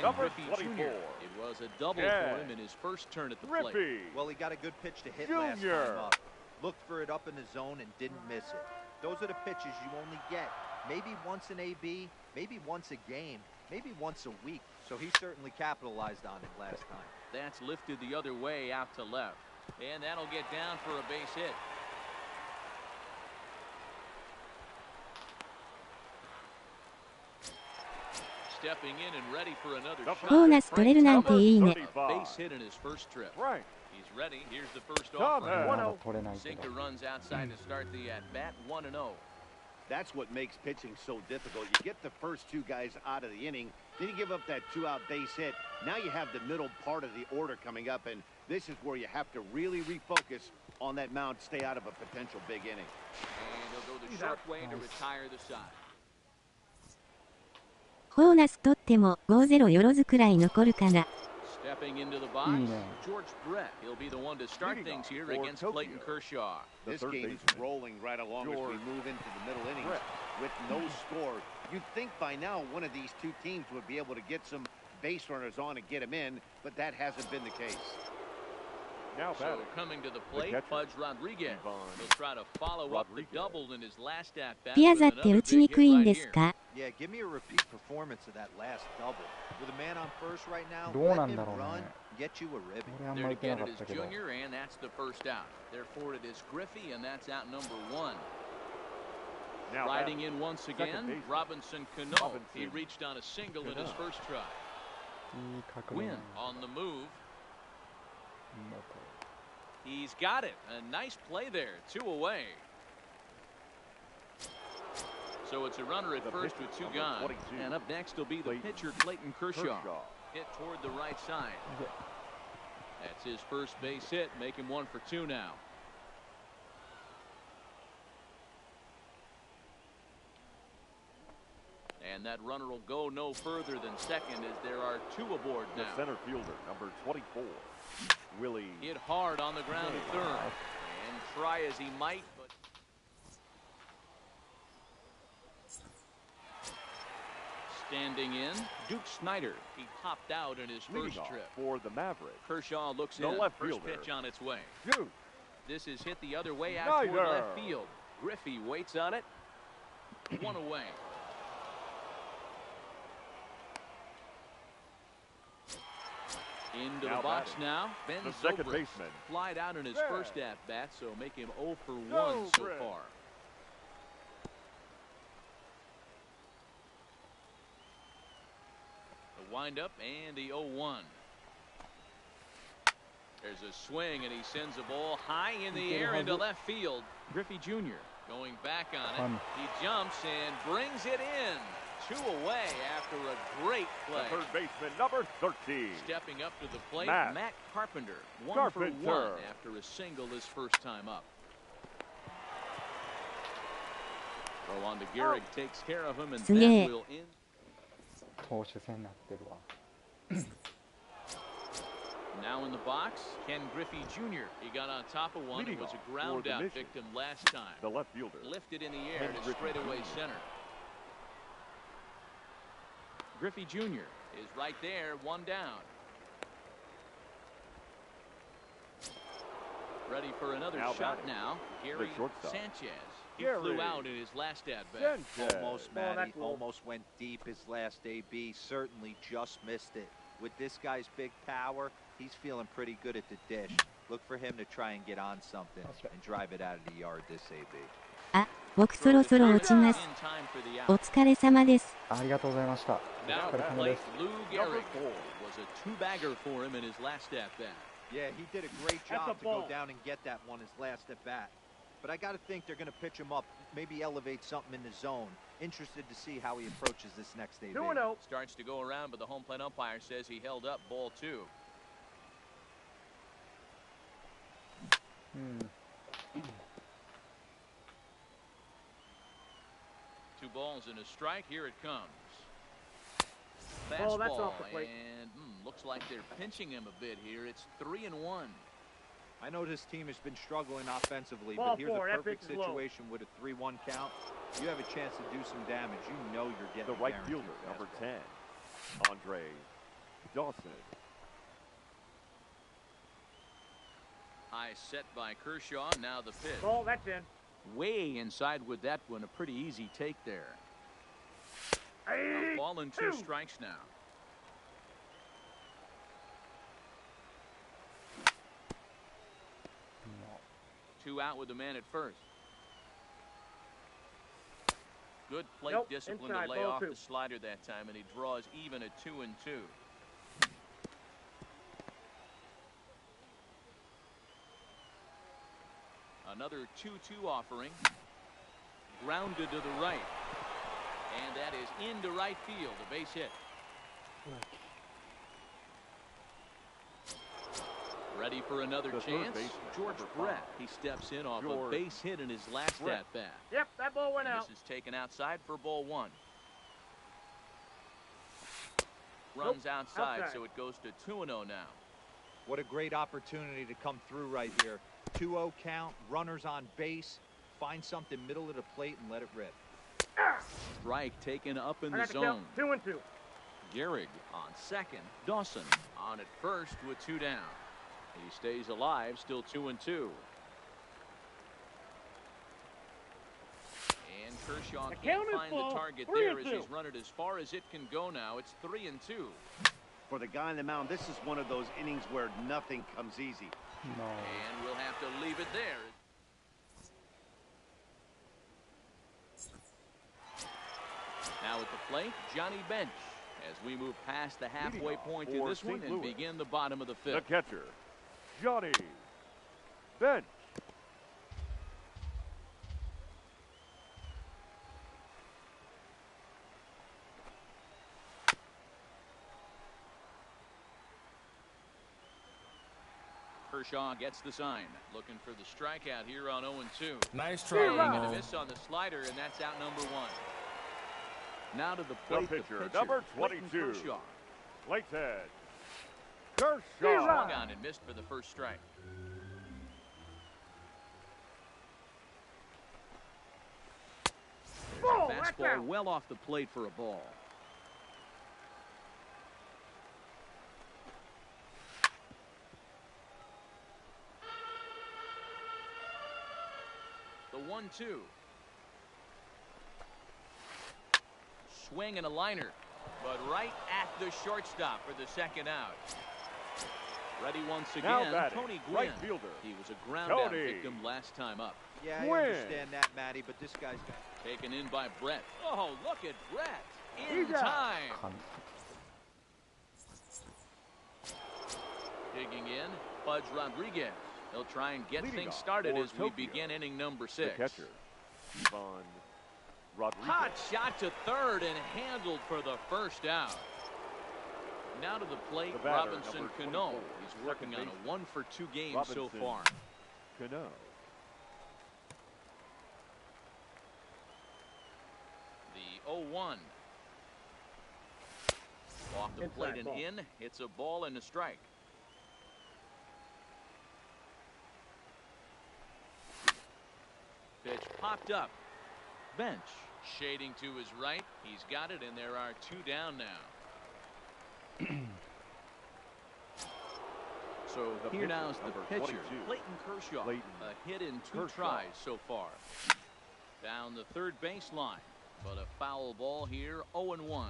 Well, he got a good pitch to hit last time up. Looked for it up in the zone and didn't miss it. Those are the pitches you only get maybe once in AB, maybe once a game, maybe once a week. So he certainly capitalized on it last time. That's lifted the other way out to left. And that'll get down for a base hit. Stepping in and ready for another shot. ボーナス取れるなんていいね。Base hit in his first trip. He's ready. Here's the first offer. まだ取れないけど。 Sinker runs outside to start the at bat. 1-0. That's what makes pitching so difficult. You get the first 2 guys out of the inning, then you give up that 2-out base hit. Now you have the middle part of the order coming up, and this is where you have to really refocus on that mound, stay out of a potential big inning. And he'll go the short way to retire the side. ボーナス取っても 5-0 よろずくらい残るかな。Stepping into the box, George Brett. He'll be the one to start things here against Clayton Kershaw. This game is rolling right along as we move into the middle innings with no score. You'd think by now one of these 2 teams would be able to get some base runners on and get them in, but that hasn't been the case. Now so coming to the plate, Pudge Rodriguez. He'll try to follow up the double in his last at bat. ピアザって打ちにくいんですか？ Yeah, give me a repeat performance of that last double. With a man on first right now, どうなんだろうね。 get you a ribbon. 俺あんまり打てなかったけど。 Junior, and that's the first out. Therefore, it is Griffey, and that's out number 1. Riding in once again, Robinson Cano. He reached on a single in his first try. Gwynn on the move. He's got it. A nice play there. 2 away. So it's a runner at first with 2 gone. And up next will be the pitcher, Clayton Kershaw. Hit toward the right side. That's his first base hit. Make him 1 for 2 now. And that runner will go no further than second as there are 2 aboard now. The center fielder, number 24, Willie. Hit hard on the ground at third. And try as he might, but standing in, Duke Snyder. He popped out in his first trip. For the Mavericks, Kershaw looks in. left First fielder. pitch on its way. Duke. This is hit the other way out toward left field. Griffey waits on it. 1 away. Into the box now. Ben the second Zobrist baseman. Flied out in his first at bat, so make him 0 for 1 so far. The windup and the 0-1. There's a swing, and he sends a ball high in the air into left field. Griffey Jr. going back on it. He jumps and brings it in. 2 away after a great play. The third baseman, number 13. Stepping up to the plate, Matt Carpenter. 1 for 1 after a single his first time up. Throw on to Gehrig, takes care of him, and that will end. 投手戦になってるわ。 Now in the box, Ken Griffey Jr. He got on top of one. It was a ground out victim last time. The left fielder. Lifted in the air to straightaway center. Griffey Jr. is right there, 1 down. Ready for another shot now. Gary Sanchez. He flew out in his last at-bat. Almost, Matty. Almost went deep his last AB. Certainly just missed it. With this guy's big power, he's feeling pretty good at the dish. Look for him to try and get on something and drive it out of the yard this AB. あ、僕そろそろ落ちます。お疲れ様です。ありがとうございました。お Now 疲れ to 様 plate です。 Lou Gehrig was a two-bagger for him in his last at-bat. Yeah, he did a great That's job a to go ball. down and get that one his last at bat. But I got to think they're going to pitch him up, maybe elevate something in the zone. Interested to see how he approaches this next AB. 2-0. Starts to go around, but the home plate umpire says he held up ball 2. Two balls and a strike. Here it comes. Oh, that's Fastball, off the plate. and looks like they're pinching him a bit here. It's 3-1. I know this team has been struggling offensively, Ball but here's four, a that perfect pitch is low. situation with a 3-1 count. You have a chance to do some damage. You know you're getting The right guaranteed fielder, number fastball. 10, Andre Dawson. High set by Kershaw. Now the pitch. Ball, that's in. Way inside with that one. A pretty easy take there. Hey, A ball and 2 strikes now. Two out with the man at first. Good plate Nope, discipline inside, to lay ball off 2. the slider that time, and he draws even at 2-2. Another 2-2 offering. Grounded to the right. And that is into right field, a base hit. Ready for another The third chance. baseman, George number Brett. 5. He steps in off a George base hit in his last Brett. at-bat. Yep, that ball went And out. this is taken outside for ball 1. Runs outside, so it goes to 2-0 now. What a great opportunity to come through right here. 2-0 count, runners on base. Find something middle of the plate and let it rip. Strike taken up in I the got to count. zone. 2-2. Gehrig on second. Dawson on at first with 2 down. He stays alive, still 2-2. And Kershaw The can't count is find the full. target 3-2. there as he's run it as far as it can go now. It's 3-2. For the guy on the mound, this is one of those innings where nothing comes easy. No. And we'll have to leave it there. Now at the plate, Johnny Bench. As we move past the halfway point in for this one St. and Louis. begin the bottom of the The 5th. catcher, Johnny Bench. Kershaw gets the sign. Looking for the strikeout here on 0-2. Nice Swing try. and a miss on the slider, and that's out number 1. Now to the plate, pitcher, number Clayton 22. Kershaw. Clayton Swung Kershaw. on and missed for the first strike. Ball, There's a that's fastball out. well off the plate for a ball. The 1-2. Swing and a liner, but right at the shortstop for the second out. Ready once Now again, batting, Tony Gwynn. right fielder, He was a ground out Tony. victim last time up. Yeah, I Win. understand that, Matty, but this guy's got... Taken in by Brett. Oh, look at Brett. In He's out. time. Digging in, Pudge Rodriguez. He'll try and get Leading things off started for as we Tokyo. begin inning number The 6. catcher, Ivan Rodriguez. Hot shot to third and handled for the first out. Now to the plate, The batter, Robinson number Cano. 24, He's working on second a 1-for-2 game so Robinson far. Cano. The 0-1. Off the Inside plate and ball. in. It's a ball and a strike. Pitch popped up. Bench shading to his right. He's got it, and there are 2 down now. So The here pitcher, now is the number pitcher, 22, Clayton Kershaw. Clayton A hit in 2 Kershaw. tries so far. Down the third baseline, but a foul ball here. 0-1.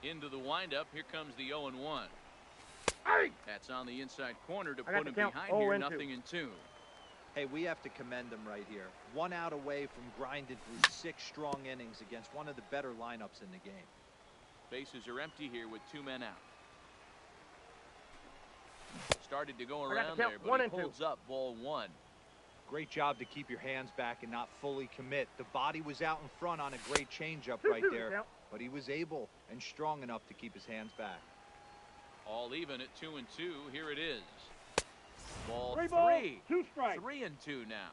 Into the windup. Here comes the 0-1. That's on the inside corner to put him behind here. 0-2. Hey, we have to commend him right here. 1 out away from grinding through 6 strong innings against one of the better lineups in the game. Bases are empty here with 2 men out. Started to go around there, but he holds up. Ball 1. Great job to keep your hands back and not fully commit. The body was out in front on a great changeup right there, but he was able and strong enough to keep his hands back. All even at 2-2. Here it is. Ball 3 3. balls, 2 strikes. 3-2 now.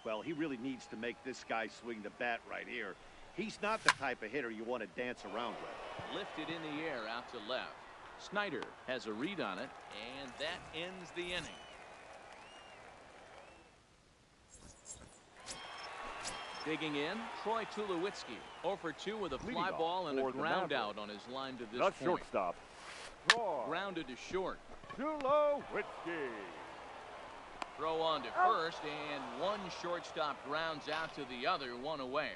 Well, he really needs to make this guy swing the bat right here. He's not the type of hitter you want to dance around with. Lifted in the air out to left. Snyder has a read on it, and that ends the inning. Digging in, Troy Tulowitzki. 0-for-2 with a fly ball and a ground out on his line to this point. Shortstop. Grounded to short. Tulowitzki. Throw on to first, and one shortstop grounds out to the other, 1 away.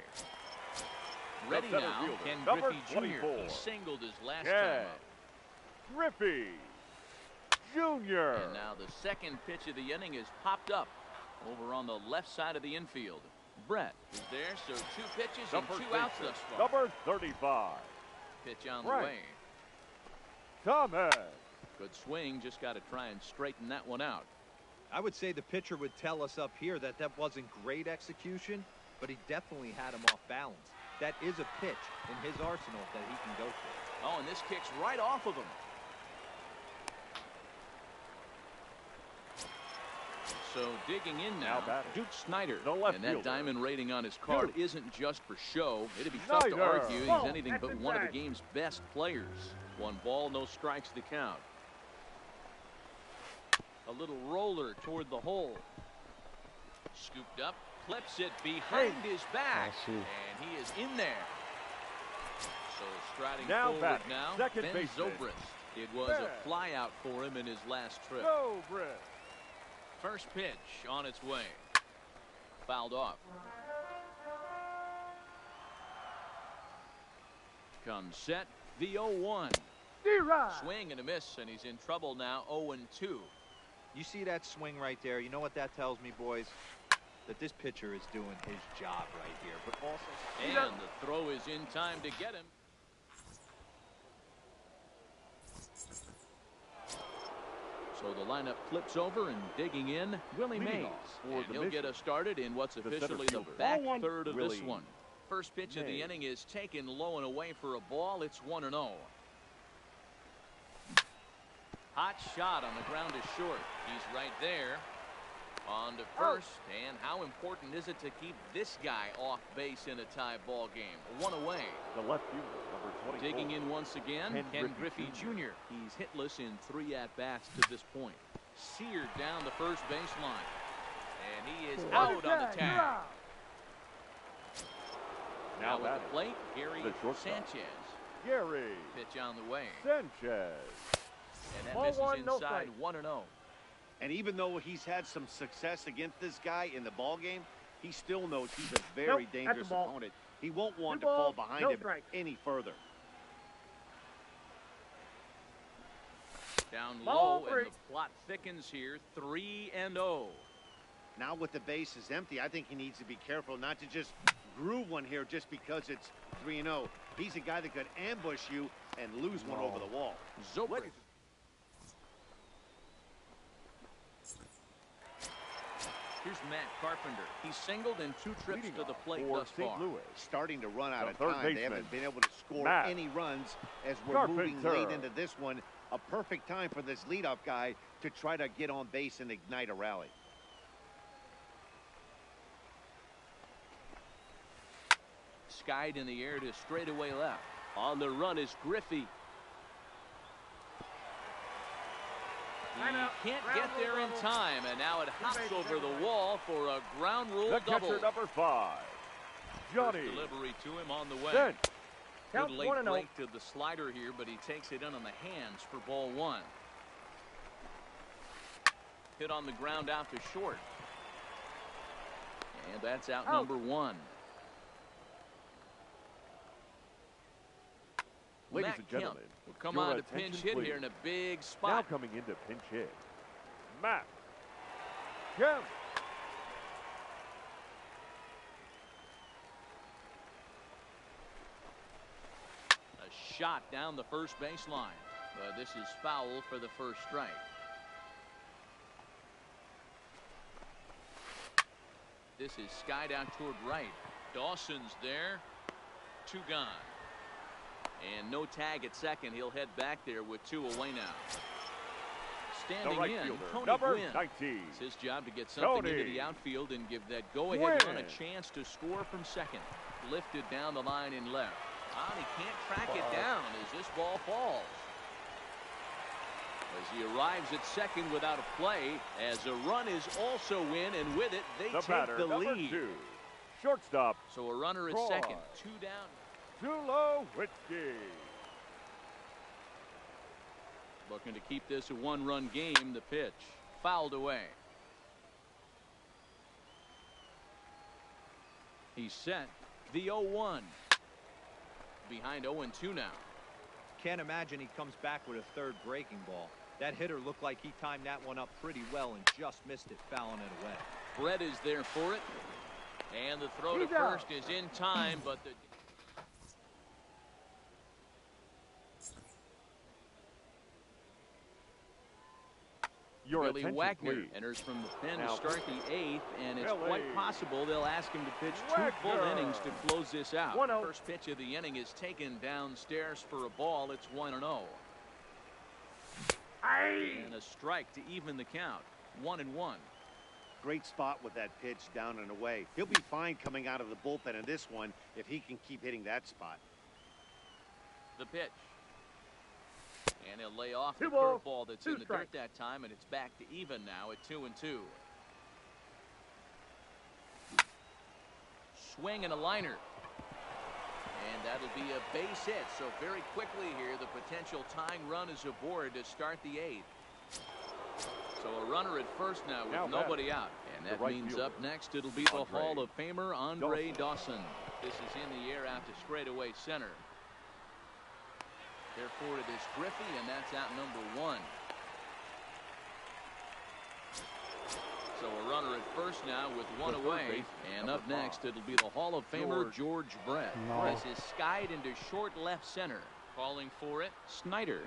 Ready now, Ken Griffey Jr. He singled his last time up. Griffey Jr. And now the second pitch of the inning is popped up over on the left side of the infield. Brett is there, so 2 pitches and 2 outs thus far. Number 35. Pitch on the way. Thomas. Good swing, just got to try and straighten that one out. I would say the pitcher would tell us up here that that wasn't great execution, but he definitely had him off balance. That is a pitch in his arsenal that he can go for. Oh, and this kicks right off of him. So digging in now, Duke Snyder. And that diamond rating on his card isn't just for show. It'd be tough to argue he's anything but one of the game's best players. 1 ball, no strikes to count. A little roller toward the hole. Scooped up, clips it behind his back, and he is in there. So striding forward now, Ben Zobrist. It was a fly out for him in his last trip. First pitch on its way. Fouled off. Comes set, the 0-1. Swing and a miss, and he's in trouble now. 0-2. You see that swing right there? You know what that tells me, boys? That this pitcher is doing his job right here. But also, and the throw is in time to get him. So the lineup flips over, and digging in, Willie Mays. And he'll get us started in what's officially the back third of this one. First pitch of the inning is taken low and away for a ball. It's 1-0. Hot shot on the ground to short. He's right there. On to first. And how important is it to keep this guy off base in a tie ball game? 1 away. The left fielder, number 24. Digging in once again, Ken Griffey Jr. He's hitless in 3 at-bats to this point. Seared down the first baseline. And he is out on the tag. Now at the plate, Gary Sanchez. Gary. Pitch on the way. Sanchez. And that misses inside. 1-0. And even though he's had some success against this guy in the ball game, he still knows he's a very dangerous opponent. He won't want to fall behind him any further. Down low, and the plot thickens here. 3-0. Now with the bases empty, I think he needs to be careful not to just groove one here just because it's 3-0. He's a guy that could ambush you and lose one over the wall. Zobrist. Here's Matt Carpenter. He's singled in 2 trips to the plate thus far. Starting to run out of time. They haven't been able to score any runs as we're moving late into this one. A perfect time for this leadoff guy to try to get on base and ignite a rally. Skied in the air to straightaway left. On the run is Griffey. He can't get there in time, and now it hops over the wall for a ground rule double. Catcher number 5, Johnny. First delivery to him on the way. Good late break to the slider here, but he takes it in on the hands for ball 1. Hit on the ground out to short. And that's out number 1. Ladies Matt and gentlemen, Kemp will come your on to attention, pinch hit please. here in a big Now spot. coming into pinch hit, Matt Kemp. A shot down the first baseline. But this is foul for the first strike. This is skied out toward right. Dawson's there. 2 gone. And no tag at second. He'll head back there with 2 away now. Standing The right in, fielder, Tony number Gwynn. 19. It's his job to get something Tony into the outfield and give that go-ahead run a Gwynn. chance to score from second. Lifted down the line in left. And he can't track it down as this ball falls. As he arrives at second without a play, as a run is also in, and with it, they The take batter, the number lead. 2, shortstop, So a runner at Troy. second, 2 down. Tulowitzki. Looking to keep this a 1-run game. The pitch fouled away. He's set. The 0-1. Behind 0-2 now. Can't imagine he comes back with a third breaking ball. That hitter looked like he timed that one up pretty well and just missed it, fouling it away. Brett is there for it. And the throw to first is in time, but the Your Billy attention, Wagner please. enters from the pen to Now, start the 8th, and it's Billy quite possible they'll ask him to pitch 2 full Wagner. innings to close this out. 1-0. First pitch of the inning is taken downstairs for a ball. It's 1-0. And a strike to even the count. 1-1. Great spot with that pitch down and away. He'll be fine coming out of the bullpen in this one if he can keep hitting that spot. The pitch. And he'll lay off the 2 balls, curveball that's 2 in the dirt strikes. that time, and it's back to even now at 2-2. Swing and a liner. And that'll be a base hit. So very quickly here, the potential tying run is aboard to start the 8th. So a runner at first now with nobody out. And that right means fielder, up next it'll be the Andre Hall of Famer Andre Dawson. This is in the air out to straightaway center. Therefore it is Griffey, and that's out number 1. So a runner at first now with 1 away. And up next it'll be the Hall of Famer George Brett. No. This is skied into short left center. Calling for it, Snyder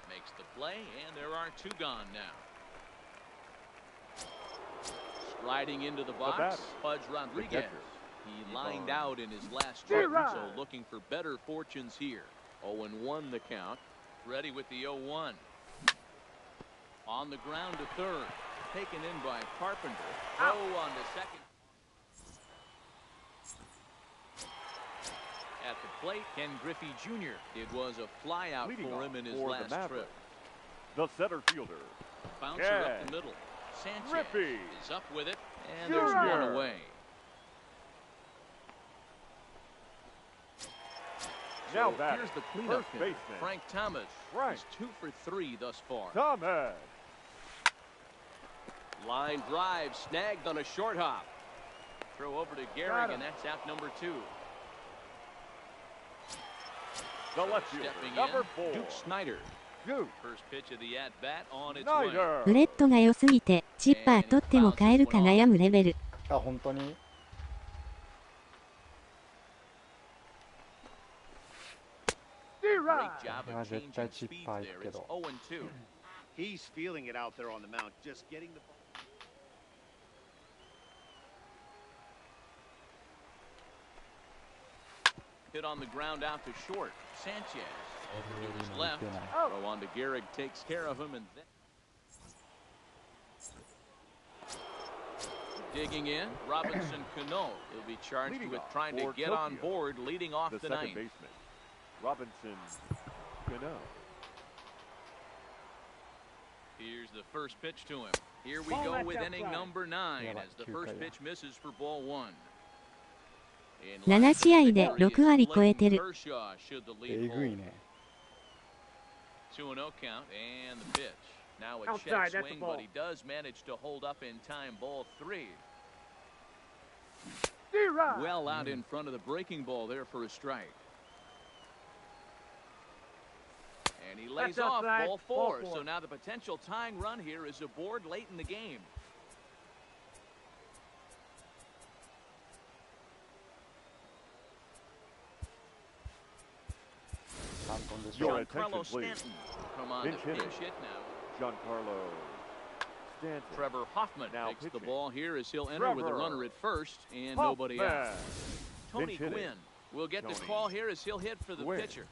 makes the play, and there are 2 gone now. Striding into the box, batter, Pudge Rodriguez. catcher, He lined out in his last trip, so looking for better fortunes here. 0-1 the count. Ready with the 0-1. On the ground to third. Taken in by Carpenter. Throw on to second. At the plate, Ken Griffey Jr. It was a flyout Leading for off him in his for the last Mavericks, trip. the center fielder, Bouncer up Ken the middle. Sanchez Griffey is up with it, and there's Jr. 1 away. Now So batting, here's the cleanup first hitter, baseman, Frank Thomas. Frank. He's 2 for 3 thus far. Thomas. Line drive snagged on a short hop. Throw over to Gehrig, and that's out number 2. The left fielder, Stepping number in, 4, Duke Snyder. Duke First pitch of the at-bat on its way. Snyder. ブレッドが良すぎて、チッパー取っても買えるか悩むレベル。あ、本当に。 Great job いや of 絶対 changing チッ speeds パー行 there. くけ It's ど。 0-2. He's feeling it out there on the mound, just getting the ball. Hit on the ground out to short. Sanchez over to his left. 打てない。 Throw on to Gehrig, takes care of him, and then digging in, Robinson Cano. He'll be charged Leading with off trying to for get on Tokyo, board, leading off the the second ninth. baseman, Robinson Cano. Here's the first pitch to him. Here we Ball go match with up inning front. number 9 やばい、as the 9 first 回や。 pitch misses for ball 1. 7試合で6割超えてる。えぐいね。 2-0 count and the pitch. Now a check Outside, that's a swing, ball. but he does manage to hold up in time. Ball 3. D-Rod. Well out in front of the breaking ball there for a strike. And he lays That's off outside. ball four. Ball four. So now the potential tying run here is aboard late in the game. Your Giancarlo attention, please. Stanton come on Pinch to hitting. pitch hit now. Giancarlo Stanton. Trevor Hoffman Now takes the pitching. ball here as he'll enter with a Trevor runner at first and nobody out. Hoffman. Tony Pinch hitting. Gwynn will get the Tony call here as he'll hit for the Gwynn. pitcher.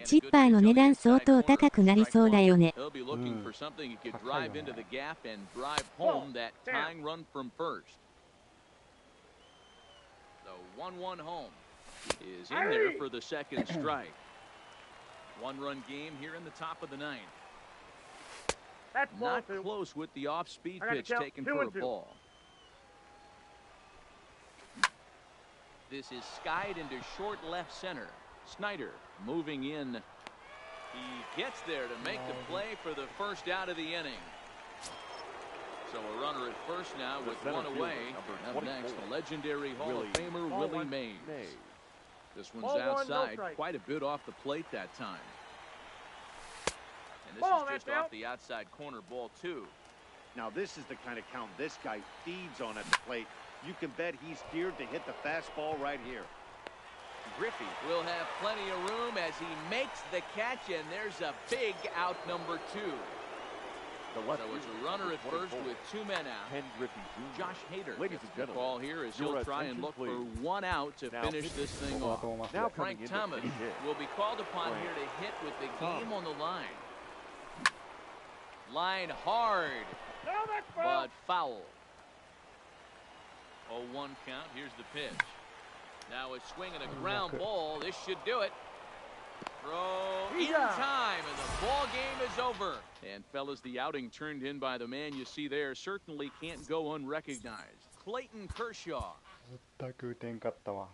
チッパーの値段相当高くなりそうだよね。He'll be looking for something he could drive into the gap and drive home that tying run from first. The 1-1 home is in there for the second strike. One-run game here in the top of the ninth. That's ball Not two. close with the off-speed I got to pitch count taken 2 for a and 2. ball. This is skied into short left center. Snyder moving in. He gets there to make the play for the first out of the inning. So a runner at first now with center one fielder, away. number Up next, 24, the legendary Hall Willie of Famer Ball Willie one. Mays. This one's Ball one, no outside, strike. quite a bit off the plate that time. And this Ball, is just that's off out. the outside corner, ball two. Now this is the kind of count this guy feeds on at the plate. You can bet he's geared to hit the fastball right here. Griffey will have plenty of room as he makes the catch, and there's a big out number two. The So left it's fielder, a runner number at first 24, with 2 men out. Ken Griffey Jr. Josh Hader Ladies gets and the gentlemen, call here as your he'll try and attention, look please. for 1 out to Now finish pitching. this thing off. Now coming Frank in to Thomas finish it. will be called upon Frank here to hit with the Thomas. game on the line. Line hard, No, that's ball. but foul. 0-1 count. Here's the pitch. Now a swing and a ground ball. This should do it. Throw in time, and the ball game is over. And fellas, the outing turned in by the man you see there certainly can't go unrecognized. Clayton Kershaw. 全く打てんかったわ。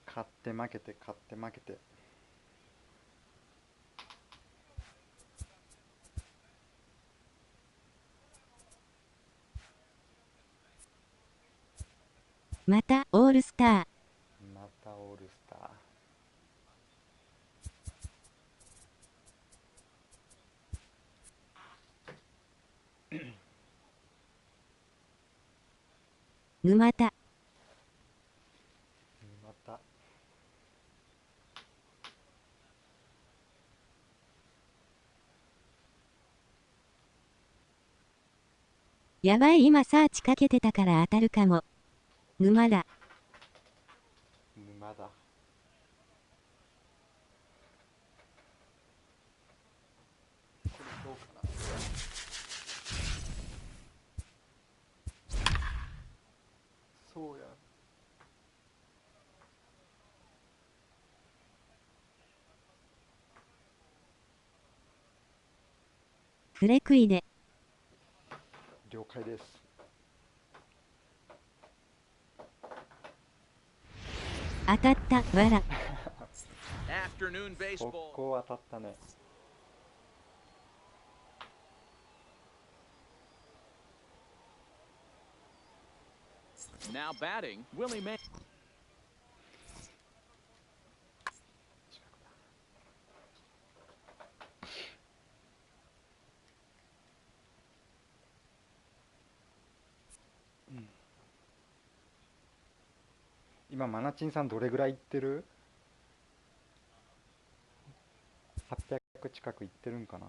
勝って負けて勝って負けて。またオールスター。またオールスター。沼田。また。やばい、今サーチかけてたから当たるかも。沼だ。沼だ。これどうかな。そうや。フレクイで。了解です。当たった、わら。Afternoon 速 baseball. 攻当たったね。Now batting, Willie Mays. 今マナチンさんどれぐらいいってる ?800 近くいってるんかな。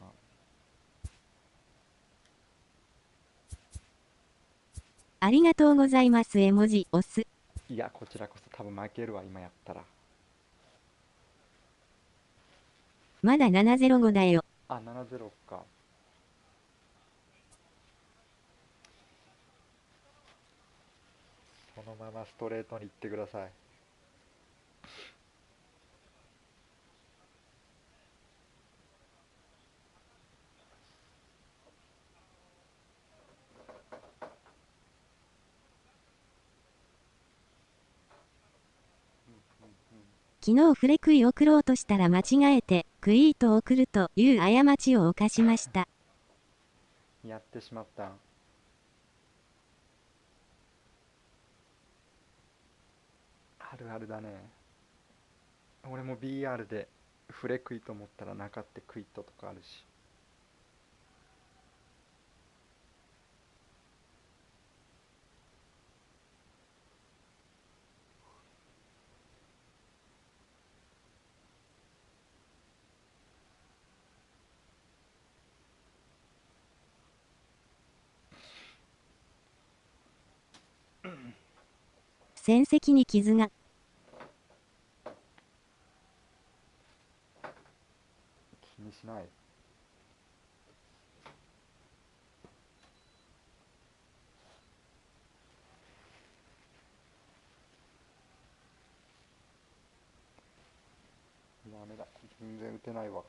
ありがとうございます。絵文字、押す。いや、こちらこそ多分負けるわ、今やったら。まだ705だよ。あ、70か。そのままストレートに行ってください。昨日フレクイ送ろうとしたら間違えてクイートを送るという過ちを犯しました。やってしまった。あるあるだね。俺も BR でフレクイと思ったらなかってクイットとかあるし。戦績に傷が。気にしない。ダメだ、全然打てないわ。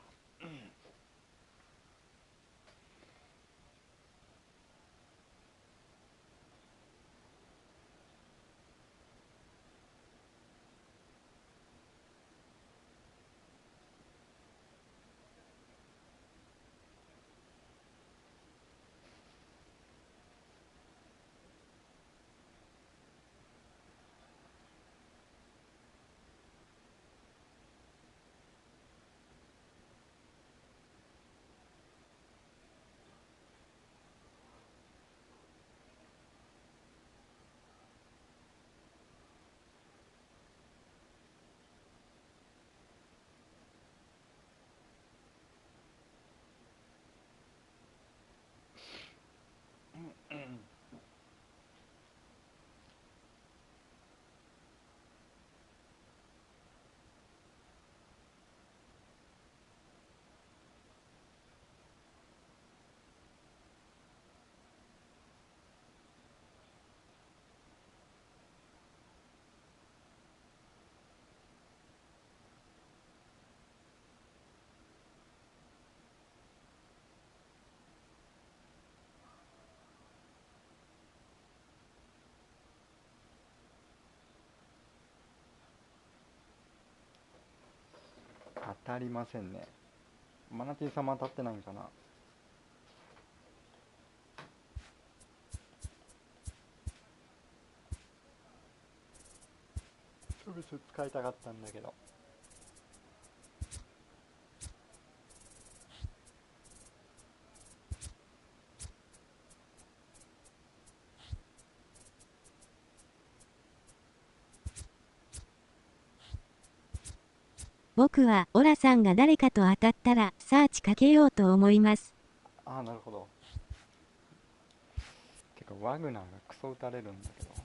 当たりませんね。マナティ様当たってないんかな。スブス使いたかったんだけど。僕はオラさんが誰かと当たったらサーチかけようと思います。ああ、なるほど。てかワグナーがクソ打たれるんだけど。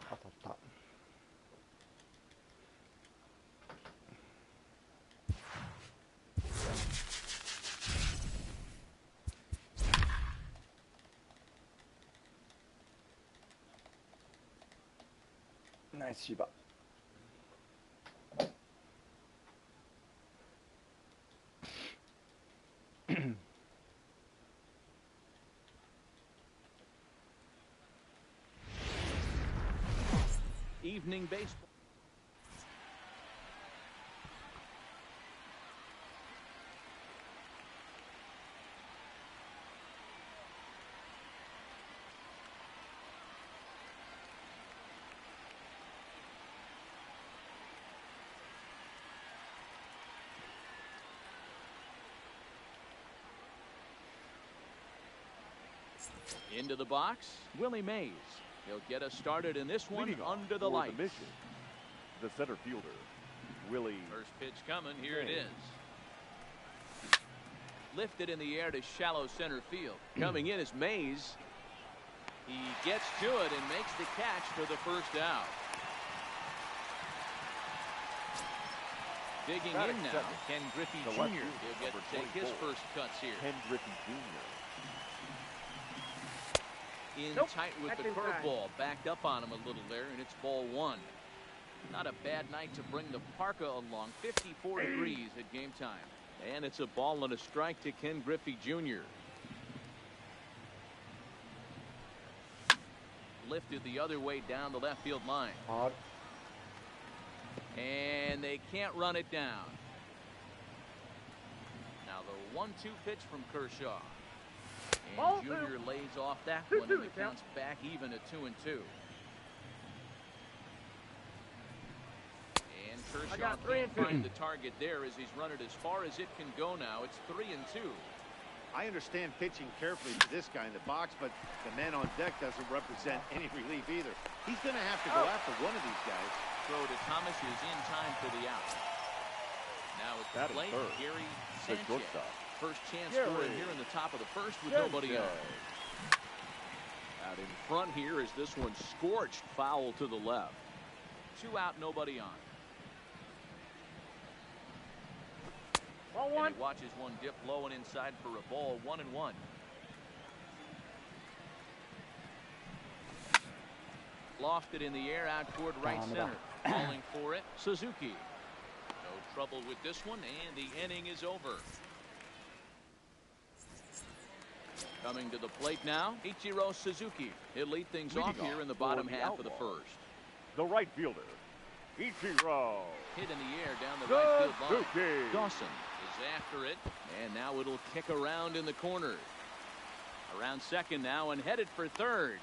当たった。ナイスシーバー。evening baseball. Into the box, Willie Mays. He'll get us started in this one under the lights. The center fielder, Willie. First pitch coming. Here it is. Lifted in the air to shallow center field. Coming in is Mays. He gets to it and makes the catch for the first out. Digging in now, Ken Griffey Jr. He'll get to take his first cuts here. Ken Griffey Jr. In tight with the curveball, backed up on him a little there, and it's ball one. Not a bad night to bring the parka along. 54 degrees at game time. And it's a ball and a strike to Ken Griffey Jr. Lifted the other way down the left field line. And they can't run it down. Now the 1-2 pitch from Kershaw. And Junior lays off that one, and the count's back even at 2-2. And Kershaw can't find the target there as he's run it as far as it can go now. It's 3-2. I understand pitching carefully to this guy in the box, but the man on deck doesn't represent any relief either. He's going to have to go after one of these guys. Throw to Thomas is in time for the out. Now at the plate, Gary Sanchez. First chance scoring here in the top of the first with nobody on. Out in front here is this one scorched foul to the left. 2 out, nobody on. Ball one. And he watches one dip low and inside for a ball. 1-1. Lofted in the air out toward right center. Calling for it, Suzuki. No trouble with this one, and the inning is over. Coming to the plate now, Ichiro Suzuki. He'll lead things off here in the bottom half of the first. The right fielder, Ichiro. Hit in the air down the right field line. Dawson is after it, and now it'll kick around in the corner. Around second now and headed for third.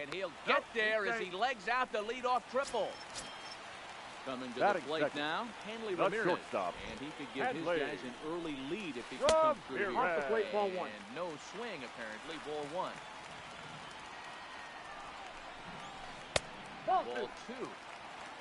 And he'll get there as he legs out the leadoff triple. Coming to the plate now, Hanley Ramirez. And he could give his guys an early lead if he can come through here. Off the plate, ball one. And no swing, apparently, ball one. Ball two.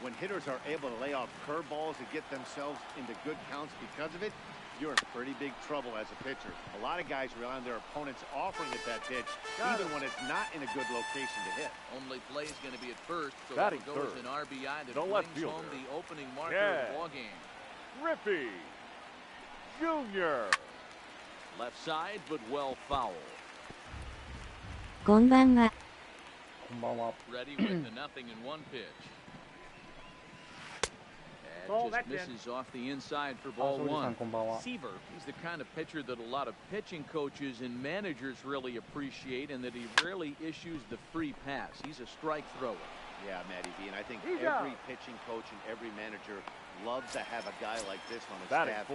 When hitters are able to lay off curveballs and get themselves into good counts because of it, you're in pretty big trouble as a pitcher. A lot of guys rely on their opponents offering at that pitch, even when it's not in a good location to hit. Only play is going to be at first, so that will go as an RBI that brings home the opening marker of the ball game. Griffey Jr. Left side, but well foul. こんばんは。 Ready with the 0-1 pitch. Just misses off the inside for ball one. Seaver, he's the kind of pitcher that a lot of pitching coaches and managers really appreciate, and that he rarely issues the free pass. He's a strike thrower. Yeah, Matty V, and I think every pitching coach and every manager loves to have a guy like this on his staff. He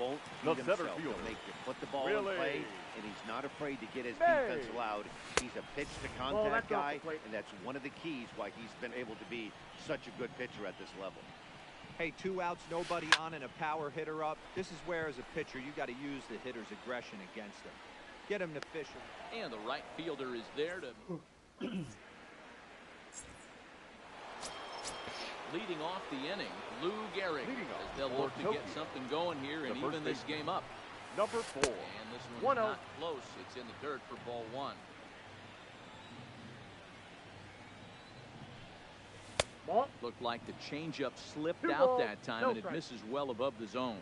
won't beat himself. He'll make you put the ball in play, and he's not afraid to get his defense allowed. He's a pitch-to-contact guy, and that's one of the keys why he's been able to be such a good pitcher at this level. Hey, 2 outs, nobody on, and a power hitter up. This is where, as a pitcher, you got to use the hitter's aggression against him. Get him to fish him. And the right fielder is there to... Leading off the inning, Lou Gehrig, as they'll look to get something going here and even this game up. Number 4. And this one's not close. It's in the dirt for ball one. Looked like the changeup slipped out that time, and it misses well above the zone.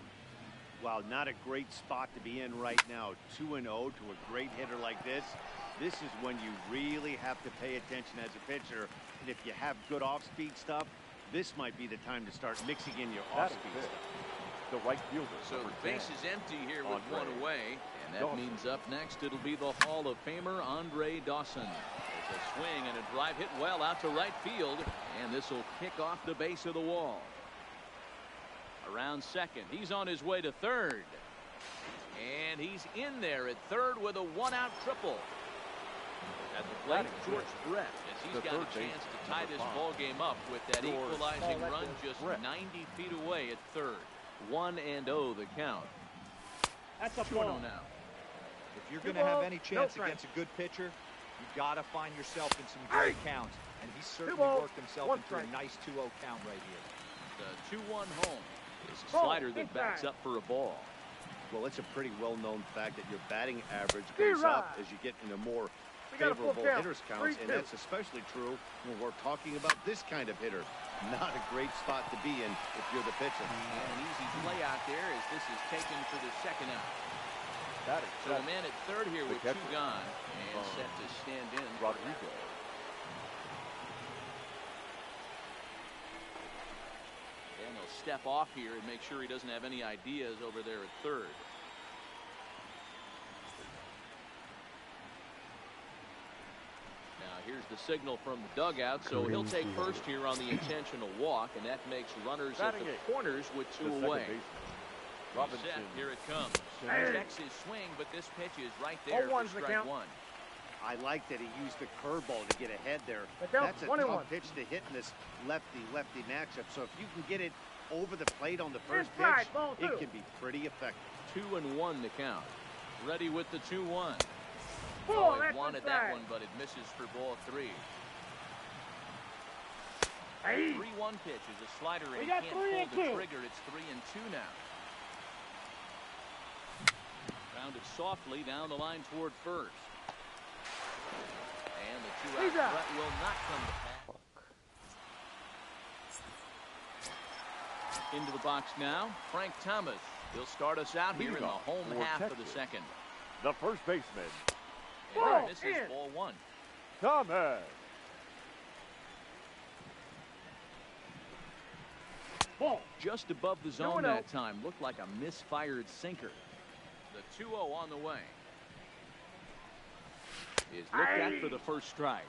Wow, not a great spot to be in right now. 2-0 to a great hitter like this. This is when you really have to pay attention as a pitcher. And if you have good off-speed stuff, this might be the time to start mixing in your off-speed stuff. The right fielder. So the base is empty here with one away, and that means up next it'll be the Hall of Famer Andre Dawson. The swing and a drive hit well out to right field, and this will kick off the base of the wall. Around second, he's on his way to third, and he's in there at third with a one-out triple. At the plate, George Brett, as he's got a chance to tie this ball game up with that equalizing run just 90 feet away at third. 1-0 the count. That's a ball. Now. If you're going to have any chance against a good pitcher, you got to find yourself in some great counts. And he certainly worked himself into a nice 2-0 count right here. The 2-1 home is a slider that backs up for a ball. Well, it's a pretty well-known fact that your batting average goes up as you get into more favorable hitters counts, and that's especially true when we're talking about this kind of hitter. Not a great spot to be in if you're the pitcher. And an easy play out there as this is taken for the second out. So a man at third here with two gone and set to stand in. Rodrigo. And he'll step off here and make sure he doesn't have any ideas over there at third. Here's the signal from the dugout, so he'll take first here on the intentional walk, and that makes runners at the corners with two away. Set, here it comes. Checks his swing, but this pitch is right there for strike one. I like that he used the curveball to get ahead there. That's a tough pitch to hit in this lefty-lefty matchup, so if you can get it over the plate on the first pitch, it can be pretty effective. 2-1 to count. Ready with the 2-1. Oh, he wanted that one, but it misses for ball three. 3-1 pitch is a slider, and he can't pull the trigger. It's 3-2 now. Grounded softly down the line toward first. And the two-out threat will not come to pass. Into the box now, Frank Thomas. He'll start us out here in the home half of the second. The first baseman. And this is ball one. Thomas. Ball. Just above the zone that time. Looked like a misfired sinker. The 2-0 on the way. Is looked at for the first strike.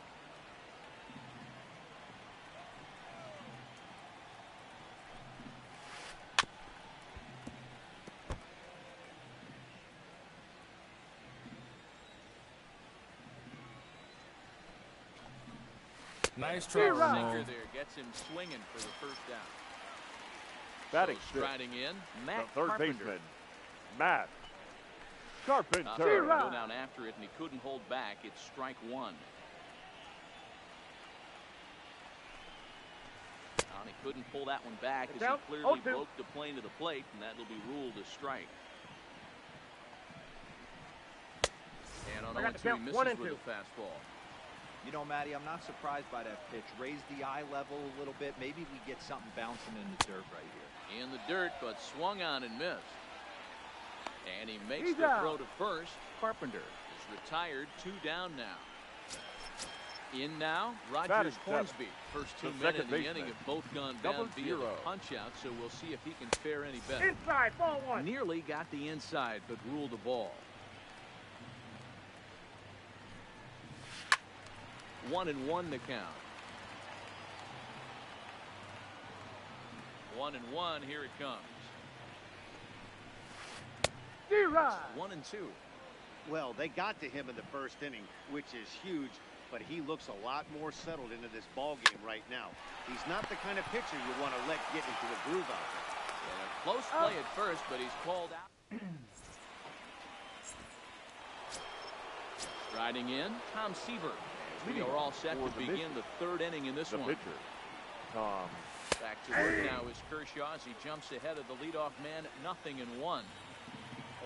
Nice try, Sinker Ramon. there gets him swinging for the first down. Batting so striding in, Matt the third Carpenter. baseman, Matt Carpenter. Go down after it, and he couldn't hold back. It's strike one. He couldn't pull that one back as he clearly broke the plane to the plate, and that will be ruled a strike. And on 0-2, he misses with a fastball. You know, Matty, I'm not surprised by that pitch. Raise the eye level a little bit. Maybe we get something bouncing in the dirt right here. In the dirt, but swung on and missed. And he makes the throw to first. Carpenter is retired, 2 down now. In now, Rogers Hornsby. First 2 minutes in the inning have both gone down via the punch-out, so we'll see if he can fare any better. Inside, ball one. Nearly got the inside, but ruled the ball. 1-1 to count. 1-1, here it comes. 1-2. Well, they got to him in the first inning, which is huge, but he looks a lot more settled into this ball game right now. He's not the kind of pitcher you want to let get into a groove out there. Yeah, close play at first, but he's called out. Striding in, Tom Seaver. We are all set to begin the third inning in this one. Pitcher, Tom. Back to work now is Kershaw as he jumps ahead of the leadoff man, 0-1.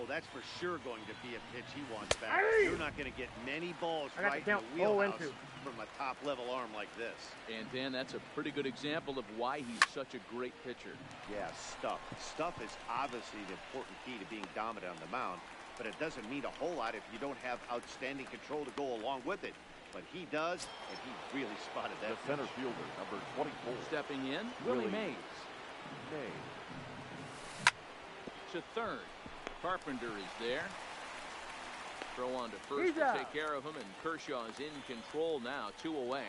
Oh, that's for sure going to be a pitch he wants back. You're not going to get many balls right in the wheelhouse from a top-level arm like this. And, Dan, that's a pretty good example of why he's such a great pitcher. Yeah, stuff. Stuff is obviously the important key to being dominant on the mound, but it doesn't mean a whole lot if you don't have outstanding control to go along with it. But he does, and he really spotted that. The center fielder, number 24. Stepping in, Willie Mays. To third. Carpenter is there. Throw on to first to take care of him, and Kershaw is in control now, 2 away.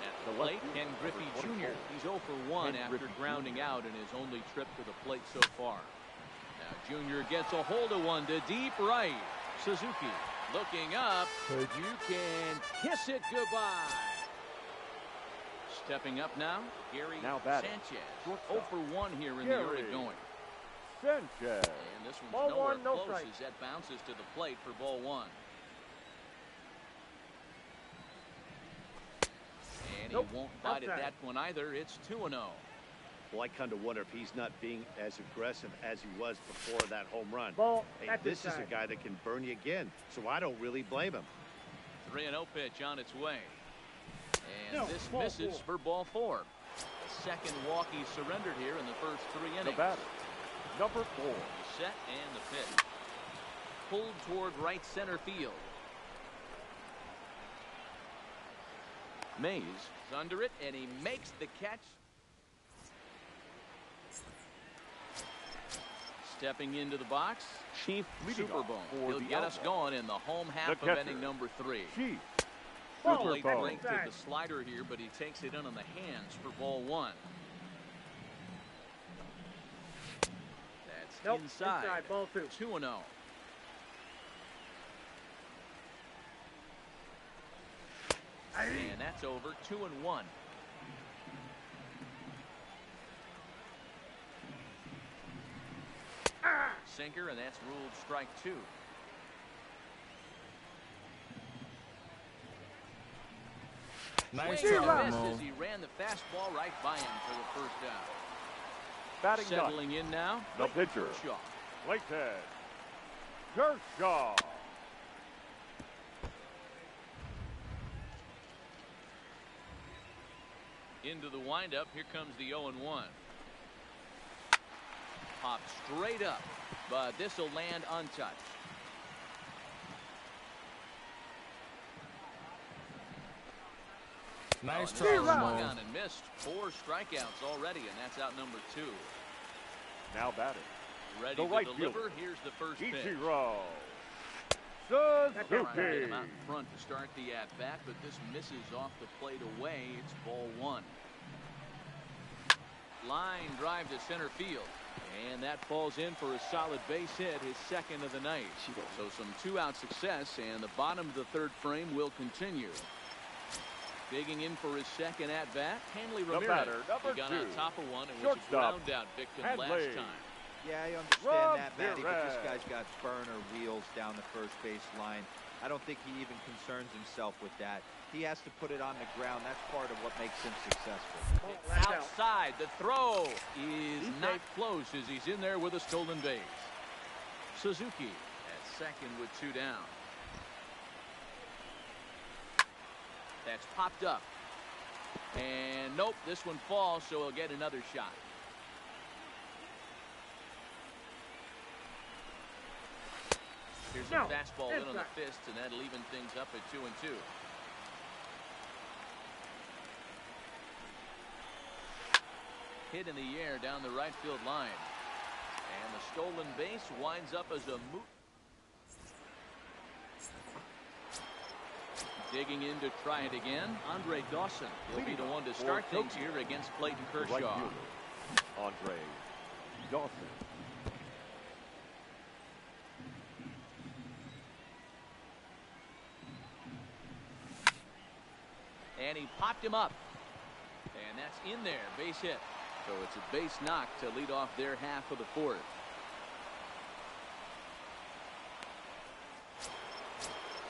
At the plate, Ken Griffey Jr. He's 0 for 1 after grounding out in his only trip to the plate so far. Now Jr. gets a hold of one to deep right. Suzuki looking up. You can kiss it goodbye. Stepping up now, Gary Sanchez. 0 for 1 here in the early going. Sanchez. And this one's Ball nowhere one, no close strike. as that bounces to the plate for ball 1. And he won't bite at that one either. It's 2-0. Well, I kind of wonder if he's not being as aggressive as he was before that home run. Ball. Hey, That's this is a inside. guy that can burn you again, so I don't really blame him. 3-0 pitch on its way. And No, this ball misses 4. for ball 4. The second walk he surrendered here in the first 3 innings. The batter, number 4. Set and the pitch. Pulled toward right center field. Mays is under it, and he makes the catch. Stepping into the box, Chief Leading off Superbone. for He'll the get us outlaw. going in the home half of catcher, inning number 3. Chief Good Ball. late Superbone. break to the slider here, but he takes it in on the hands for ball 1. That's Nope, inside. ball 2. 2-0. And that's over. 2-1. Sinker, and that's ruled strike 2. Nice Swing and try, a miss Mo. as he ran the fastball right by him for the first down. Batting ninth, Settling in now, the pitcher, Kershaw. Clayton Kershaw. Into the windup. Here comes the 0-1. Pop straight up, but this will land untouched. Nice Oh, try, swung Mo. on and missed. 4 strikeouts already, and that's out number 2. Now batting, Ready the to right deliver. fielder, Here's the first pitch. Ichiro Trying to get Suzuki. him out in front to start the at-bat, but this misses off the plate away. It's ball 1. Line drive to center field, and that falls in for a solid base hit, his second of the night. So some 2-out success, and the bottom of the 3rd frame will continue. Digging in for his second at-bat, Hanley Ramirez. batter, number He got 2. on top of one and was a Shortstop, ground-out victim Hanley. last time. Yeah, I understand that, Matty, but this Ramirez. guy's got burner wheels down the first base line. I don't think he even concerns himself with that. He has to put it on the ground. That's part of what makes him successful. It's outside. The throw is not close as he's in there with a stolen base. Suzuki at second with 2 down. That's popped up. And nope, this one falls, so he'll get another shot. Here's a fastball in on the fist, and that'll even things up at 2-2. Hit in the air down the right field line. And the stolen base winds up as a moot. Digging in to try it again, Andre Dawson. He'll be the one to start things here against Clayton The right Kershaw. fielder, Andre Dawson. And he popped him up. And that's in there, base hit. So it's a base knock to lead off their half of the 4th.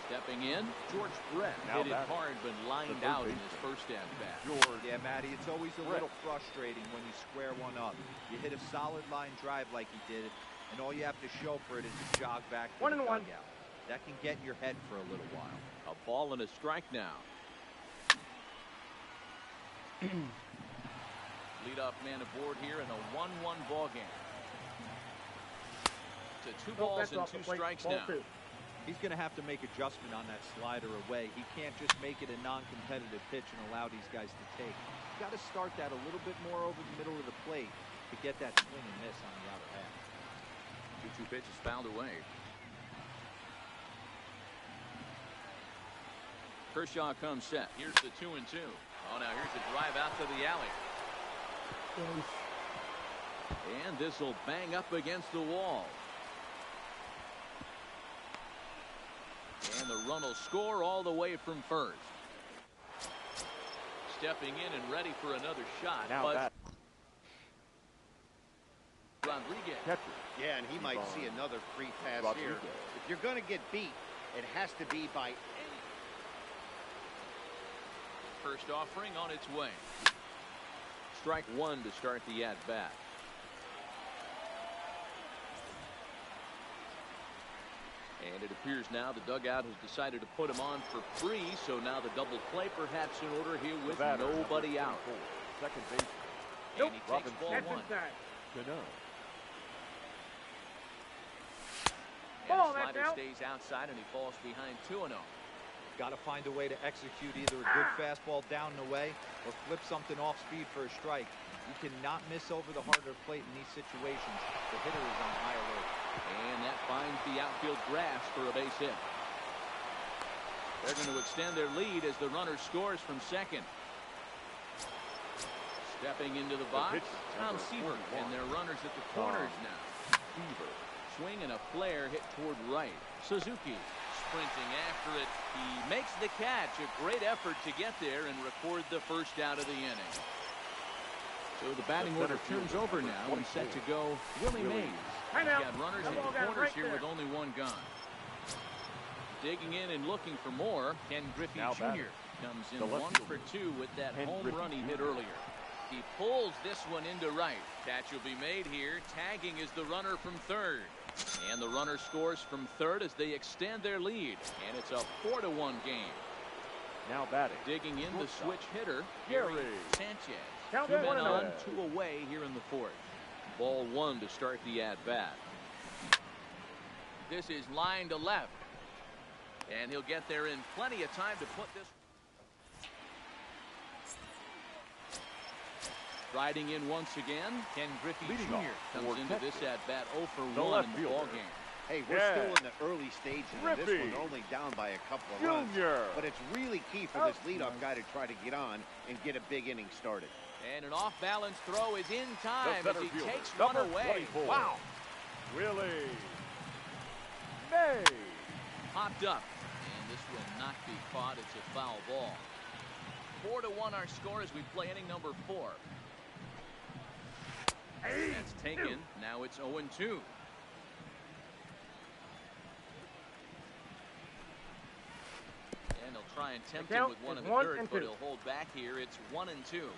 Stepping in, George Brett Now hit it batting, hard but lined the out in third his first at-bat. Yeah, Matty, it's always a little frustrating when you square one up. You hit a solid line drive like he did, and all you have to show for it is to jog back to the dugout. That can get in your head for a little while. A ball and a strike now. Leadoff man aboard here in a 1-1 ball game. To 2 balls and 2 strikes now. He's going to have to make adjustment on that slider away. He can't just make it a non-competitive pitch and allow these guys to take. He's got to start that a little bit more over the middle of the plate to get that swing and miss on the outer half. 2-2 pitch is fouled away. Kershaw comes set. Here's the 2-2. Oh, now here's a drive out to the alley. And this will bang up against the wall. And the run will score all the way from first. Stepping in and ready for another shot. Now but that Rodriguez. catcher. Yeah, and he might see another free pass here. Rodriguez. If you're going to get beat, it has to be by any. First offering on its way. Strike one to start the at-bat. And it appears now the dugout has decided to put him on for free, so now the double play perhaps in order here with nobody out. Second base. And he takes ball That's one. inside. Cano. And Ball, the that's slider out. stays outside and he falls behind 2-0. Got to find a way to execute either a good fastball down and away or flip something off speed for a strike. You cannot miss over the harder plate in these situations. The hitter is on high alert. And that finds the outfield grass for a base hit. They're going to extend their lead as the runner scores from second. Stepping into the box, Tom Seaver, and their runners at the corners now. Seaver, swing and a flare hit toward right. Suzuki sprinting after it. He makes the catch. A great effort to get there and record the first out of the inning. So the batting order turns over now and set to go Willie Mays. He's got runners in the corners here with only one gone. Digging in and looking for more, Ken Griffey Jr. comes in 1 for 2 with that home run he hit earlier. He pulls this one into right. Catch will be made here. Tagging is the runner from third. And the runner scores from third as they extend their lead. And it's a 4-1 game. Now batting. Digging in the switch hitter, Gary Sanchez. Count 2 men on, 1-0. 2 away here in the fourth. Ball one to start the at-bat. This is line to left. And he'll get there in plenty of time to put this. Riding in once again, Ken Griffey Leading Jr. off comes for into this Texas. at-bat 0 for The 1 left in the fielder. ballgame. Hey, we're Yeah. still in the early stages of this Griffey. one. They're only down by a couple of runs. Junior. But it's really key for this leadoff guy to try to get on and get a big inning started. And an off-balance throw is in time The as center he fielder, takes one number away. 24. Wow. Willie Mays. Popped up. And this will not be caught. It's a foul ball. 4-1 our score as we play inning number 4. That's taken. Now it's 0-2. And he'll try and tempt him with one in the third, but he'll hold back here. It's 1-2.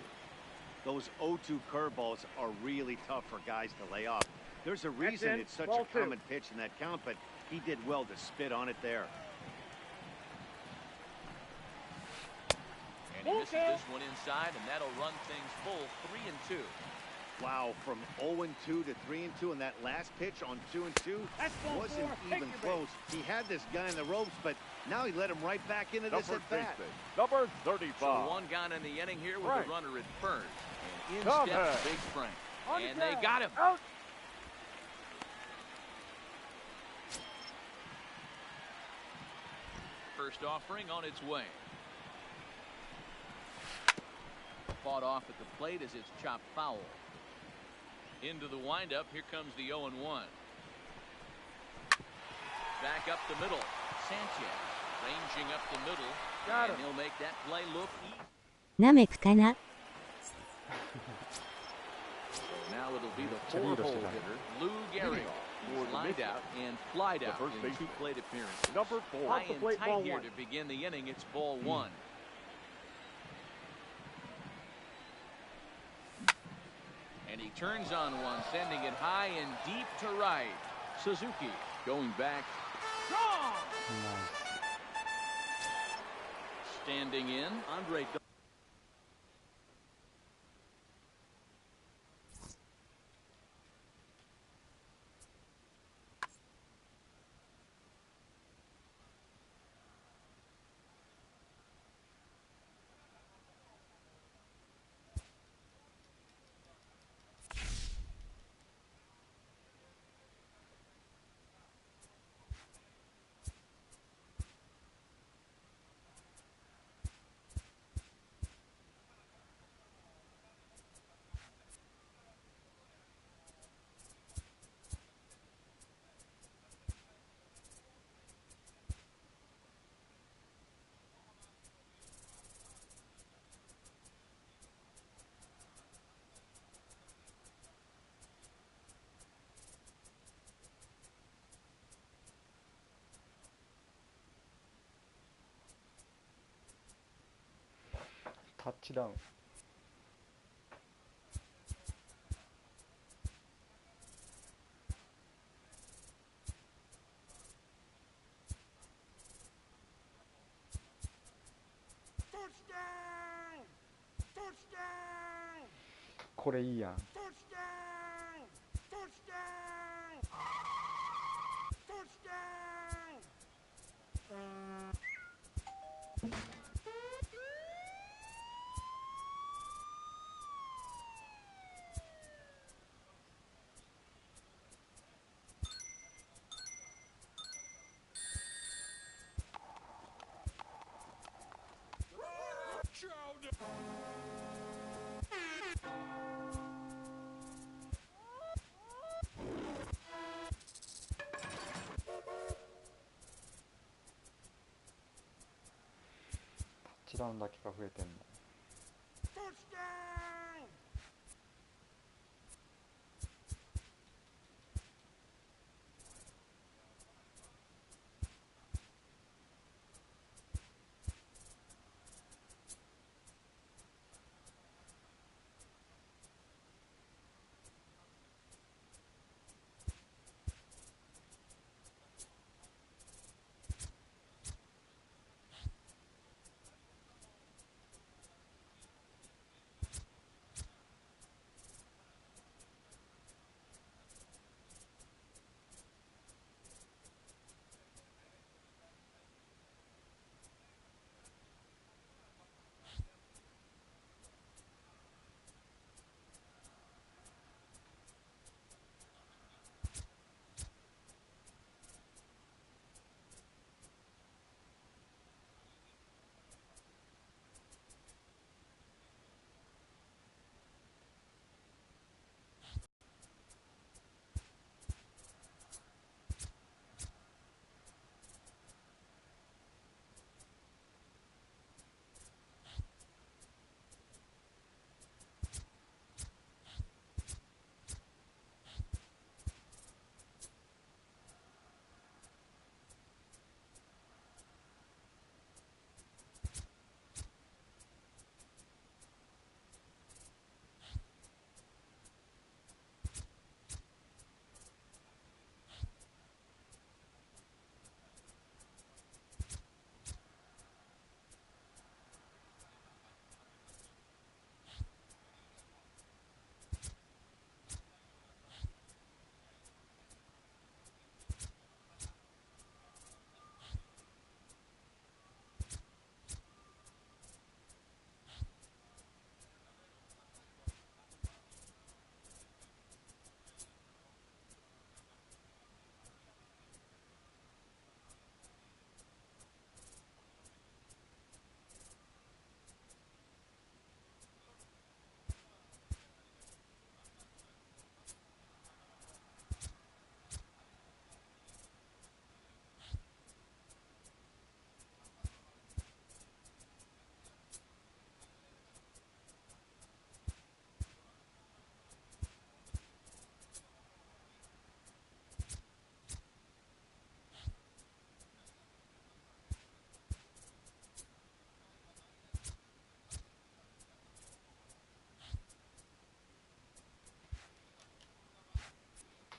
Those 0-2 curveballs are really tough for guys to lay off. There's a reason in. it's such Ball a two. common pitch in that count, but he did well to spit on it there. And he misses this one inside, and that'll run things full 3-2. Wow, from 0-2 to 3-2, and that last pitch on 2-2 That's ball wasn't 4. Take even your close. He had this guy in the ropes, but now he let him right back into this Number at bat. number 35. So one gone in the inning here with Right. the runner at first. And in Come steps on. Big Frank. On the And they ground. got him. Out. First offering on its way. Fought off at the plate as it's chopped foul. Into the windup. Here comes the 0-1. Back up the middle. Sanchez ranging up the middle. Got And him. he'll make that play look easy. なめくかな Now it'll be the 4-hole hitter, Lou Gehrig. He's lined out and flied out first in baseman. 2 plate appearances. Number 4. High Off the and plate, tight ball here one. to begin the inning. It's ball 1. And he turns on one, sending it high and deep to right. Suzuki going back. Standing in, Andre. タッチダウン。これいいやん。タッチダウンだけが増えてんの。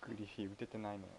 グリフィー打ててないのよ。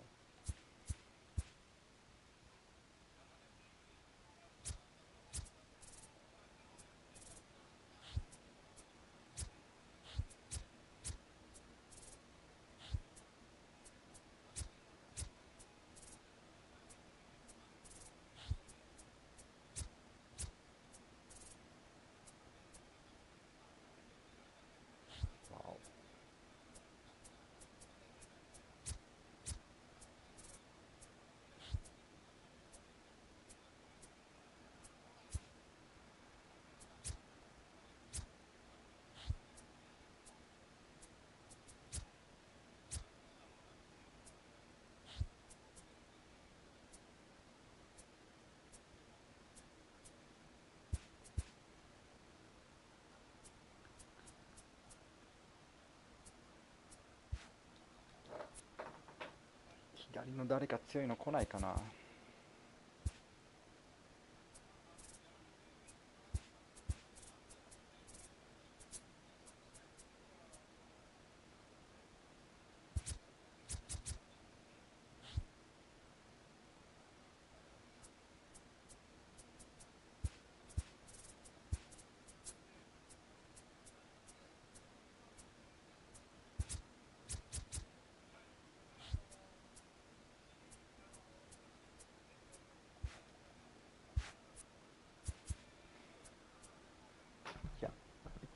左の誰か強いの来ないかな。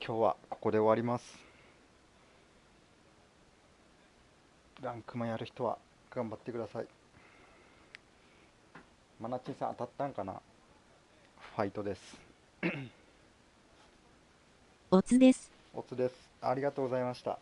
今日はここで終わります。ランクもやる人は頑張ってください。マナチンさん当たったんかな。ファイトです。オツです。オツです。ありがとうございました。